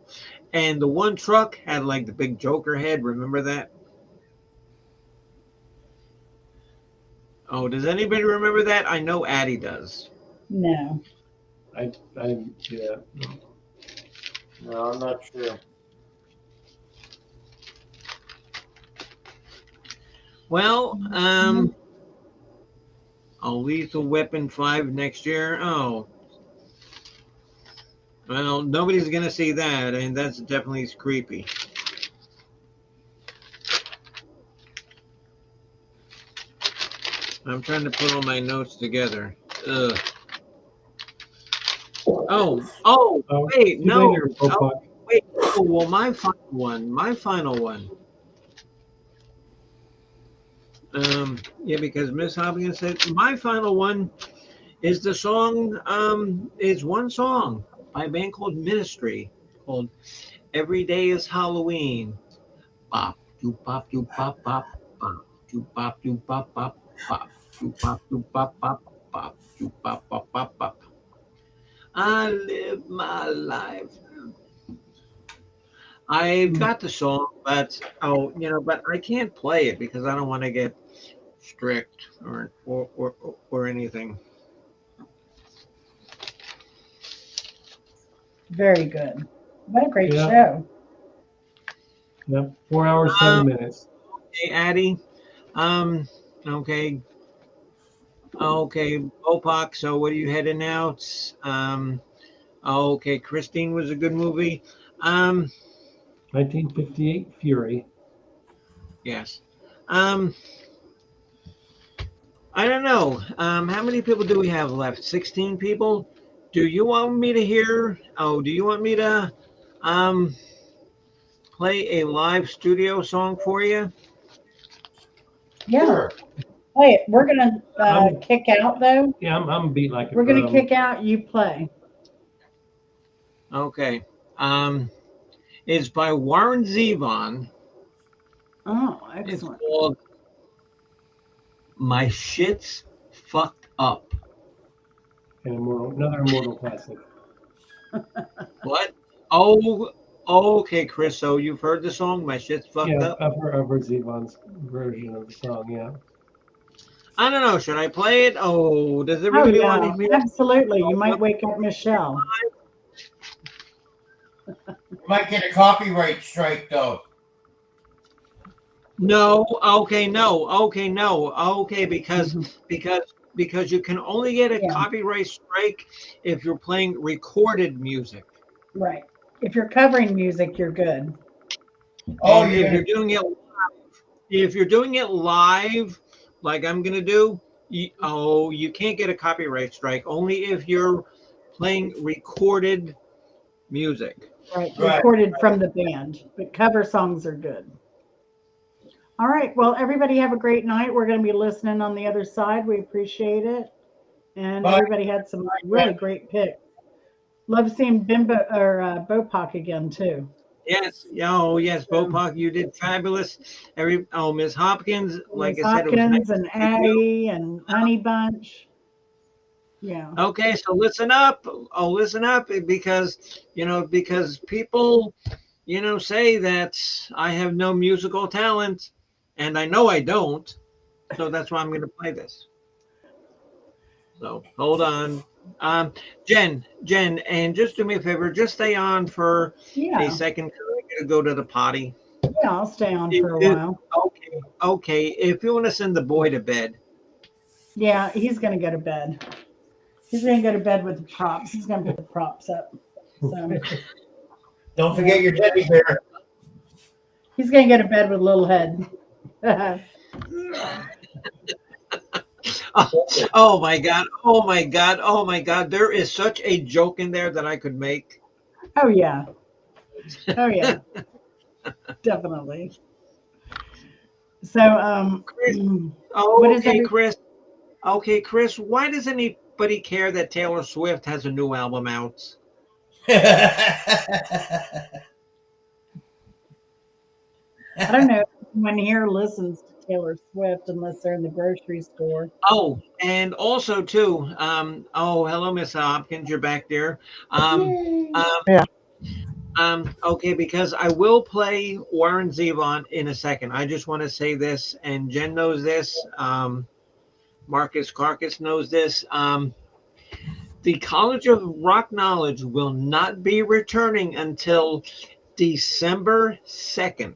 And the one truck had like the big Joker head. Remember that? Oh, does anybody remember that? I know Addie does. No. I didn't see that. no, I'm not sure. Well, Lethal Weapon 5 next year. Oh. Well, nobody's going to see that, and that's definitely creepy. I'm trying to put all my notes together. Ugh. Oh, wait, See you no. later, Oh, Bopak. wait. Oh, well, my final one. My final one. Yeah, because Miss Hopkins said my final one is the song. Is one song by a band called Ministry called "Every Day Is Halloween." Bop, doop, bop, doop, bop, bop, bop, doop, bop, doop, bop, bop, bop, doop, bop, doop, bop, bop, bop, doop, bop, bop, bop, bop. I live my life. I've got the song, but but I can't play it because I don't want to get strict or anything. Very good. What a great Yeah. show. Yep. 4 hours, 7 minutes. Hey, Addie. Um. Okay. Okay. Opak. So, what are you heading out? Okay. Christine was a good movie. 1958 Fury. Yes. Um. I don't know. How many people do we have left? 16 people. Do you want me to hear? Oh, do you want me to um play a live studio song for you? Yeah. Sure. Hey, we're gonna I'm kick out though. yeah. I'm beat like We're gonna kick out. You play. Okay. It's by Warren Zevon. Oh, It's excellent. called "My Shit's Fucked Up." another immortal classic. What? Oh, okay, Chris. So you've heard the song "My Shit's Fucked Yeah, Up"? I've heard Zevon's version of the song. Yeah. I don't know. Should I play it? Oh, does Oh everybody want yeah, me? absolutely. You might wake up Michelle. Might get a copyright strike though. No. Okay. No. Okay. No. Okay. Because Mhm. because you can only get a Yeah, copyright strike if you're playing recorded music. right. If you're covering music, you're good. Oh, And you're if you're doing it live, like I'm gonna do, you can't get a copyright strike. Only if you're playing recorded music. Right. right. Recorded from the band, but cover songs are good. All right. Well, everybody have a great night. We're going to be listening on the other side. We appreciate it. And Bye. everybody had some really great picks. Love seeing Bimbo or Bopak again too. Yes. Oh, yes, So, Bopak, you did fabulous. Miss Hopkins, like Miss I said, it was nice Hopkins and to meet you. Addie and Honey Bunch. Yeah. Okay, so listen up. Oh, listen up because people, say that I have no musical talent, and I know I don't. So that's why I'm going to play this. So hold on. Um, Jen, and just do me a favor, just stay on for a Yeah. second. 'Cause I gotta go to the potty. Yeah. I'll stay on If, for a if, while. okay. If you want to send the boy to bed, Yeah. He's going to go to bed. He's going to go to bed with the props. He's going to put the props up. So Don't forget your teddy bear. he's going to go to bed with a little head. oh my god, oh my god, oh my god, there is such a joke in there that I could make. Oh yeah. Oh yeah. Definitely. So Chris, what is okay, every Chris. Okay, Chris, why does anybody care that Taylor Swift has a new album out? I don't know if anyone here listens to Taylor Swift unless they're in the grocery store. Oh, and also too, hello, Miss Hopkins, you're back there. Um, Yay. um, okay, because I will play Warren Zevon in a second. I just want to say this, and Jen knows this. Marcus Carcass knows this. The College of Rock Knowledge will not be returning until December 2nd.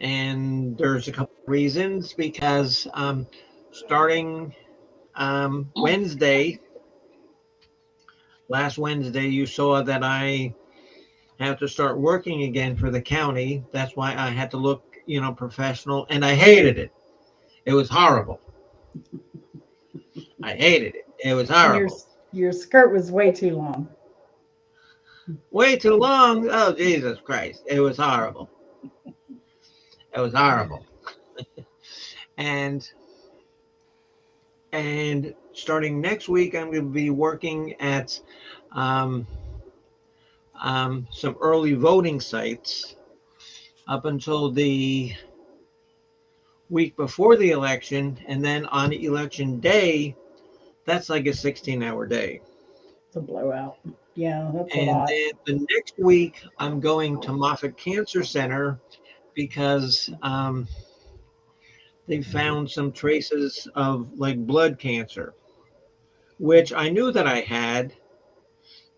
And there's a couple of reasons because starting last Wednesday, you saw that I have to start working again for the county. That's why I had to look, professional, and I hated it. It was horrible. I hated it. It was And you're horrible. Your skirt was way too long. Way too long. Oh, Jesus Christ. It was horrible. It was horrible. And starting next week, I'm going to be working at um, some early voting sites up until the week before the election. And then on election day, that's like a 16-hour day. It's a blowout. Yeah, that's a And lot. then the next week, I'm going to Moffitt Cancer Center because they found some traces of like blood cancer, which I knew that I had,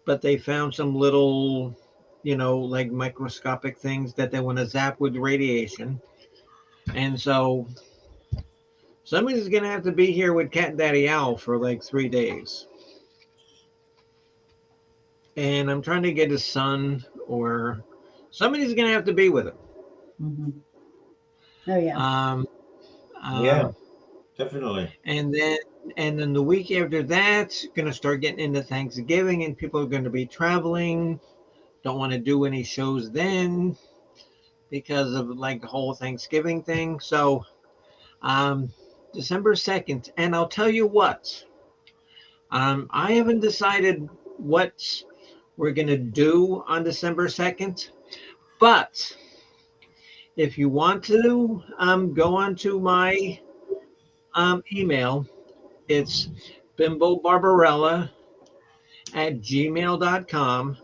but they found some little, like microscopic things that they want to zap with radiation. And so somebody's going to have to be here with Cat Daddy Owl for like 3 days. And I'm trying to get his son, or somebody's going to have to be with him. Mm-hmm. Oh, yeah. Yeah, definitely. And then the week after that, going to start getting into Thanksgiving, and people are going to be traveling. Don't want to do any shows then because of like the whole Thanksgiving thing. So December 2nd, and I'll tell you what, I haven't decided what we're going to do on December 2nd, but if you want to go onto my email, it's bimbobarbarella@gmail.com.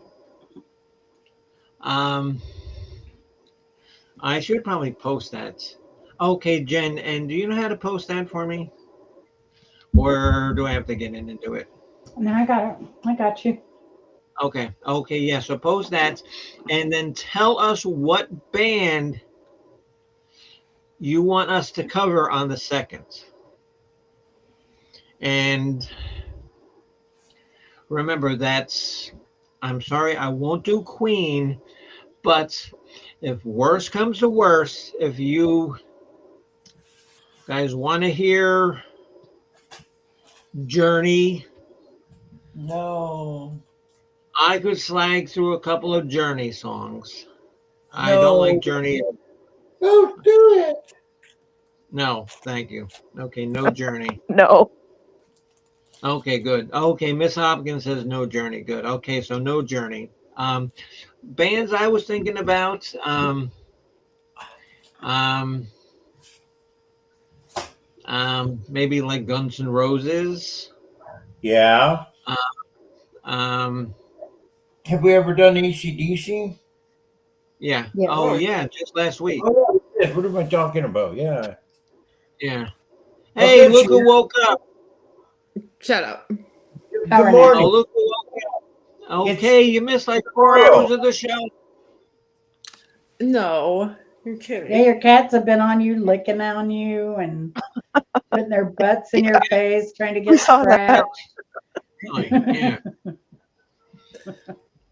I should probably post that. Okay, Jen, and do you know how to post that for me? Or do I have to get in and do it? No, I got it. I got you. Okay, yeah, so post that and then tell us what band you want us to cover on the 2nd. And remember, I'm sorry, I won't do Queen, but if worse comes to worse, if you guys want to hear Journey, No. I could slag through a couple of Journey songs. I don't like Journey. Don't do it. No, thank you. Okay, no Journey. No. Okay, good. Okay, Miss Hopkins says no Journey. Good. Okay, so no Journey. Bands I was thinking about. Maybe like Guns N' Roses. Yeah. Um, Have we ever done AC/DC? yeah. Yes. Oh, yeah, just last week. Oh, yes. What am I talking about? Yeah. Yeah. Oh, Hey, there look she who is. woke up. Shut up. Good Power nap. morning. Oh, look who woke up. Okay, you missed like 4 hours of the show. No, you're kidding. Yeah, your cats have been on you, licking on you, and putting their butts in your face, trying to We get saw that. scratched. Really, yeah.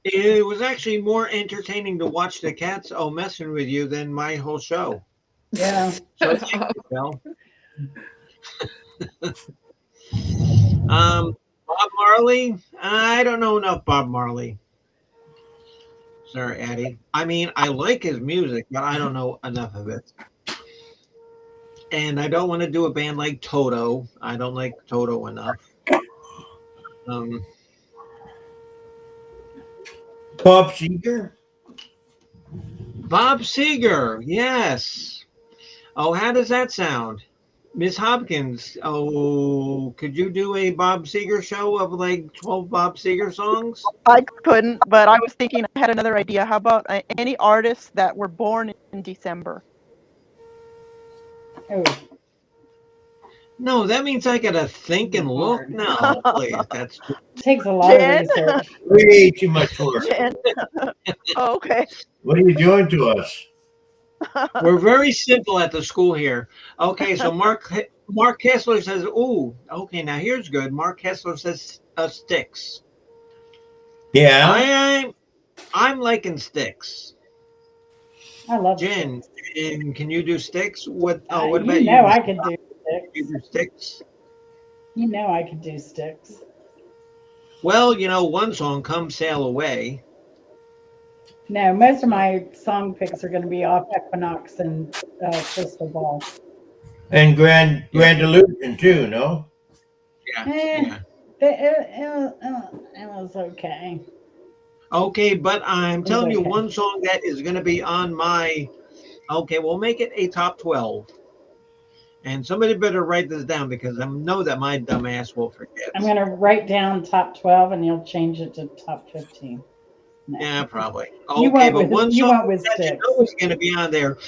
It was actually more entertaining to watch the cats messing with you than my whole show. Yeah. So thank you, Bill. Bob Marley. I don't know enough Bob Marley. Sorry, Addie. I mean, I like his music, but I don't know enough of it. And I don't want to do a band like Toto. I don't like Toto enough. Bob Seger? Bob Seger, yes. Oh, how does that sound? Miss Hopkins, could you do a Bob Seger show of like 12 Bob Seger songs? I couldn't, but I was thinking I had another idea. How about any artists that were born in December? Oh, No, that means I gotta think and look. No, please, that's takes a lot of Jen? research. Way too much work. Jen? Oh, okay. What are you doing to us? we're very simple at the school here. Okay, so Mark Kessler says, "Ooh, okay, now here's good." Mark Kessler says, "Sticks." Yeah. I'm liking Sticks. I love Jen, and can you do Sticks? What Sticks. about you? You know I can do You sticks. do Sticks. You know I can do sticks. Well, one song, "Come Sail Away." No, most of So my song picks are going to be off Equinox and Crystal Ball. And Grand yeah, Grand Illusion too, no? yeah, Eh, yeah. it was okay. Okay, but I'm It was telling you okay. one song that is going to be on my. Okay, we'll make it a top 12. And somebody better write this down because I know that my dumb ass will forget. I'm going to write down top 12 and you'll change it to top 15. No. Yeah, probably. You Okay, went but with one you song went with that six. is going to be on there.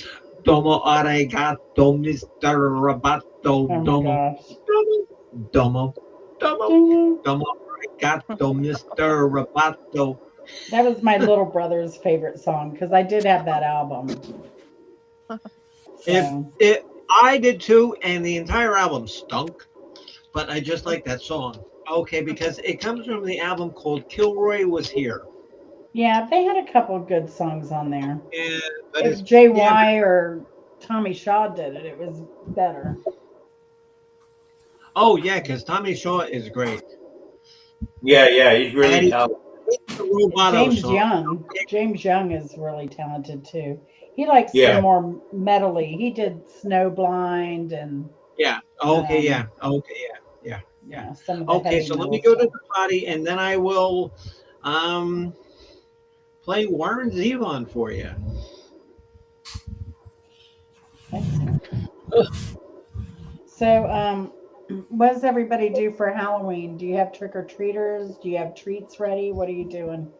Domo arigato, Mr. Roboto. Oh my Domo, gosh. domo, domo, domo, Ding. domo arigato, Mr. Roboto. That was my little brother's favorite song because I did have that album. If So it, I did too, and the entire album stunk, but I just like that song. Okay, because it comes from the album called Kilroy Was Here. yeah, they had a couple of good songs on there. Yeah, but If it's yeah. JY or Tommy Shaw did it, it was better. Oh yeah, because Tommy Shaw is great. Yeah, he's really And talented. the Roboto James song. Young. James Young is really talented too. He likes the Yeah. more metally. He did Snowblind and Yeah. Okay. um, Yeah. Okay. Yeah. Yeah. Yeah. yeah, some of the Okay. heavy So let metal me go to stuff. the potty, and then I will um play Warren Zevon for you. Excellent. So, what does everybody do for Halloween? Do you have trick or treaters? Do you have treats ready? What are you doing?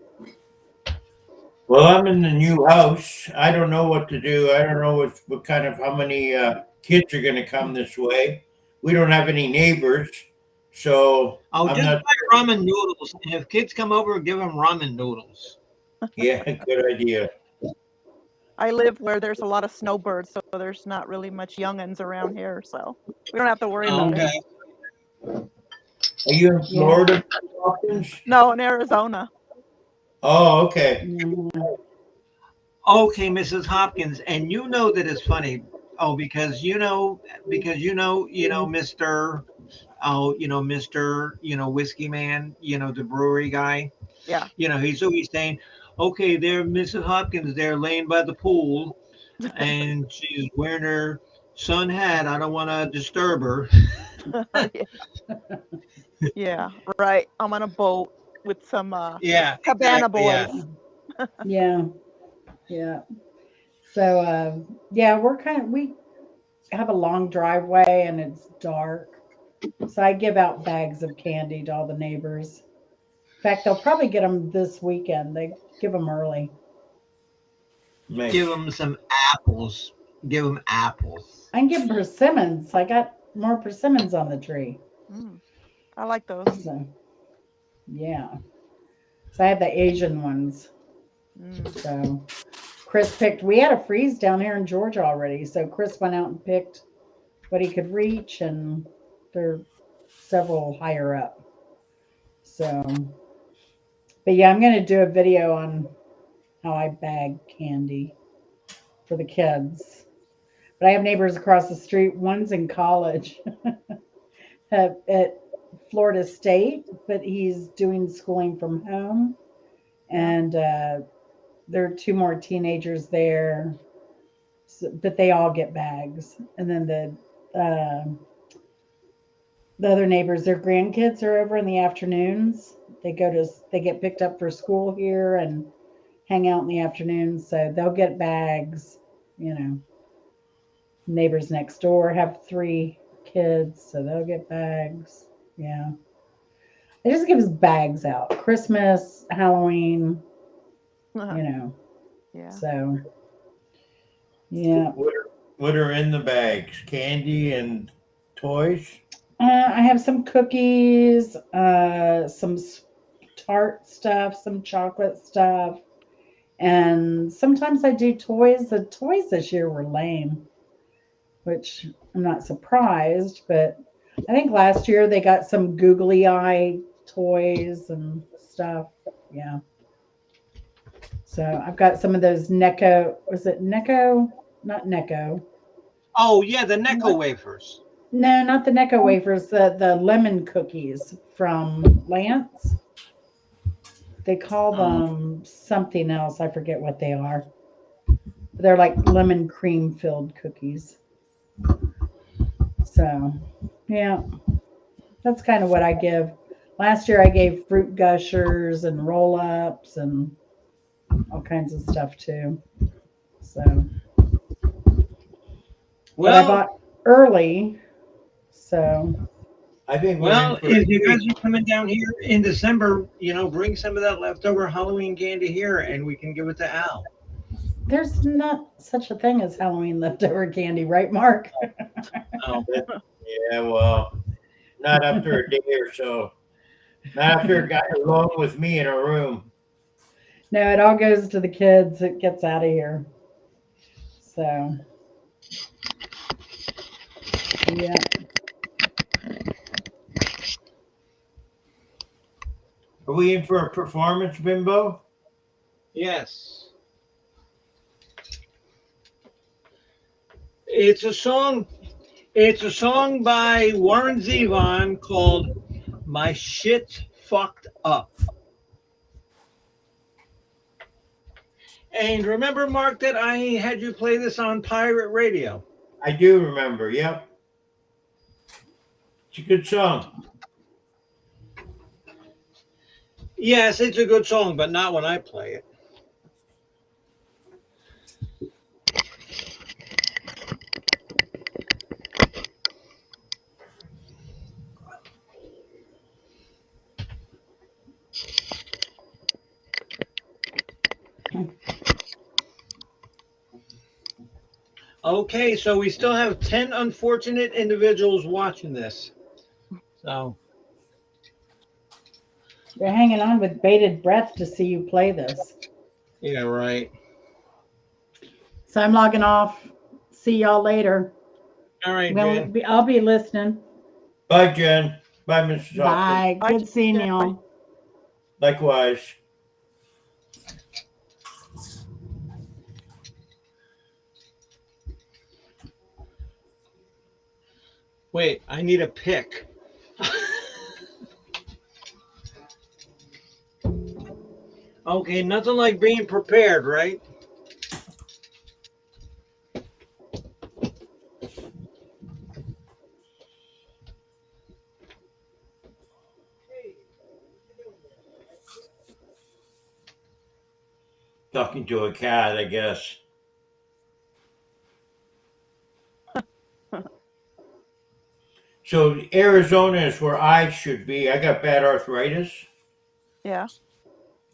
Well, I'm in the new house. I don't know what to do. I don't know what kind of how many kids are going to come this way. We don't have any neighbors, so Oh, I'm just not. buy ramen noodles. And if kids come over, give them ramen noodles. Yeah, good idea. I live where there's a lot of snowbirds, so there's not really much youngins around here, so we don't have to worry about it. Okay. Are you in Yeah. Florida, Hopkins? No, in Arizona. Oh, okay. Mhm. Okay, Mrs. Hopkins, and you know that it's funny. Oh, Mr. Oh, Mr. Whiskey Man, the brewery guy. Yeah. He's always saying, "Okay, there, Mrs. Hopkins, there, laying by the pool, and she's wearing her sun hat. I don't want to disturb her." Yeah, right. I'm on a boat with some Yeah, cabana exactly. Yeah. boys. Yeah. Yeah. So, yeah, we have a long driveway and it's dark. So I give out bags of candy to all the neighbors. In fact, they'll probably get them this weekend. They give them early. Nice. Give them some apples. Give them apples. I can give persimmons. I got more persimmons on the tree. I like those. So, yeah. So I have the Asian ones. So Chris picked, we had a freeze down here in Georgia already. So Chris went out and picked what he could reach, and there are several higher up. So, but yeah, I'm going to do a video on how I bag candy for the kids. But I have neighbors across the street. One's in college at Florida State, but he's doing schooling from home. And there are two more teenagers there, but they all get bags. And then the other neighbors, their grandkids are over in the afternoons. They get picked up for school here and hang out in the afternoons. So they'll get bags, Neighbors next door have 3 kids, so they'll get bags. Yeah. They just give us bags out. Christmas, Halloween, Yeah. So, yeah. What are in the bags? Candy and toys? I have some cookies, some tart stuff, some chocolate stuff, and sometimes I do toys. The toys this year were lame, which I'm not surprised, but I think last year they got some googly eye toys and stuff. Yeah. So I've got some of those Necco. Was it Necco? Not Necco. Oh yeah, the Necco wafers. No, not the Necco wafers. The lemon cookies from Lance. They call them something else. I forget what they are. They're like lemon cream filled cookies. So, yeah, that's kind of what I give. Last year I gave fruit gushers and roll ups and all kinds of stuff too. So, but I Well, bought early. So, I think we're in well, for a if you guys treat. are coming down here in December, bring some of that leftover Halloween candy here, and we can give it to Al. there's not such a thing as Halloween leftover candy, right, Mark? Oh, Yeah, well, not after a day or so. Not after it got alone with me in a room. No, it all goes to the kids. It gets out of here. So, yeah. Are we in for a performance, Bimbo? yes. It's a song. It's a song by Warren Zevon called "My Shit's Fucked Up." And remember, Mark, that I had you play this on pirate radio. I do remember. Yep. It's a good song. Yes, it's a good song, but not when I play it. Okay, so we still have 10 unfortunate individuals watching this. So, They're hanging on with bated breath to see you play this. yeah, right. So I'm logging off. See y'all later. All right, Well, Jen. I'll be listening. Bye, Jen. Bye, Mrs. Hopkins. Bye. Bye, Good seeing Jen. y'all. Likewise. Wait, I need a pick. Okay, nothing like being prepared, right? Talking to a cat, I guess. So Arizona is where I should be. I got bad arthritis. Yeah.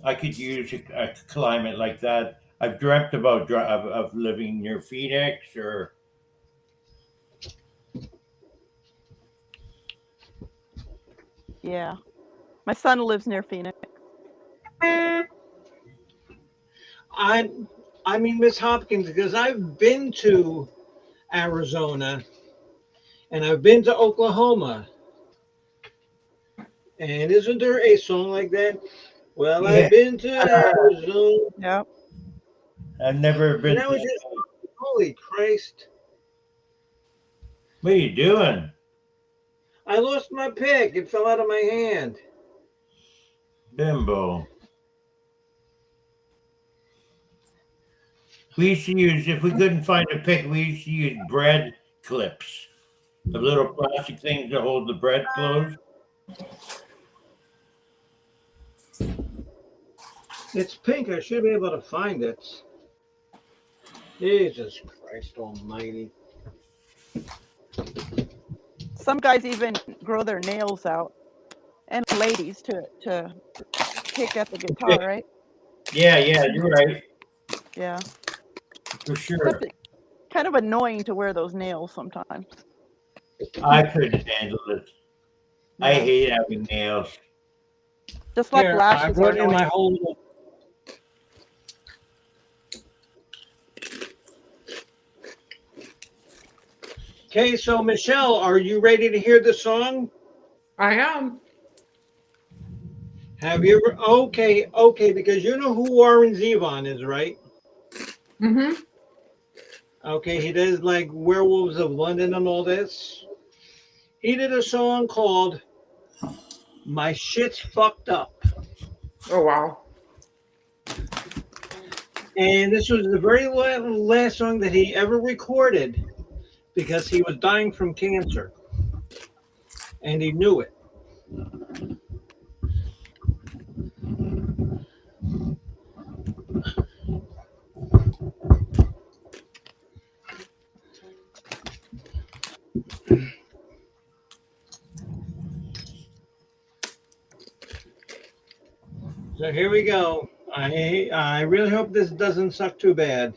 I could use a climate like that. I've dreamt about of living near Phoenix or Yeah. My son lives near Phoenix. I mean, Miss Hopkins, because I've been to Arizona and I've been to Oklahoma. And isn't there a song like that? Well, yeah. I've been to Arizona. Yep. I've never And been I was to. just, holy Christ. What are you doing? I lost my pick. It fell out of my hand. Bimbo. We used to use, if we couldn't find a pick, we used to use bread clips. The little plastic things that hold the bread closed. It's pink. I should be able to find it. Jesus Christ almighty. Some guys even grow their nails out, and ladies to pick at the guitar, right? Yeah, you're right. Yeah. For sure. Except it's kind of annoying to wear those nails sometimes. I couldn't handle it. I Yeah. hate having nails. Just like Here, I lashes are brought in annoying. my whole little. Okay, so Michelle, are you ready to hear the song? I am. Have you ever? Okay, because you know who Warren Zevon is, right? Mm-hmm. Okay, he does like Werewolves of London and all this. He did a song called "My Shit's Fucked Up." Oh wow. And this was the very last song that he ever recorded because he was dying from cancer. And he knew it. So here we go. I really hope this doesn't suck too bad.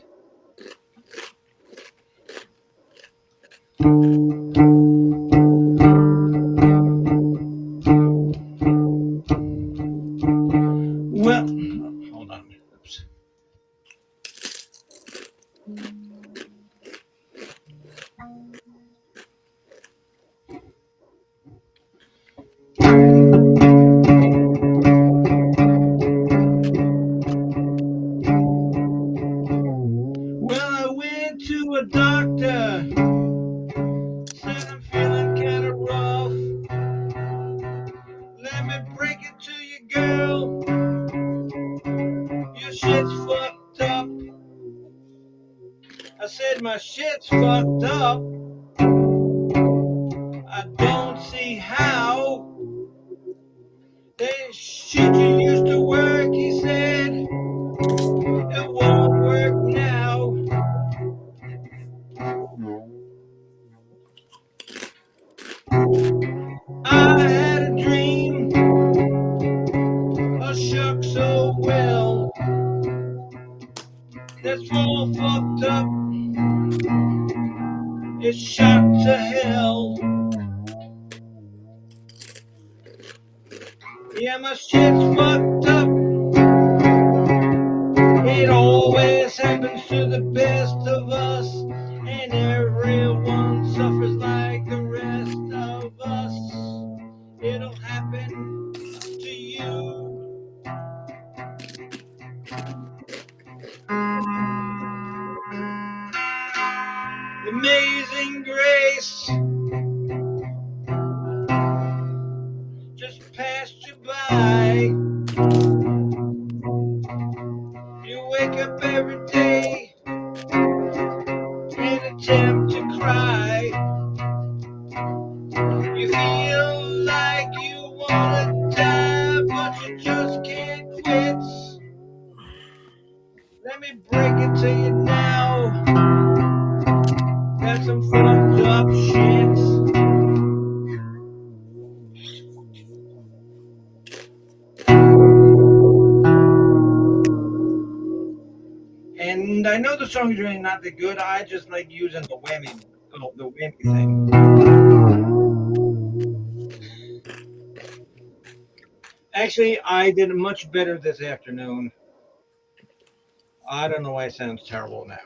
Well, hold on. Oops. Well, I went to a doctor, said I'm feeling kind of rough. Let me break it to you, girl. Your shit's fucked up. I said my shit's fucked up. I don't see how. That shit you used to work, he said. It won't work now. I had a dream, a shuck so well. That's all fucked up. It's shot to hell. Yeah, my shit's fucked up. It always happens to the best of us, and everyone suffers like the rest of us. It'll happen to you. Amazing grace just passed you by. You wake up every day and attempt to cry. You feel like you wanna die, but you just can't quit. Let me break it to you now. That's some fucked up shit. And I know the song's really not that good. I just like using the whammy thing. Actually, I did much better this afternoon. I don't know why it sounds terrible now.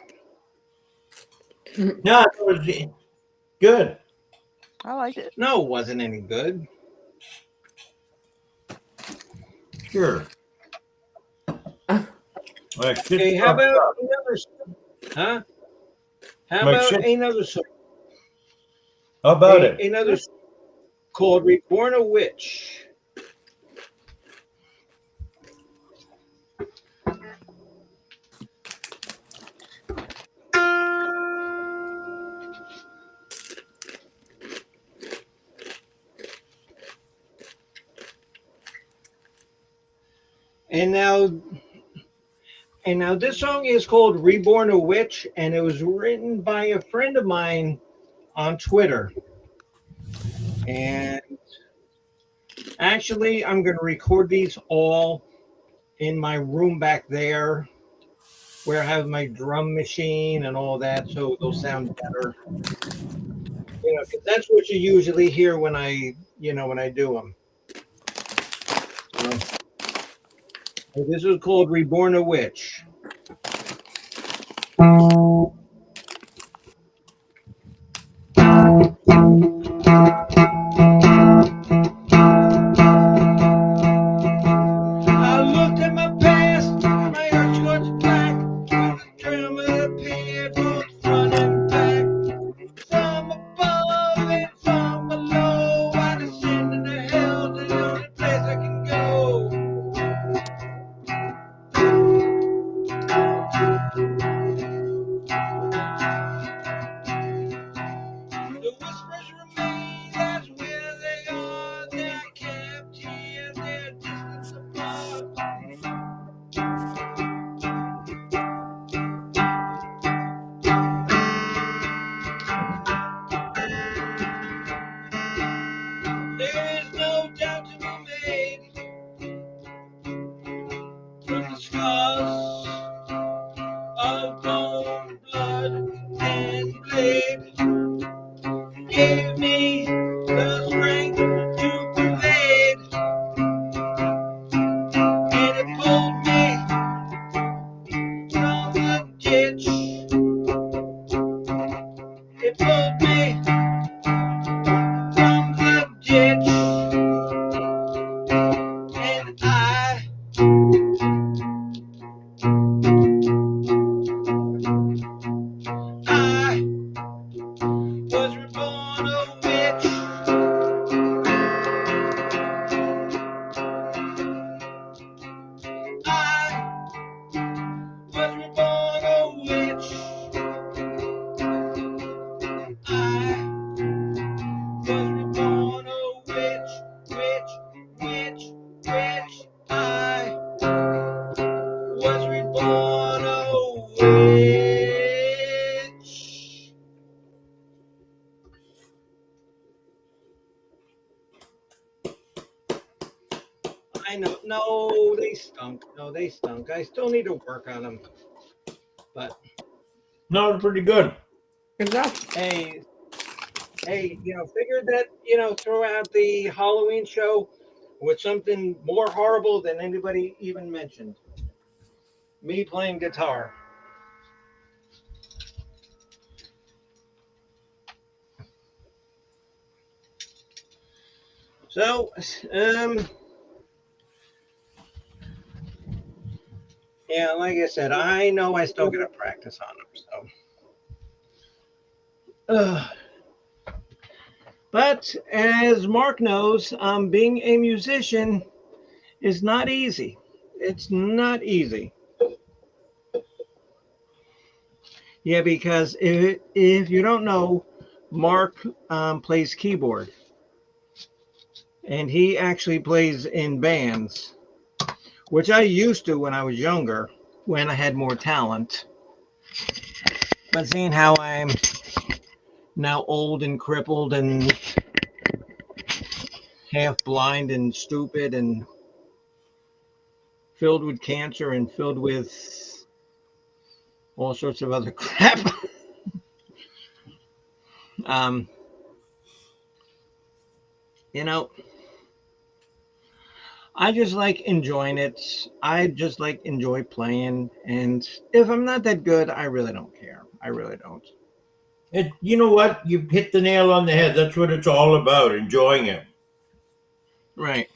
No, it was good. I liked it. No, it wasn't any good. Sure. Like shit Hey, how fucked about up. another song? Huh? How Like about shit. another song? How about it? Another song called Reborn a Witch. And now this song is called Reborn a Witch, and it was written by a friend of mine on Twitter. And actually, I'm going to record these all in my room back there where I have my drum machine and all that, so they'll sound better. You know, 'cause that's what you usually hear when I do them. So this is called Reborn a Witch. I looked at my past, my earth was black. The drum appeared both front and back. From above and from below, I descend into hell, the only place I can go. ditch. And I was reborn a witch. I was reborn a witch. I was reborn a witch, witch, witch, witch. I was reborn a witch. I know. No, they stunk. No, they stunk. I still need to work on them. But No, it's pretty good. Good job. hey, figured that, throughout the Halloween show with something more horrible than anybody even mentioned. Me playing guitar. So, yeah, like I said, I know I still got to practice on them. So, but as Mark knows, being a musician is not easy. It's not easy. Yeah, because if you don't know, Mark plays keyboard, and he actually plays in bands, which I used to when I was younger, when I had more talent. But seeing how I'm now old and crippled and half blind and stupid and filled with cancer and filled with all sorts of other crap. um, you know, I just like enjoying it. I just like enjoy playing. And if I'm not that good, I really don't care. I really don't. You know what? You hit the nail on the head. That's what it's all about, enjoying it Right.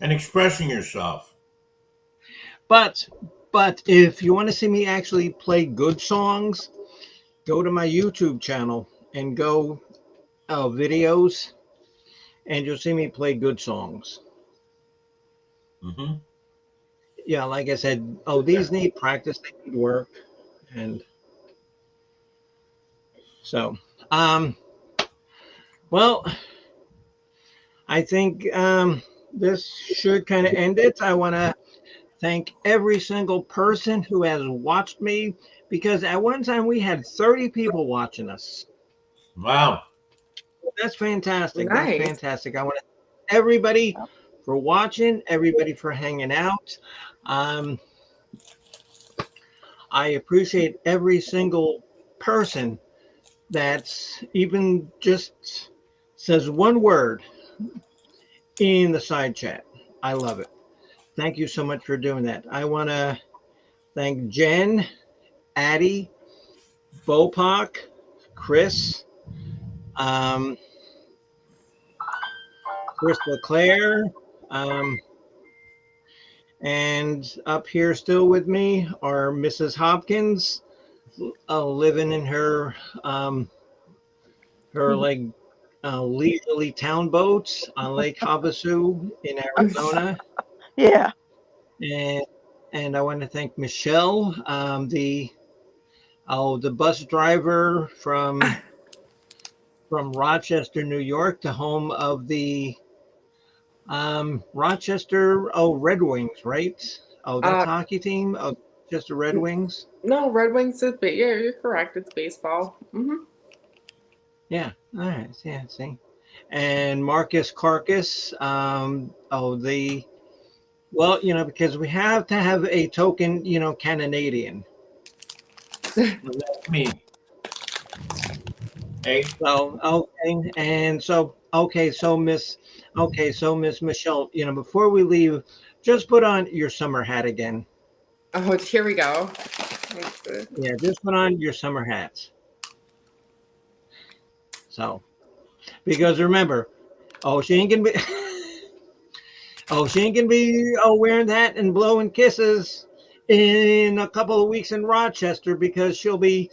and expressing yourself. But if you want to see me actually play good songs, go to my YouTube channel and go videos, and you'll see me play good songs. Mm-hmm. Yeah, like I said, these need practice, they need work, and so, well, I think this should kind of end it. I want to thank every single person who has watched me, because at one time we had 30 people watching us. Wow. That's fantastic. That's Nice. fantastic. I want to thank everybody for watching, everybody for hanging out. I appreciate every single person that's even just says one word in the side chat. I love it. Thank you so much for doing that. I want to thank Jen, Addie, Bopak, Chris, Chris LeClaire, and up here still with me are Mrs. Hopkins, living in her like leisurely town boats on Lake Havasu in Arizona. Yeah. And I want to thank Michelle, the bus driver from Rochester, New York, the home of the Rochester Red Wings, right? Oh, that's hockey team. Oh, Rochester Red Wings. No, Red Wings is yeah, you're correct. It's baseball. Yeah. All right. Yeah. See. And Marcus Carcass. Well, because we have to have a token, Canadian. That's me. Hey. So okay, and so Miss Michelle, before we leave, just put on your summer hat again. Oh, here we go. Yeah, just put on your summer hats. So, because remember, Oh, she ain't gonna be. Oh, she ain't gonna be wearing that and blowing kisses in a couple of weeks in Rochester because she'll be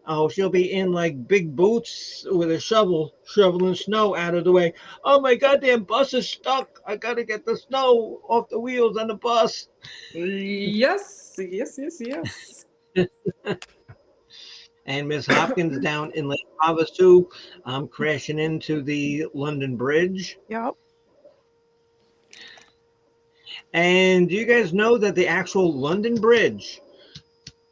in like big boots with a shovel, shoveling snow out of the way. Oh my goddamn bus is stuck! I gotta get the snow off the wheels on the bus. Yes, yes, yes, yes. And Miss Hopkins down in Lake Havasu, crashing into the London Bridge. Yep. And do you guys know that the actual London Bridge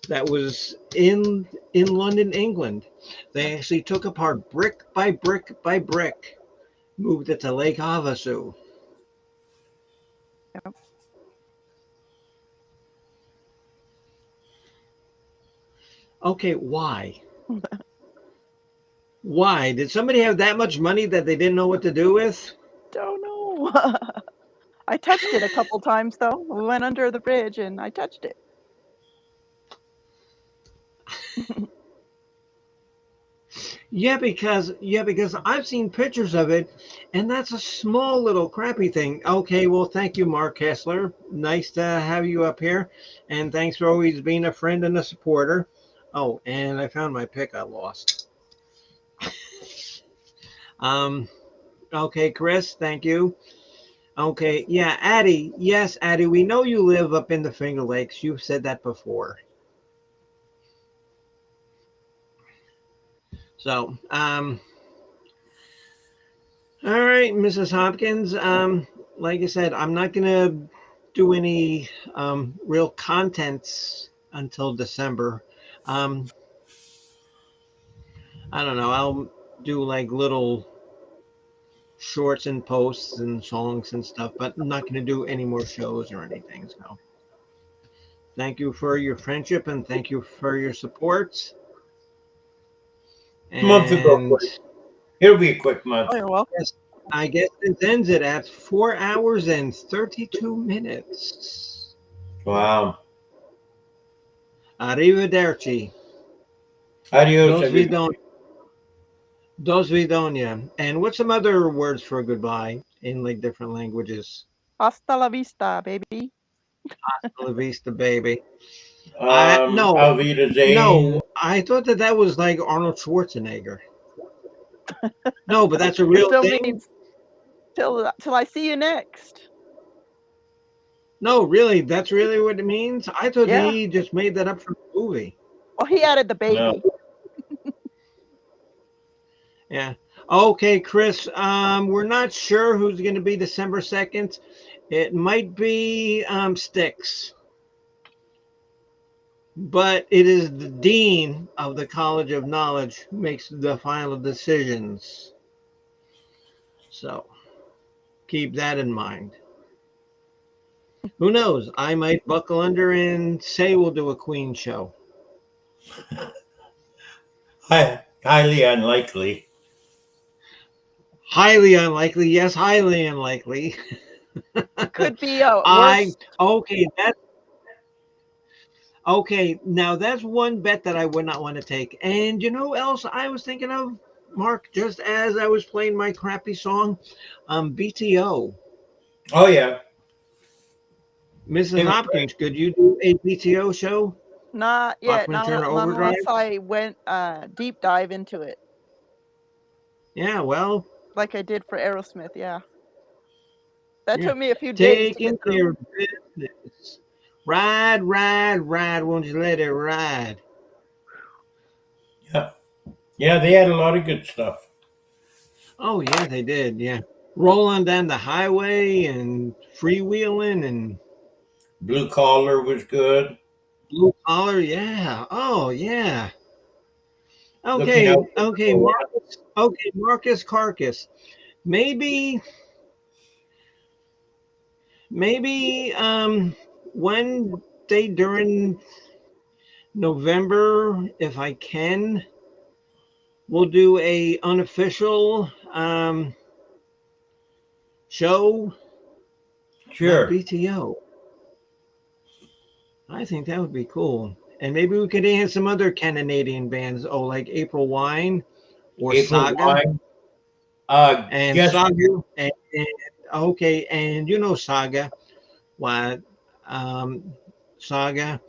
that was in London, England, they actually took apart brick by brick by brick, moved it to Lake Havasu. Yep. Okay, why? Why? Did somebody have that much money that they didn't know what to do with? Don't know. I touched it a couple times though. We went under the bridge and I touched it. Yeah, because I've seen pictures of it, and that's a small little crappy thing. Okay, well, thank you, Mark Kessler. Nice to have you up here, and thanks for always being a friend and a supporter. Oh, and I found my pick I lost. Um, okay, Chris, thank you. Okay, yeah, Addie. Yes, Addie, we know you live up in the Finger Lakes. You've said that before. So, all right, Mrs. Hopkins. Like I said, I'm not gonna do any real contents until December. Um, I don't know. I'll do like little shorts and posts and songs and stuff, but I'm not gonna do any more shows or anything. So, thank you for your friendship and thank you for your support. Month ago, And quick. It'll be a quick month. Oh, you're welcome. yes, I guess this ends it at 4 hours and 32 minutes. Wow. Arrivederci. Adios, Dos everybody. vidon, dos vidonia. And what's some other words for goodbye in like different languages? Hasta la vista, baby. Hasta la vista, baby. I no, Auf Wiedersehen. no. I thought that was like Arnold Schwarzenegger. No, but that's a real Still thing. means till I see you next. No, really, that's really what it means. I thought Yeah. he just made that up for the movie. Well, he added the baby. No. Yeah. Okay, Chris. We're not sure who's going to be December 2nd. It might be Styx, but it is the dean of the College of Knowledge who makes the final decisions. So keep that in mind. Who knows? I might buckle under and say we'll do a Queen show. Highly unlikely. Highly unlikely. Yes, highly unlikely. Could be a worse. Okay, now that's one bet that I would not want to take. And you know who else I was thinking of, Mark, just as I was playing my crappy song? BTO. Oh, yeah. Mrs. Hopkins, could you do a BTO show? Not yet. Bachman Not, Turner not Overdrive? unless I went deep dive into it, Yeah, well, like I did for Aerosmith. Yeah. That yeah. took me a few days to Taking get through. your business. Ride, ride, ride. Won't you let it ride? Yeah. Yeah, they had a lot of good stuff. Oh, yeah, they did. Yeah. Rolling down the highway and freewheeling and Blue Collar was good. blue collar. Yeah. Oh, yeah. Looking Okay. out for Okay. the- Marcus. Okay. Marcus Carcass. Maybe one day during November, if I can, we'll do a unofficial show Sure. about BTO. I think that would be cool. And maybe we could add some other Canadian bands, like April Wine or April Saga. Wine. And Guess Saga, and okay, and you know Saga, what? Saga,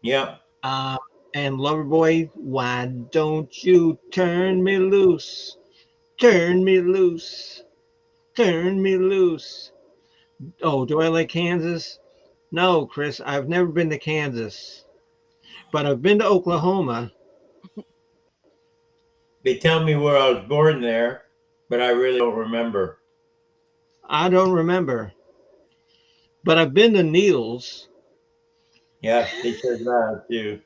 Yep. uh, and Loverboy, why don't you turn me loose? Turn me loose. Turn me loose. Oh, do I like Kansas? No, Chris, I've never been to Kansas, but I've been to Oklahoma. They tell me where I was born there, but I really don't remember. I don't remember, but I've been to Neil's. Yeah, they said that too.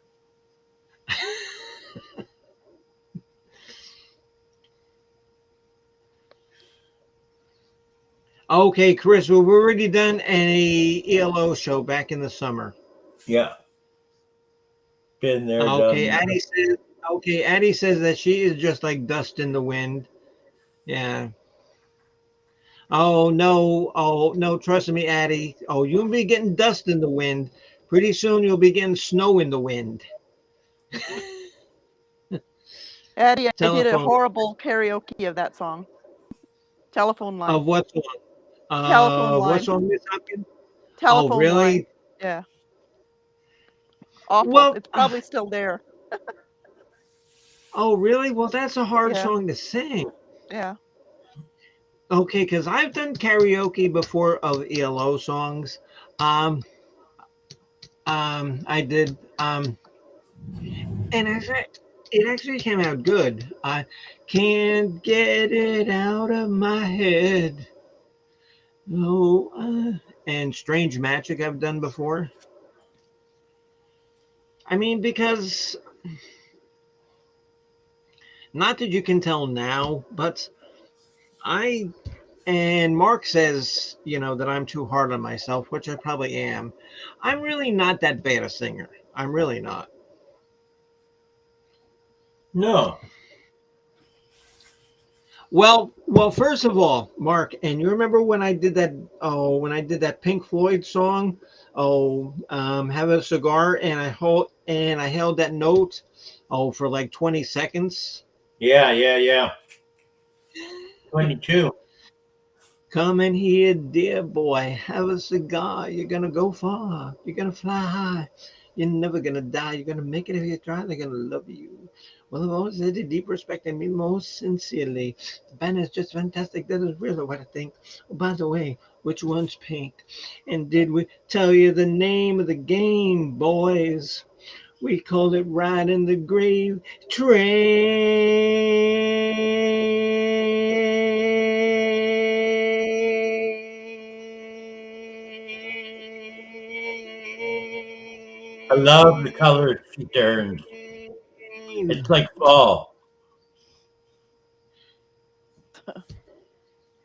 Okay, Chris, well, we've already done a ELO show back in the summer. Yeah. Been there, Okay, done that. Addie says. Okay, Addie says that she is just like dust in the wind. Yeah. Oh no, trust me, Addie. Oh, you'll be getting dust in the wind. Pretty soon you'll be getting snow in the wind. Addie, I did a Telephone horrible karaoke of that song. Telephone line. of what song? Telephone What line. song, Miss Hopkins? Oh, Telephone line. really? Yeah. Awful. Well, It's probably still there. oh, really? Well, that's a hard Yeah. song to sing. Yeah. Okay, because I've done karaoke before of ELO songs. Um, I did, and it actually came out good. I can't get it out of my head. No, and Strange Magic I've done before. I mean, because not that you can tell now, but I and Mark says, that I'm too hard on myself, which I probably am. I'm really not that bad a singer. I'm really not. No. Well, first of all, Mark, and you remember when I did that? Oh, when I did that Pink Floyd song. Oh, have a cigar, and I held that note. Oh, for like 20 seconds. Yeah. 22. Come in here, dear boy. Have a cigar. You're gonna go far. You're gonna fly high. You're never gonna die. You're gonna make it if you try. They're gonna love you. Well, I've always had a deep respect and mean most sincerely. The band is just fantastic. That is really what I think. Oh, by the way, which one's pink? And did we tell you the name of the game, boys? We called it Ride in the Grave I love the colors she turns. Train. It's like fall.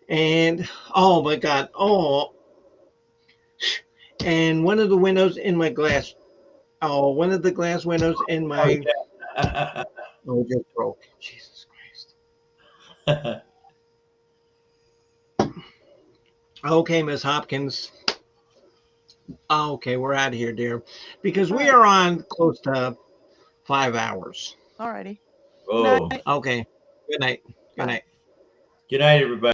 And oh my God, and one of the windows in my glass, one of the glass windows in Oh, my, yeah. just broke. Jesus Christ. Okay, Miss Hopkins. Okay, we're out of here, dear, because we are on close to 5 hours. Alrighty. Oh. Night. Okay. Good night. Good Bye. night. Good night, everybody.